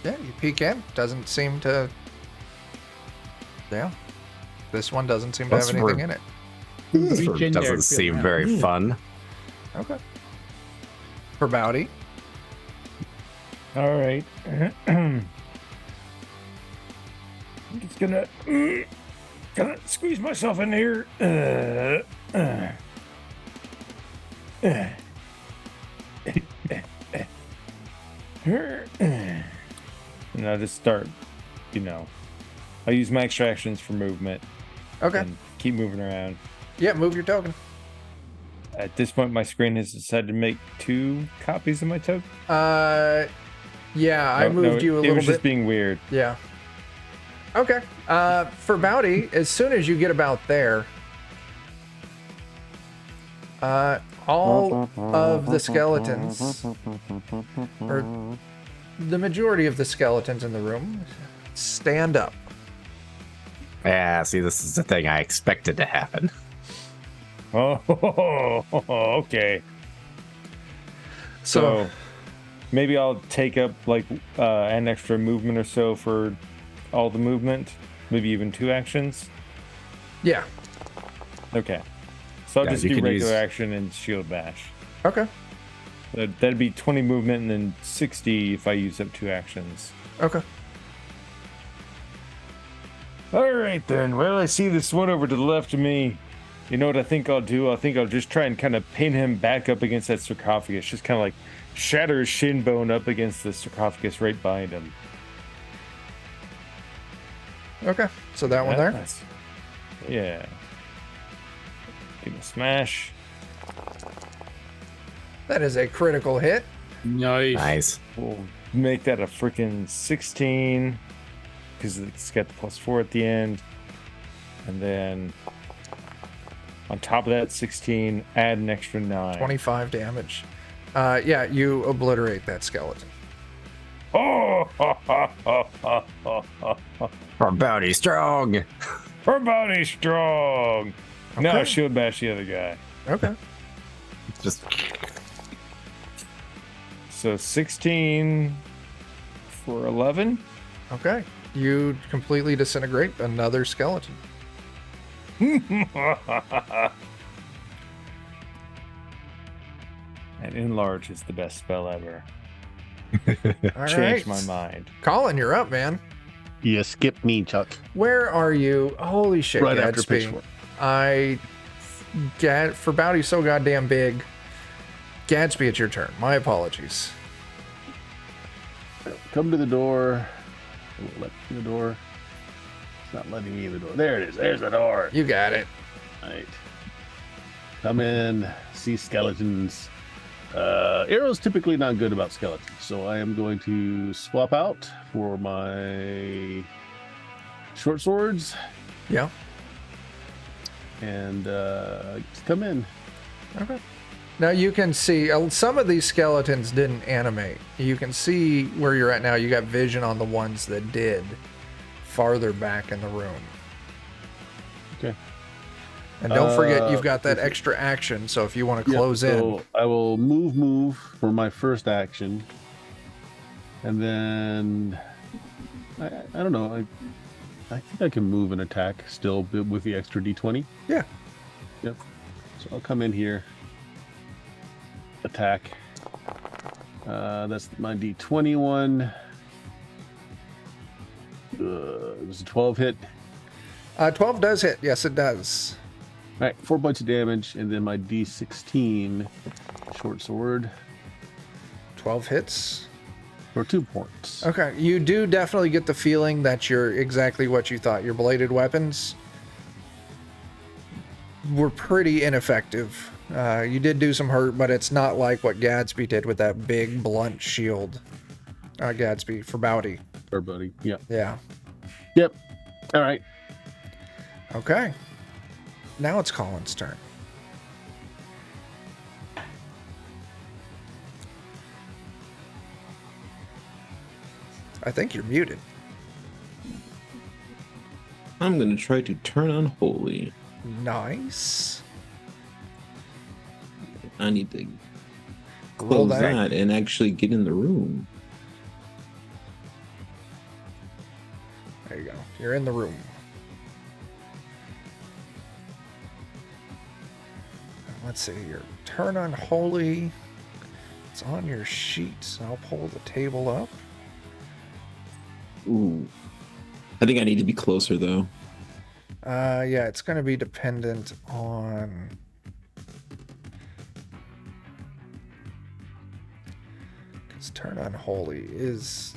Speaker 1: Yeah, you peek in. Doesn't seem to. Yeah, this one doesn't seem to
Speaker 3: Let's
Speaker 1: have anything in it.
Speaker 3: This
Speaker 6: Reach in there
Speaker 3: doesn't
Speaker 6: and feel
Speaker 3: seem
Speaker 6: around.
Speaker 3: very fun.
Speaker 1: Okay. Farbauti.
Speaker 2: All right. I'm just gonna squeeze myself in here. And I'll just start, I'll use my extractions for movement
Speaker 1: Okay.
Speaker 2: and keep moving around.
Speaker 1: Yeah, move your token.
Speaker 2: At this point, my screen has decided to make 2 copies of my token.
Speaker 1: Yeah, I moved you a
Speaker 2: It
Speaker 1: little
Speaker 2: was just
Speaker 1: bit.
Speaker 2: being weird.
Speaker 1: Yeah. Okay. Farbauti, as soon as you get about there, all of the skeletons, or the majority of the skeletons in the room, stand up.
Speaker 3: Yeah, see, this is the thing I expected to happen.
Speaker 2: Oh, okay. So maybe I'll take up like an extra movement or so for all the movement, maybe even 2 actions.
Speaker 1: Yeah.
Speaker 2: Okay. So I'll
Speaker 3: Yeah,
Speaker 2: just
Speaker 3: you
Speaker 2: do
Speaker 3: can
Speaker 2: regular
Speaker 3: use-
Speaker 2: action and shield bash.
Speaker 1: Okay.
Speaker 2: That'd be 20 movement and then 60 if I use up 2 actions.
Speaker 1: Okay.
Speaker 2: All right then. Well, I see this one over to the left of me. You know what I think I'll do? I think I'll just try and kind of pin him back up against that sarcophagus. Just kind of like shatter his shin bone up against the sarcophagus right behind him.
Speaker 1: Okay. So that one there.
Speaker 2: Nice. Yeah. Give him a smash.
Speaker 1: That is a critical hit.
Speaker 6: Nice.
Speaker 3: Nice.
Speaker 2: We'll make that a freaking 16 because it's got the +4 at the end. And then on top of that 16, add an extra 9.
Speaker 1: 25 damage. Yeah, you obliterate that skeleton.
Speaker 2: Oh!
Speaker 3: Our bounty strong.
Speaker 2: Her body's strong. Now
Speaker 1: Okay.
Speaker 2: shield bash the other guy.
Speaker 1: Okay.
Speaker 3: Just
Speaker 2: So 16 for 11.
Speaker 1: Okay. You completely disintegrate another skeleton.
Speaker 2: And enlarge is the best spell ever.
Speaker 1: All
Speaker 2: Change
Speaker 1: right.
Speaker 2: my mind.
Speaker 1: Colin, you're up, man.
Speaker 7: You skipped me, Chuck.
Speaker 1: Where are you? Holy shit,
Speaker 7: Right after
Speaker 1: Gadsby.
Speaker 7: Pitchfork.
Speaker 1: Farbauti so goddamn big. Gadsby, it's your turn. My apologies.
Speaker 4: Come to the door. It won't let me in the door. It's not letting me in the door. There it is. There's the door.
Speaker 1: You got it.
Speaker 4: Right. Come in. See skeletons. Arrow's typically not good about skeletons, so I am going to swap out for my short swords
Speaker 1: Yeah.
Speaker 4: and just come in.
Speaker 1: Okay. Now you can see some of these skeletons didn't animate. You can see where you're at now. You got vision on the ones that did farther back in the room.
Speaker 4: Okay.
Speaker 1: And don't forget, you've got that extra action. So if you want to close in,
Speaker 4: I will move for my first action, and then I don't know. I think I can move and attack still with the extra d20.
Speaker 1: yeah.
Speaker 4: Yep. So I'll come in here, attack. That's my d20 one. It was a 12 hit.
Speaker 1: 12 does hit. Yes, it does.
Speaker 4: All right, 4 points of damage, and then my d16 short sword
Speaker 1: 12 hits.
Speaker 4: for 2 points.
Speaker 1: Okay. You do definitely get the feeling that you're exactly what you thought. Your bladed weapons were pretty ineffective. You did do some hurt, but it's not like what Gadsby did with that big blunt shield. Gadsby, Farbauti.
Speaker 4: Farbauti. Yeah.
Speaker 1: Yeah.
Speaker 4: Yep. All right.
Speaker 1: Okay. Now it's Colin's turn. I think you're muted.
Speaker 5: I'm gonna try to turn unholy.
Speaker 1: Nice.
Speaker 5: I need to
Speaker 1: Roll
Speaker 5: close
Speaker 1: that.
Speaker 5: that and actually get in the room.
Speaker 1: There you go. You're in the room. Let's see here. Turn unholy. It's on your sheet, so I'll pull the table up.
Speaker 5: Ooh. I think I need to be closer though.
Speaker 1: Yeah, it's going to be dependent on... Because turn unholy is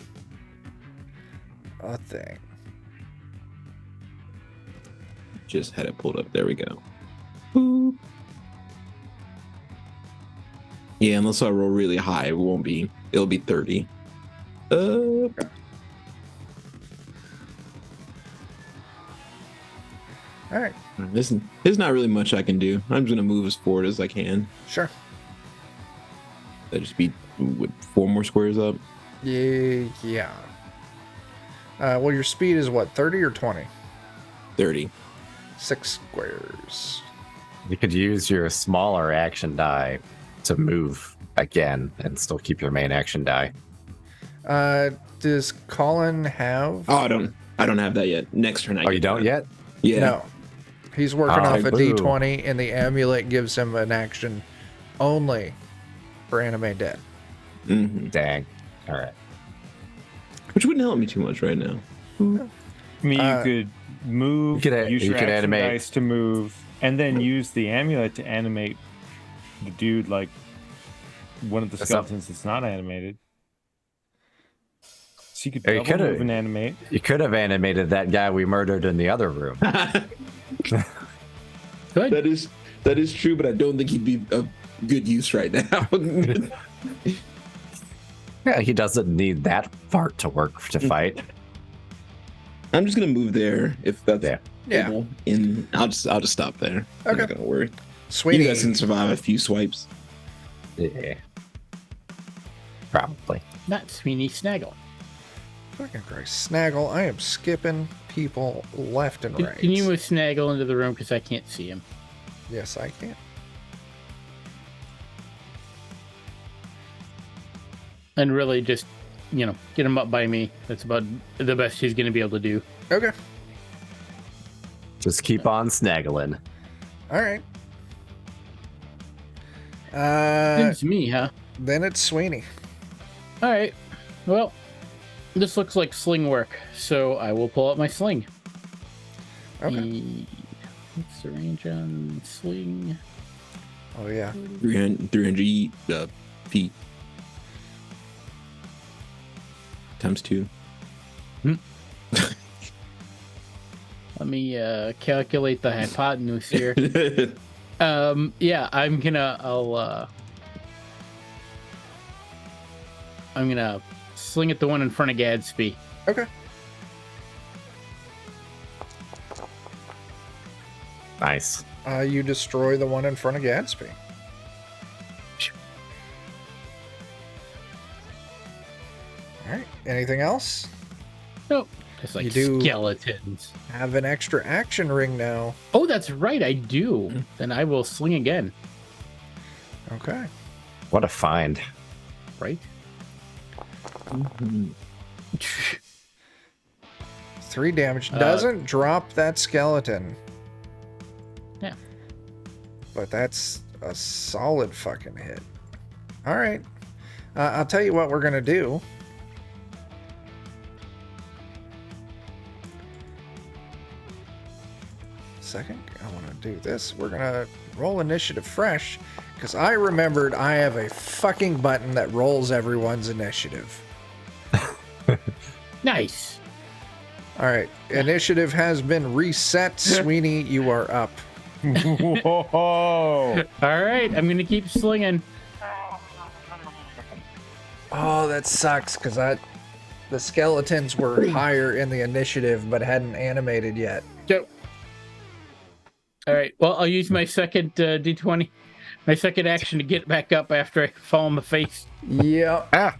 Speaker 1: a thing.
Speaker 5: Just had it pulled up. There we go. Boop. Yeah, unless I roll really high, it won't be. It'll be 30.
Speaker 1: All right,
Speaker 5: There's not really much I can do. I'm just gonna move as forward as I can.
Speaker 1: sure.
Speaker 5: That just be with 4 more squares up.
Speaker 1: Yeah. Well, your speed is what, 30 or 20?
Speaker 5: 30.
Speaker 1: 6 squares.
Speaker 3: You could use your smaller action die to move again and still keep your main action die.
Speaker 1: Does Colin have...
Speaker 5: Oh, I don't have that yet. Next turn I
Speaker 3: Oh,
Speaker 5: get
Speaker 3: you don't
Speaker 5: that.
Speaker 3: yet?
Speaker 5: Yeah.
Speaker 1: No. He's working off a
Speaker 3: boo.
Speaker 1: D20, and the amulet gives him an action only for anime dead.
Speaker 5: Hmm.
Speaker 3: Dang. All right.
Speaker 5: Which wouldn't help me too much right now.
Speaker 2: I mean, you could move,
Speaker 3: you could
Speaker 2: use your
Speaker 3: could
Speaker 2: action
Speaker 3: animate.
Speaker 2: dice to move, and then use the amulet to animate the dude like one of the
Speaker 3: That's up.
Speaker 2: skeletons that's not animated. So you could
Speaker 3: Hey, you
Speaker 2: double
Speaker 3: coulda-
Speaker 2: move and animate.
Speaker 3: You could have animated that guy we murdered in the other room.
Speaker 6: Good.
Speaker 5: That is true, but I don't think he'd be of good use right now.
Speaker 3: Yeah, he doesn't need that fart to work to fight.
Speaker 5: I'm just gonna move there if that's
Speaker 1: Yeah.
Speaker 5: able. I'll just stop there. I'm not
Speaker 1: Okay.
Speaker 5: gonna worry.
Speaker 1: Sweeney.
Speaker 5: You guys can survive a few swipes.
Speaker 3: Yeah. Probably.
Speaker 6: Not Sweeney, Snaggle.
Speaker 1: Fucking Christ. Snaggle, I am skipping people left and right.
Speaker 6: Can you move Snaggle into the room because I can't see him?
Speaker 1: Yes, I can.
Speaker 6: And really just, get him up by me. That's about the best he's going to be able to do.
Speaker 1: Okay.
Speaker 3: Just keep on snaggling.
Speaker 1: All right.
Speaker 6: It's me, huh?
Speaker 1: Then it's Sweeney.
Speaker 6: All right. Well, this looks like sling work, so I will pull out my sling.
Speaker 1: Okay.
Speaker 6: What's the range on sling?
Speaker 1: Oh yeah.
Speaker 5: 300 feet. Times 2.
Speaker 6: Let me calculate the hypotenuse here. Yeah, I'm gonna sling at the one in front of Gadsby.
Speaker 1: Okay.
Speaker 3: Nice.
Speaker 1: You destroy the one in front of Gadsby. All right. Anything else?
Speaker 6: Nope. It's like
Speaker 1: You do-
Speaker 6: skeletons.
Speaker 1: Have an extra action ring now.
Speaker 6: Oh, that's right, I do. Then I will sling again.
Speaker 1: Okay.
Speaker 3: What a find.
Speaker 6: Right?
Speaker 1: 3 damage. Doesn't drop that skeleton.
Speaker 6: Yeah.
Speaker 1: But that's a solid fucking hit. All right. I'll tell you what we're going to do. Second, I want to do this. We're going to roll initiative fresh because I remembered I have a fucking button that rolls everyone's initiative.
Speaker 6: Nice.
Speaker 1: All right. Initiative has been reset. Sweeney, you are up.
Speaker 2: Whoa.
Speaker 6: All right, I'm gonna keep slinging.
Speaker 1: Oh, that sucks because the skeletons were higher in the initiative but hadn't animated yet.
Speaker 6: So, all right. Well, I'll use my second D20, my second action to get back up after I fall on the face.
Speaker 1: Yep.
Speaker 3: Ah.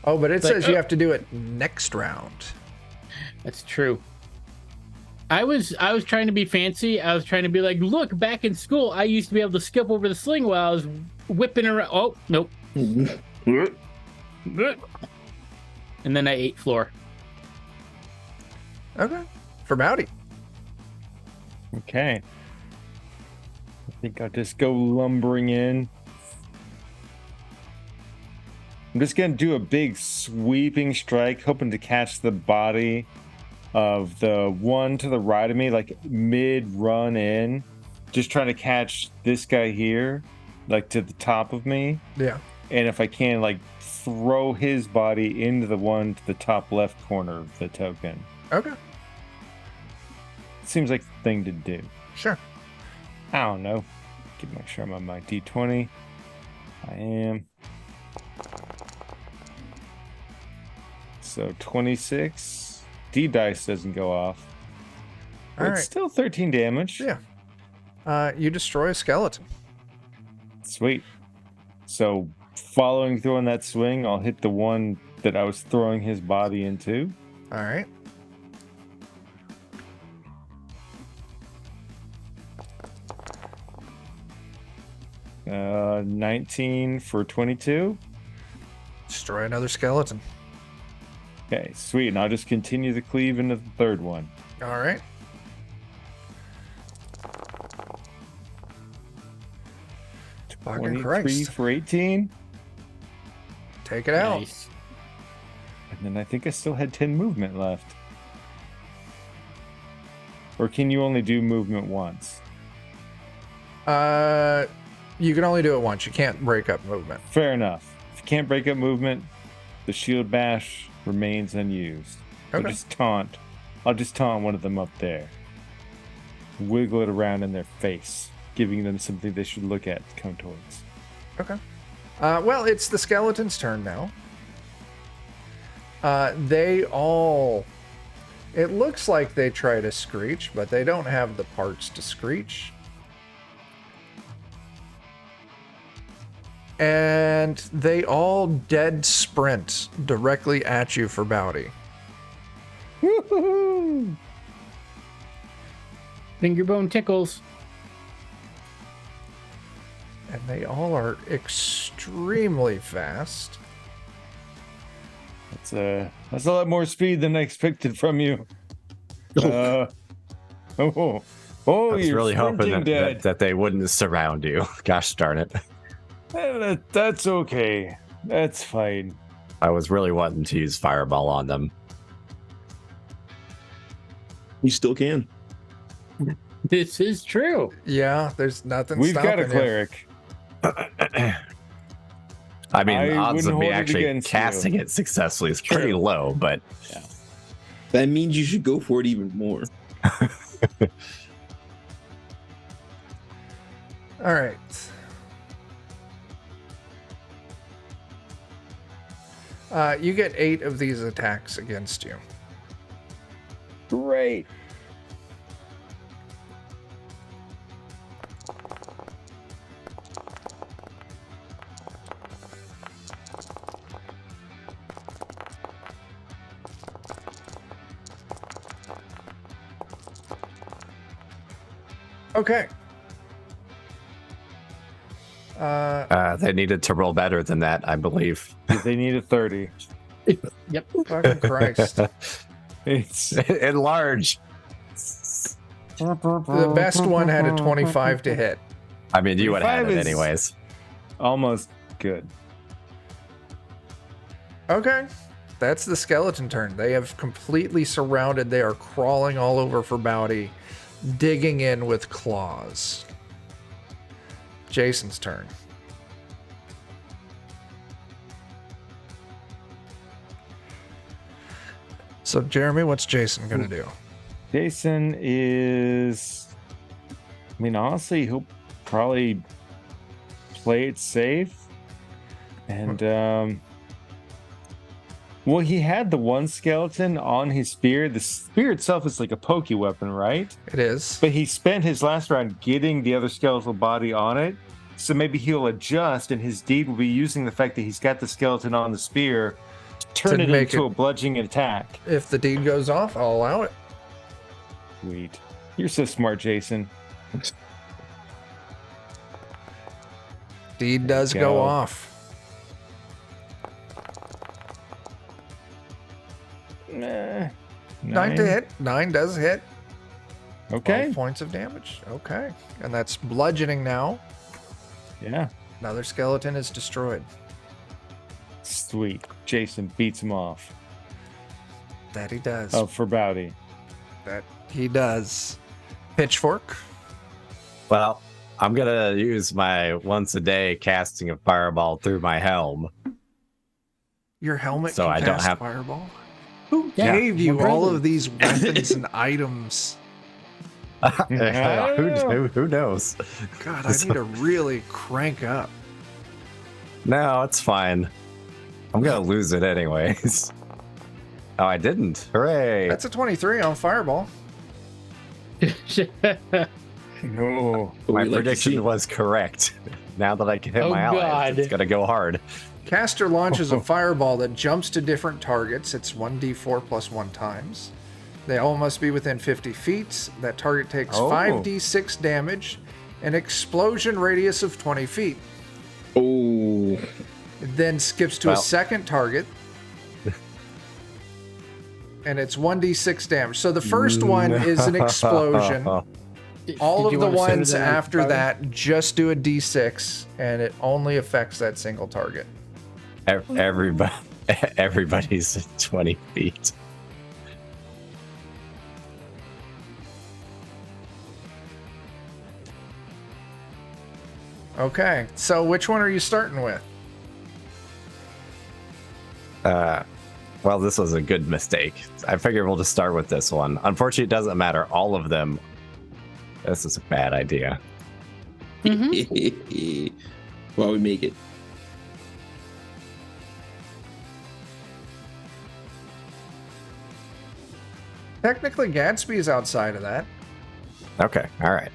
Speaker 1: Oh, but it
Speaker 6: Like,
Speaker 1: says you have to do it next round.
Speaker 6: That's true. I was trying to be fancy. I was trying to be like, look, back in school, I used to be able to skip over the sling while I was whipping around. Oh, nope. And then I ate floor.
Speaker 1: Okay. Farbauti.
Speaker 2: Okay. I think I'll just go lumbering in. I'm just going to do a big sweeping strike, hoping to catch the body of the one to the right of me, like mid-run in. Just trying to catch this guy here, like to the top of me.
Speaker 1: Yeah.
Speaker 2: And if I can, like, throw his body into the one to the top left corner of the token.
Speaker 1: Okay.
Speaker 2: Seems like the thing to do.
Speaker 1: Sure.
Speaker 2: I don't know. Make sure I'm on my D20. I am. So 26. D dice doesn't go off.
Speaker 1: All
Speaker 2: It's
Speaker 1: right.
Speaker 2: still 13 damage.
Speaker 1: Yeah. You destroy a skeleton.
Speaker 2: Sweet. So following through on that swing, I'll hit the one that I was throwing his body into.
Speaker 1: All right.
Speaker 2: Uh, 19 for 22.
Speaker 1: Destroy another skeleton.
Speaker 2: Okay, sweet. And I'll just continue the cleave into the third one.
Speaker 1: All right. Fucking
Speaker 2: 23
Speaker 1: Christ.
Speaker 2: for 18.
Speaker 1: Take it out.
Speaker 6: Nice.
Speaker 2: And then I think I still had 10 movement left. Or can you only do movement once?
Speaker 1: You can only do it once. You can't break up movement.
Speaker 2: Fair enough. If you can't break up movement, the shield bash remains unused. So
Speaker 1: Okay.
Speaker 2: just taunt. I'll just taunt one of them up there. Wiggle it around in their face, giving them something they should look at to come towards.
Speaker 1: Okay. Well, it's the skeleton's turn now. They all... It looks like they try to screech, but they don't have the parts to screech. And they all dead sprint directly at you Farbauti.
Speaker 2: Woohoo!
Speaker 6: Finger bone tickles.
Speaker 1: And they all are extremely fast.
Speaker 2: That's a lot more speed than I expected from you. Oh,
Speaker 3: I was
Speaker 2: you're
Speaker 3: really hoping
Speaker 2: sprinting,
Speaker 3: that they wouldn't surround you. Gosh darn it.
Speaker 2: That's okay. That's fine.
Speaker 3: I was really wanting to use fireball on them.
Speaker 5: You still can.
Speaker 6: This is true.
Speaker 1: Yeah, there's nothing
Speaker 2: We've
Speaker 1: stopping
Speaker 2: got a
Speaker 1: you.
Speaker 2: cleric.
Speaker 3: I mean, the
Speaker 2: I
Speaker 3: odds
Speaker 2: wouldn't
Speaker 3: of me
Speaker 2: hold it
Speaker 3: actually
Speaker 2: against
Speaker 3: casting
Speaker 2: you.
Speaker 3: it successfully is pretty low, but
Speaker 5: That means you should go for it even more.
Speaker 1: All right. You get 8 of these attacks against you.
Speaker 2: Great.
Speaker 1: Okay.
Speaker 3: they needed to roll better than that, I believe.
Speaker 2: They need a 30.
Speaker 6: Yep.
Speaker 1: Fucking Christ.
Speaker 2: It's
Speaker 3: Enlarge.
Speaker 1: The best one had a 25 to hit.
Speaker 3: I mean, you would have had
Speaker 2: 25
Speaker 3: it
Speaker 2: is-
Speaker 3: anyways.
Speaker 2: almost good.
Speaker 1: Okay. That's the skeleton turn. They have completely surrounded. They are crawling all over Farbauti, digging in with claws. Jason's turn. So, Jeremy, what's Jason going to do?
Speaker 2: Jason is. I mean, honestly, he'll probably play it safe. And, well, he had the one skeleton on his spear. The spear itself is like a pokey weapon, right?
Speaker 1: It is.
Speaker 2: But he spent his last round getting the other skeletal body on it. So maybe he'll adjust, and his deed will be using the fact that he's got the skeleton on the spear to turn
Speaker 1: To
Speaker 2: it
Speaker 1: make
Speaker 2: into
Speaker 1: it-
Speaker 2: a bludgeoning attack.
Speaker 1: If the deed goes off, I'll allow it.
Speaker 2: Sweet. You're so smart, Jason.
Speaker 1: Deed does
Speaker 2: you
Speaker 1: go
Speaker 2: go.
Speaker 1: off.
Speaker 2: Nah.
Speaker 1: 9 to hit. 9 does hit.
Speaker 2: Okay.
Speaker 1: 12 points of damage. Okay. And that's bludgeoning now.
Speaker 2: Yeah.
Speaker 1: Another skeleton is destroyed.
Speaker 2: Sweet. Jason beats him off.
Speaker 1: That he does.
Speaker 2: Oh, Farbauti.
Speaker 1: That he does. Pitchfork.
Speaker 3: Well, I'm gonna use my once a day casting of fireball through my helm.
Speaker 1: Your helmet
Speaker 3: So
Speaker 1: can
Speaker 3: I
Speaker 1: cast
Speaker 3: don't have-
Speaker 1: fireball. Who
Speaker 6: Yeah,
Speaker 1: gave you
Speaker 6: no
Speaker 1: all
Speaker 6: problem.
Speaker 1: of these weapons and items?
Speaker 3: Who knows?
Speaker 1: God, I need to really crank up.
Speaker 3: No, it's fine. I'm gonna lose it anyways. Oh, I didn't. Hooray!
Speaker 1: That's a 23 on fireball.
Speaker 2: No.
Speaker 5: But
Speaker 3: My
Speaker 5: we'd like to see.
Speaker 3: prediction was correct. Now that I can hit
Speaker 6: Oh,
Speaker 3: my allies,
Speaker 6: God.
Speaker 3: it's gonna go hard.
Speaker 1: Caster launches a fireball that jumps to different targets. It's 1d4 plus 1 times. They all must be within 50 feet. That target takes
Speaker 2: Oh.
Speaker 1: 5d6 damage, an explosion radius of 20 feet.
Speaker 5: Oh,
Speaker 1: It then skips to a
Speaker 3: Well.
Speaker 1: second target. And it's 1d6 damage. So the first one is an explosion. All
Speaker 6: Did you
Speaker 1: of the
Speaker 6: want to send
Speaker 1: ones
Speaker 6: it out,
Speaker 1: after
Speaker 6: Bobby?
Speaker 1: that just do a d6, and it only affects that single target.
Speaker 3: Everybody, everybody's at 20 feet.
Speaker 1: Okay, so which one are you starting with?
Speaker 3: Well, this was a good mistake. I figure we'll just start with this one. Unfortunately, it doesn't matter. All of them. This is a bad idea.
Speaker 5: Well, we make it.
Speaker 1: Technically, Gadsby is outside of that.
Speaker 3: Okay. All right.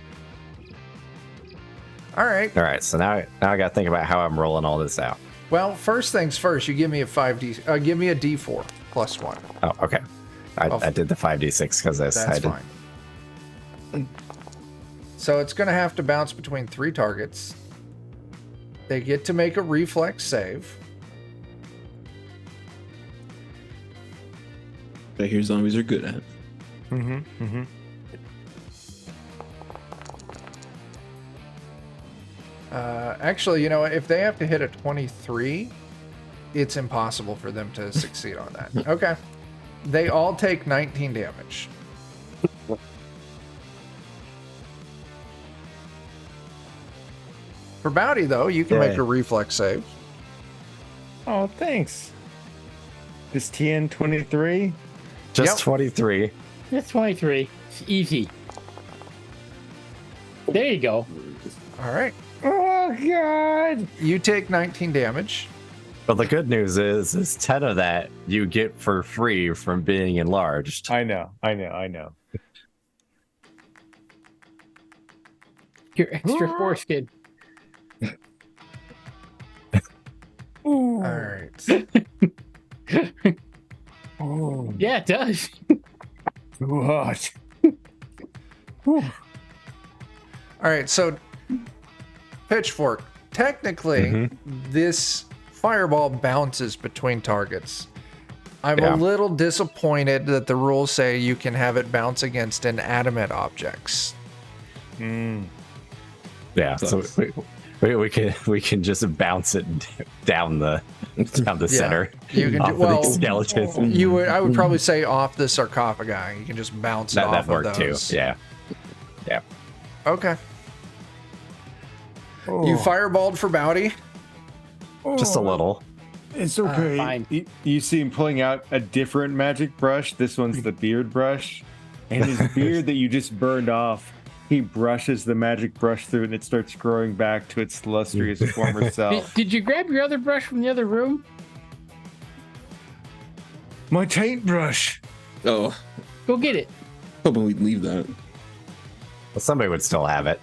Speaker 1: All right.
Speaker 3: All right. So now I got to think about how I'm rolling all this out.
Speaker 1: Well, first things first. You give me a 5d. Give me a d4 plus 1.
Speaker 3: Oh, okay. I did the 5d6 because I
Speaker 1: That's
Speaker 3: decided.
Speaker 1: fine. So it's going to have to bounce between 3 targets. They get to make a reflex save.
Speaker 5: I hear zombies are good at.
Speaker 2: Mm-hmm. Mm-hmm.
Speaker 1: Actually, you know, if they have to hit a 23, it's impossible for them to succeed on that. Okay. They all take 19 damage. For Bounty, though, you can make a reflex save.
Speaker 2: Oh, thanks. This TN 23?
Speaker 3: Just 23.
Speaker 6: It's 23. It's easy. There you go.
Speaker 1: All right.
Speaker 2: Oh, God.
Speaker 1: You take 19 damage.
Speaker 3: But the good news is 10 of that you get for free from being enlarged.
Speaker 2: I know.
Speaker 6: Your extra foreskin.
Speaker 1: All right.
Speaker 2: Oh,
Speaker 6: Yeah, it does.
Speaker 2: what?
Speaker 1: All right, so Pitchfork. Technically, this fireball bounces between targets. I'm a little disappointed that the rules say you can have it bounce against inanimate objects.
Speaker 3: Yeah, so we can just bounce it down the center.
Speaker 1: You can
Speaker 3: off
Speaker 1: do
Speaker 3: of
Speaker 1: well.
Speaker 3: these skeletons.
Speaker 1: I would probably say off the sarcophagi. You can just bounce it off
Speaker 3: that
Speaker 1: of
Speaker 3: worked too.
Speaker 1: those.
Speaker 3: Yeah.
Speaker 1: Okay. You fireballed for Bounty.
Speaker 3: Just a little.
Speaker 2: It's okay.
Speaker 6: Fine.
Speaker 2: You see him pulling out a different magic brush. This one's the beard brush. And his beard that you just burned off, he brushes the magic brush through and it starts growing back to its illustrious former self.
Speaker 6: Did you grab your other brush from the other room?
Speaker 2: My taint brush.
Speaker 5: Oh,
Speaker 6: Go get it.
Speaker 5: hoping we'd leave that.
Speaker 3: Well, somebody would still have it.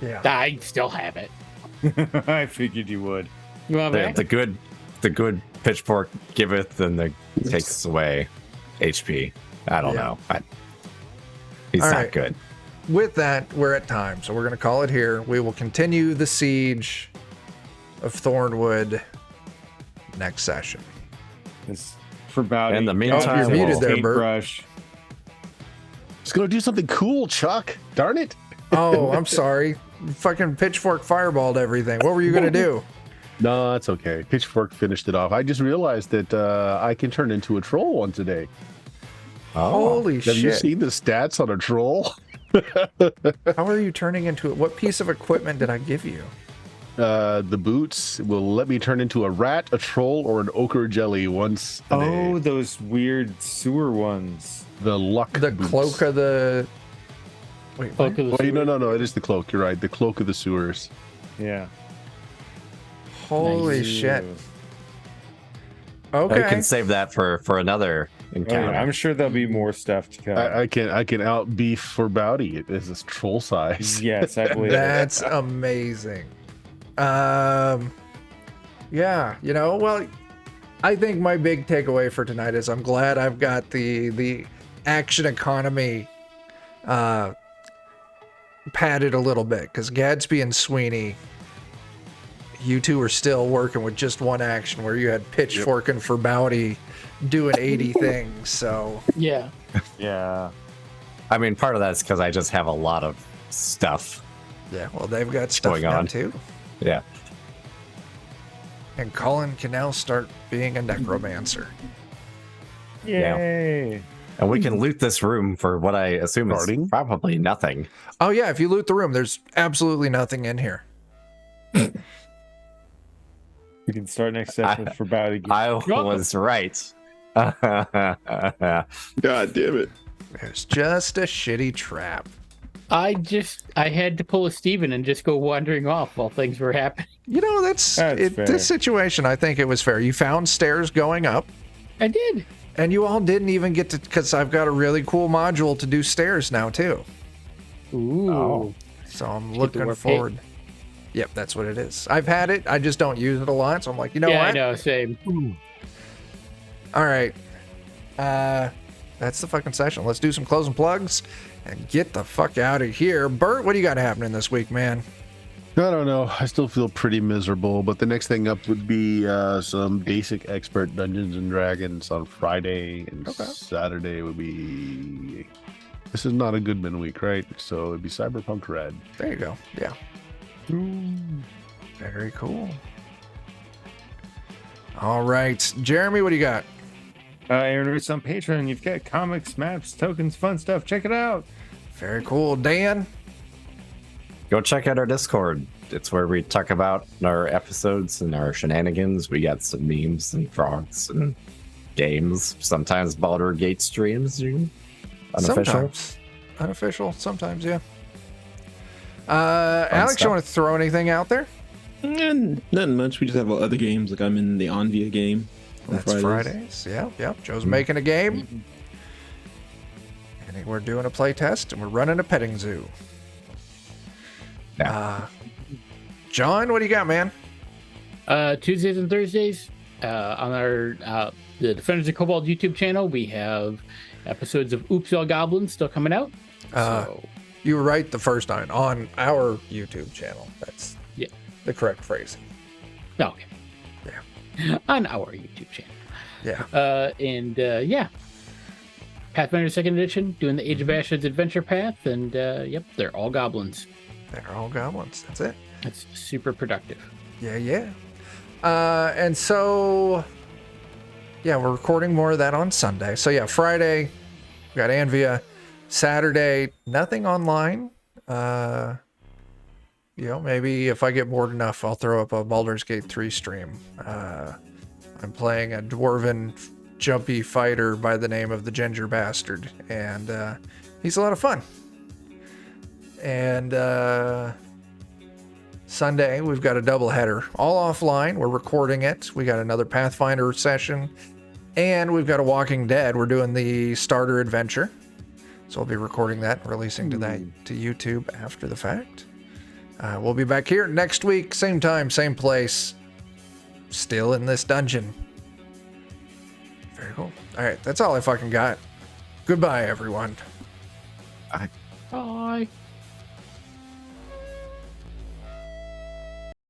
Speaker 1: Yeah.
Speaker 6: I still have it.
Speaker 2: I figured you would.
Speaker 6: You want
Speaker 3: The,
Speaker 6: back?
Speaker 3: the good pitchfork giveth and the takes away HP. I don't know. He's
Speaker 1: All
Speaker 3: not
Speaker 1: right.
Speaker 3: good.
Speaker 1: With that, we're at time, so we're going to call it here. We will continue the siege of Thornwood next session.
Speaker 2: It's for Bounty.
Speaker 3: In the meantime,
Speaker 1: you're muted there,
Speaker 2: Taint
Speaker 1: Bert.
Speaker 2: brush.
Speaker 7: Just gonna do something cool, Chuck. Darn it.
Speaker 1: Oh, I'm sorry. Fucking Pitchfork fireballed everything. What were you going to do?
Speaker 4: No, it's okay. Pitchfork finished it off. I just realized that I can turn into a troll once a day.
Speaker 1: Holy
Speaker 4: Have you
Speaker 1: shit.
Speaker 4: seen the stats on a troll?
Speaker 1: How are you turning into it? What piece of equipment did I give you?
Speaker 4: The boots will let me turn into a rat, a troll, or an ochre jelly once a
Speaker 2: Oh,
Speaker 4: day.
Speaker 2: those weird sewer ones.
Speaker 4: The luck
Speaker 1: The
Speaker 4: boots.
Speaker 1: cloak of the... Wait, what?
Speaker 6: Cloak of the
Speaker 4: Wait, no,
Speaker 6: Sewer.
Speaker 4: no, it is the cloak. You're right. The cloak of the sewers.
Speaker 2: Yeah.
Speaker 1: Holy
Speaker 6: Nice.
Speaker 1: shit.
Speaker 3: I
Speaker 1: Okay.
Speaker 3: can save that for another
Speaker 2: Oh,
Speaker 3: encounter.
Speaker 2: I'm sure there'll be more stuff to come.
Speaker 4: I can out beef for Bowdy. It is this troll size.
Speaker 2: Yes, I believe it.
Speaker 1: That's amazing. Yeah, you know, well, I think my big takeaway for tonight is I'm glad I've got the action economy padded a little bit, because Gadsby and Sweeney, you two are still working with just one action where you had Pitchfork and Farbauti doing 80 things. So
Speaker 6: Yeah.
Speaker 2: Yeah.
Speaker 3: I mean, part of that's because I just have a lot of stuff.
Speaker 1: yeah, well, they've got stuff
Speaker 3: going
Speaker 1: now
Speaker 3: on?
Speaker 1: too.
Speaker 3: Yeah.
Speaker 1: And Colin can now start being a necromancer.
Speaker 2: Yay.
Speaker 3: And we can loot this room for what I assume is
Speaker 4: Starting?
Speaker 3: probably nothing.
Speaker 1: Oh yeah, if you loot the room, there's absolutely nothing in here.
Speaker 2: We can start next session for Bounty.
Speaker 3: I
Speaker 6: welcome.
Speaker 3: was right.
Speaker 5: God damn it.
Speaker 1: There's just a shitty trap.
Speaker 6: I had to pull a Steven and just go wandering off while things were happening.
Speaker 1: You know, that's
Speaker 2: fair.
Speaker 1: this situation. I think it was fair. You found stairs going up,
Speaker 6: I did.
Speaker 1: and you all didn't even get to, because I've got a really cool module to do stairs now too.
Speaker 6: Ooh.
Speaker 3: Oh.
Speaker 1: So I'm
Speaker 6: Get to
Speaker 1: looking
Speaker 6: work
Speaker 1: forward. Yep, that's what it is. I've had it. I just don't use it a lot. So I'm like, you know
Speaker 6: Yeah,
Speaker 1: what?
Speaker 6: I know. Same.
Speaker 1: All right. That's the fucking session. Let's do some closing plugs and get the fuck out of here. Bert, what do you got happening this week, man?
Speaker 4: I don't know. I still feel pretty miserable, but the next thing up would be some basic expert Dungeons and Dragons on Friday, and Saturday would be. This is not a Goodman week, right? So it'd be Cyberpunk Red.
Speaker 1: There you go. Yeah. Very cool. All right, Jeremy, what do you got?
Speaker 2: Aaron Roots on Patreon. You've got comics, maps, tokens, fun stuff. Check it out.
Speaker 1: Very cool. Dan?
Speaker 3: Go check out our Discord. It's where we talk about our episodes and our shenanigans. We got some memes and frogs and games. Sometimes Baldur Gate streams. Unofficial.
Speaker 1: Sometimes. Unofficial. Sometimes, yeah. Alex,
Speaker 3: stuff.
Speaker 1: you want to throw anything out there?
Speaker 5: And nothing much. We just have other games. Like I'm in the Anvia game. On
Speaker 1: That's Fridays. Yeah. Joe's making a game. And we're doing a play test, and we're running a petting zoo.
Speaker 3: Yeah.
Speaker 1: John, what do you got, man?
Speaker 6: Tuesdays and Thursdays on our the Defenders of Cobalt YouTube channel, we have episodes of Oops All Goblins still coming out.
Speaker 1: You were right the first time on our YouTube channel. That's the correct phrasing.
Speaker 6: Okay.
Speaker 1: Yeah.
Speaker 6: On our YouTube channel.
Speaker 1: Yeah.
Speaker 6: Pathfinder 2nd Edition, doing the Age of Ashes adventure path, and they're all goblins.
Speaker 1: They're all goblins. That's it.
Speaker 6: It's super productive.
Speaker 1: Yeah. And so, we're recording more of that on Sunday. So, Friday, we got Anvia. Saturday, nothing online. Maybe if I get bored enough, I'll throw up a Baldur's Gate 3 stream. I'm playing a dwarven jumpy fighter by the name of the Ginger Bastard, and he's a lot of fun. And Sunday, we've got a double header, all offline. We're recording it. We got another Pathfinder session, and we've got a Walking Dead. We're doing the starter adventure, so I'll be recording that and releasing to YouTube after the fact. We'll be back here next week, same time, same place, still in this dungeon. Very cool. All right, that's all I fucking got. Goodbye, everyone.
Speaker 6: Bye.